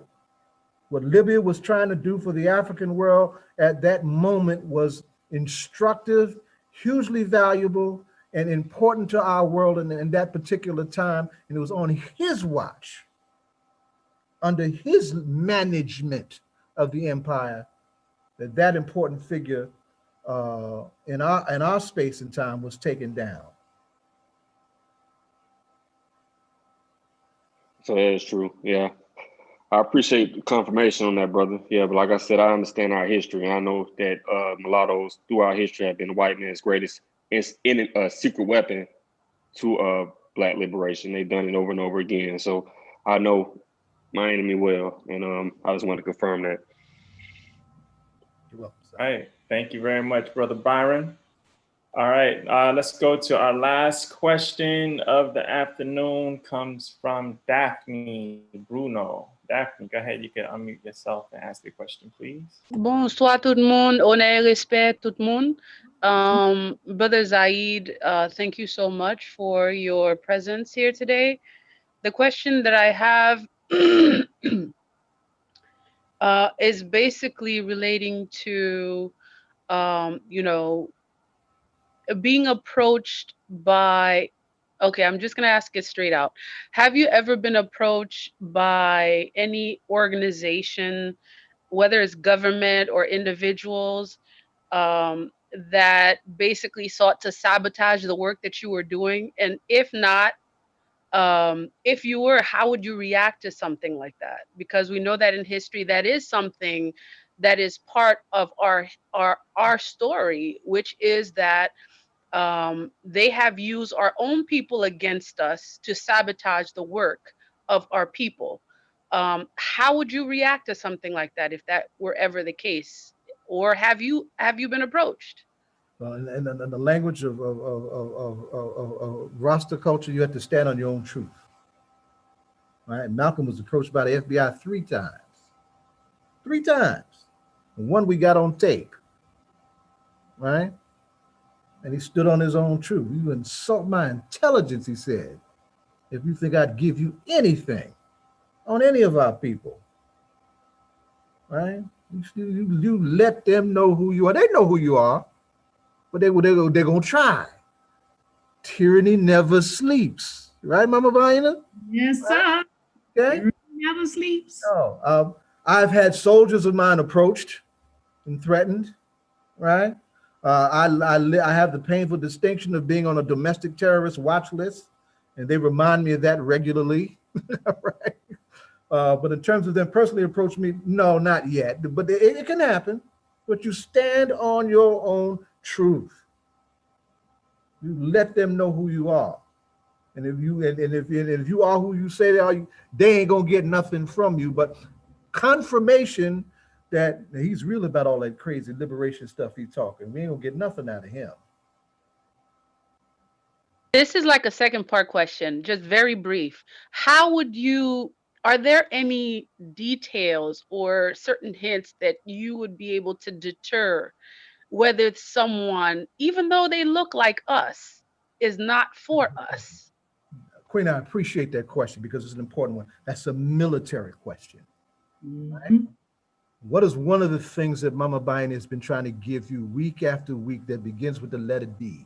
What Libya was trying to do for the African world at that moment was instructive, hugely valuable, and important to our world in that particular time. And it was on his watch, under his management of the empire, that important figure in our space and time was taken down. So that is true. Yeah. I appreciate the confirmation on that, brother. Yeah, but like I said, I understand our history. And I know that mulattoes throughout history have been the white man's greatest secret weapon to Black liberation. They've done it over and over again. So I know my enemy well, and I just want to confirm that. You're welcome. All right. Thank you very much, Brother Byron. All right. Let's go to our last question of the afternoon. Comes from Daphne Bruno. Daphne, go ahead. You can unmute yourself and ask the question, please. Bonsoir tout le monde. Honneur et respect tout le monde. Brother Zayid, thank you so much for your presence here today. The question that I have is basically relating to you know, being approached by, okay, I'm just going to ask it straight out. Have you ever been approached by any organization, whether it's government or individuals, that basically sought to sabotage the work that you were doing? And if not, if you were, how would you react to something like that? Because we know that in history, that is something that is part of our story, which is that they have used our own people against us to sabotage the work of our people. How would you react to something like that if that were ever the case? Or have you been approached? In the language of roster culture, you have to stand on your own truth. Right? Malcolm was approached by the FBI 3 times. 3 times. And one we got on tape. Right? And he stood on his own truth. You insult my intelligence, he said, if you think I'd give you anything on any of our people. Right? You let them know who you are. They know who you are, but they're going to try. Tyranny never sleeps. Right, Mama Bayyinah? Yes, sir. Okay. Tyranny never sleeps. No, I've had soldiers of mine approached and threatened. Right. I have the painful distinction of being on a domestic terrorist watch list, and they remind me of that regularly. Right. But in terms of them personally approach me, no, not yet. But it can happen. But you stand on your own truth. You let them know who you are. And if you are who you say they are, they ain't gonna get nothing from you. But confirmation that he's real about all that crazy liberation stuff he's talking. We ain't gonna get nothing out of him. This is like a second part question, just very brief. How would you, are there any details or certain hints that you would be able to deter whether it's someone, even though they look like us, is not for us? Queen, I appreciate that question because it's an important one. That's a military question. Right? What is one of the things that Mama Bayyinah has been trying to give you week after week that begins with the letter D?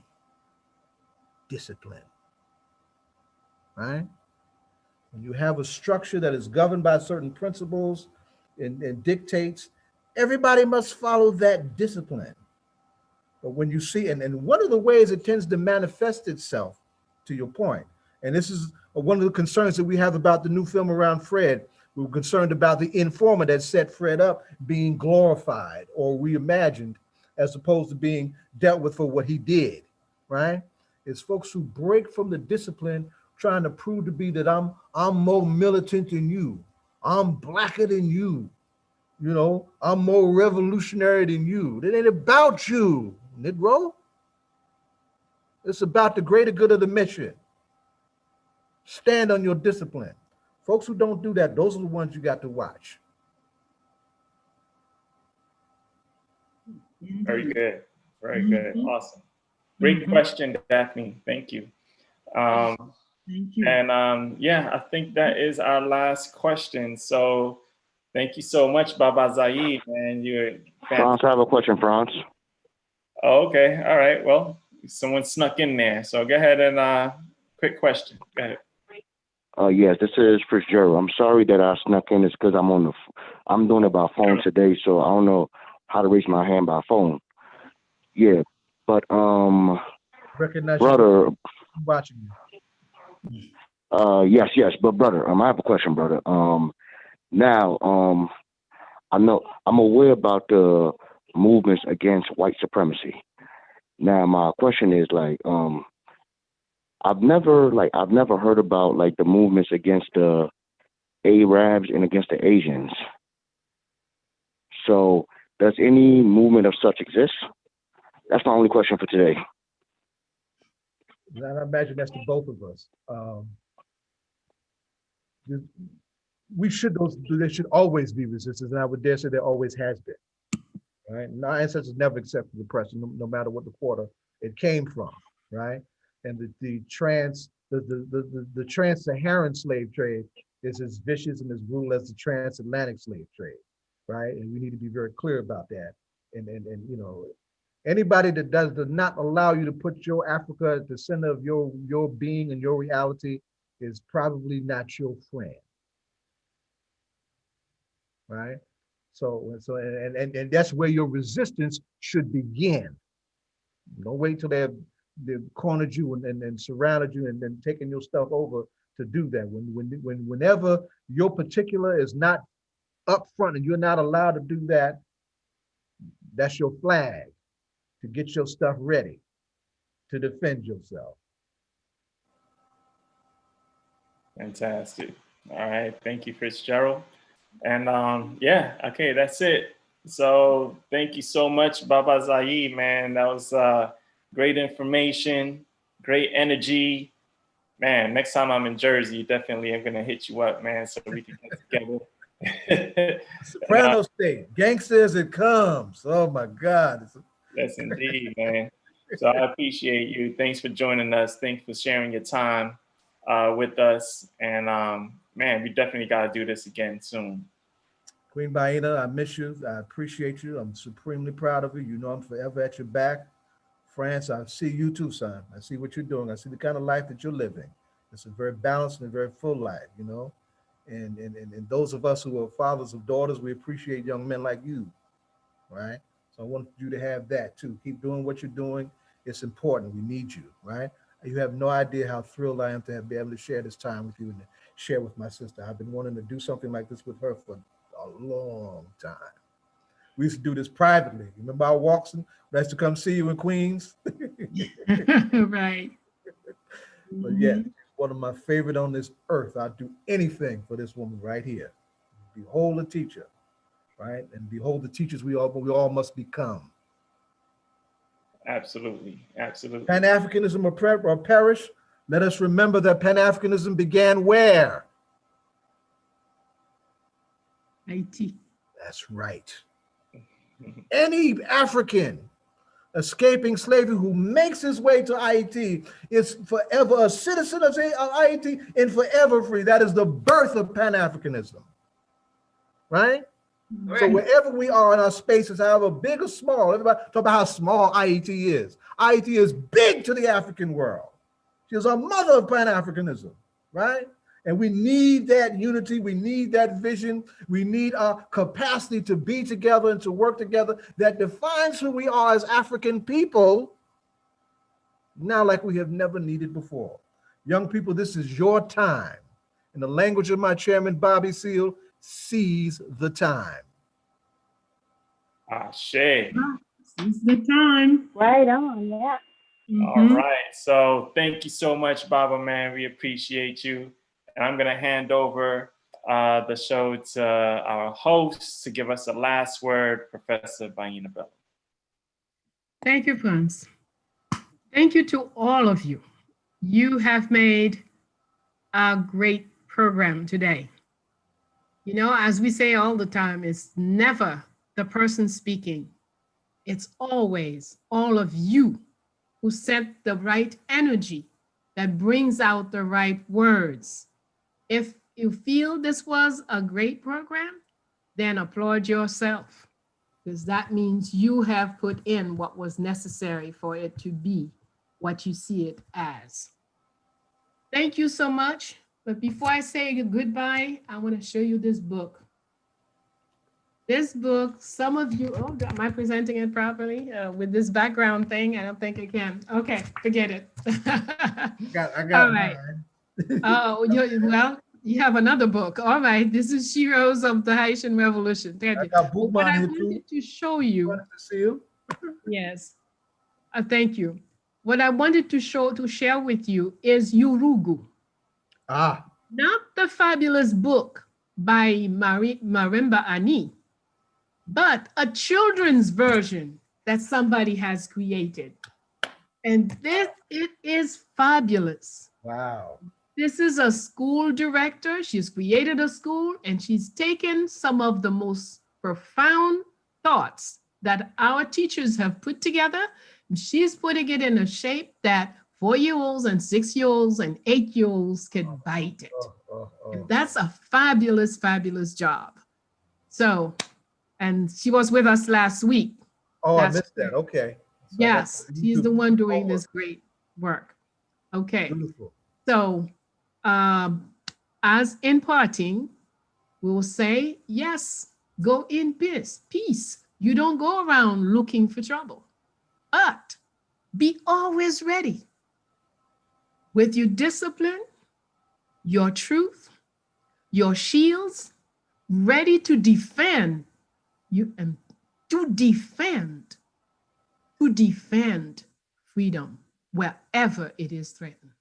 Discipline. Right? When you have a structure that is governed by certain principles and dictates, everybody must follow that discipline. But when you see, and one of the ways it tends to manifest itself, to your point, and this is one of the concerns that we have about the new film around Fred. We were concerned about the informer that set Fred up being glorified or reimagined as opposed to being dealt with for what he did, right? It's folks who break from the discipline trying to prove to be that I'm more militant than you. I'm blacker than you. You know, I'm more revolutionary than you. It ain't about you, Negro. It's about the greater good of the mission. Stand on your discipline. Folks who don't do that, those are the ones you got to watch. Very good. Very good. Awesome. Great question, Daphne. Thank you. Thank you. And yeah, I think that is our last question. So thank you so much, Baba Zayid. And you're Franz, I have a question, Franz. Oh, okay. All right. Well, someone snuck in there. So go ahead and quick question. Go ahead. Yes, this is Fitzgerald. I'm sorry that I snuck in. It's because I'm doing it by phone today, so I don't know how to raise my hand by phone. Yeah, but Recognize brother, I'm watching you. Yes, but brother, I have a question, brother. Now, I know I'm aware about the movements against white supremacy. Now, my question is like, I've never heard about like the movements against the Arabs and against the Asians. So does any movement of such exist? That's my only question for today. And I imagine that's to both of us. There should always be resistance, and I would dare say there always has been. Right? And our ancestors never accepted oppression, no matter what the quarter it came from, right? And the trans-Saharan slave trade is as vicious and as brutal as the transatlantic slave trade, right? And we need to be very clear about that. And you know, Anybody that does not allow you to put your Africa at the center of your being and your reality is probably not your friend. Right? So and that's where your resistance should begin. Don't wait till they've cornered you and surrounded you and then taking your stuff over to do that. Whenever your particular is not up front and you're not allowed to do that, that's your flag to get your stuff ready to defend yourself. Fantastic. All right. Thank you, Fitzgerald. And yeah, okay, that's it. So thank you so much, Baba Zayid, man. That was great information, great energy. Man, next time I'm in Jersey, definitely I'm gonna hit you up, man, so we can get together. Soprano State, gangster as it comes. Oh my God. Yes, indeed, man. So I appreciate you. Thanks for joining us. Thanks for sharing your time with us. And man, we definitely got to do this again soon. Queen Bayyinah, I miss you. I appreciate you. I'm supremely proud of you. You know I'm forever at your back. France, I see you too, son. I see what you're doing. I see the kind of life that you're living. It's a very balanced and very full life, you know. And those of us who are fathers of daughters, we appreciate young men like you, right? So I want you to have that too. Keep doing what you're doing. It's important. We need you, right? You have no idea how thrilled I am to be able to share this time with you and share with my sister. I've been wanting to do something like this with her for a long time. We used to do this privately. Remember our walks? I used to come see you in Queens. Right. But yeah, one of my favorite on this earth. I'd do anything for this woman right here. Behold a teacher, right? And behold the teachers we all must become. Absolutely, absolutely. Pan-Africanism or perish. Let us remember that Pan-Africanism began where? Haiti. That's right. Any African escaping slavery who makes his way to Haiti is forever a citizen of Haiti and forever free. That is the birth of Pan-Africanism, right? So wherever we are in our spaces, however big or small, everybody talk about how small Haiti is. Haiti is big to the African world. She is a mother of Pan-Africanism, right? And we need that unity. We need that vision. We need our capacity to be together and to work together that defines who we are as African people now like we have never needed before. Young people, this is your time. In the language of my chairman, Bobby Seale, seize the time. Ashe. Seize the time. Right on, yeah. All right. So thank you so much, Baba, man. We appreciate you. And I'm going to hand over the show to our host to give us a last word, Professor Bayyinah Bello. Thank you, Franz. Thank you to all of you. You have made a great program today. You know, as we say all the time, it's never the person speaking. It's always all of you who set the right energy that brings out the right words. If you feel this was a great program, then applaud yourself, because that means you have put in what was necessary for it to be what you see it as. Thank you so much. But before I say goodbye, I want to show you this book. This book, some of you, oh, am I presenting it properly with this background thing? I don't think I can. Okay, forget it. I got all right. Oh, well, you have another book. All right, this is Heroes of the Haitian Revolution. I got what I wanted to show you. Yes, thank you. What I wanted to share with you is Yurugu. Not the fabulous book by Marimba Ani, but a children's version that somebody has created. And it is fabulous. Wow. This is a school director. She's created a school and she's taken some of the most profound thoughts that our teachers have put together. She's putting it in a shape that 4-year-olds and 6-year-olds and 8-year-olds can bite it. And that's a fabulous, fabulous job. So, and she was with us last week. Oh, I missed that. Okay. Yes, he's the one doing this great work. Okay. Beautiful. So, as in parting, we will say, yes, go in peace. Peace. You don't go around looking for trouble, but be always ready with your discipline, your truth, your shields, ready to defend you and to defend freedom wherever it is threatened.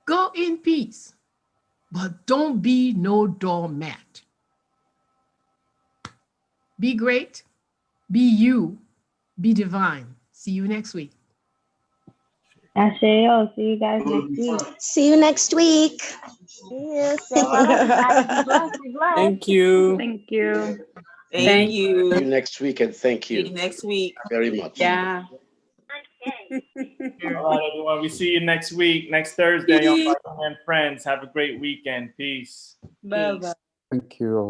Go in peace, but don't be no doormat. Be great, be you, be divine. See you next week. Asheo, see you guys next week. See you next week. Yes, be blessed. Thank you. Thank you. Thank See you. you next week, and thank See you you next week. very much. Yeah. All right, everyone. We see you next week, next Thursday on Bayyinah and Friends. Have a great weekend. Peace. Bye-bye. Thank you.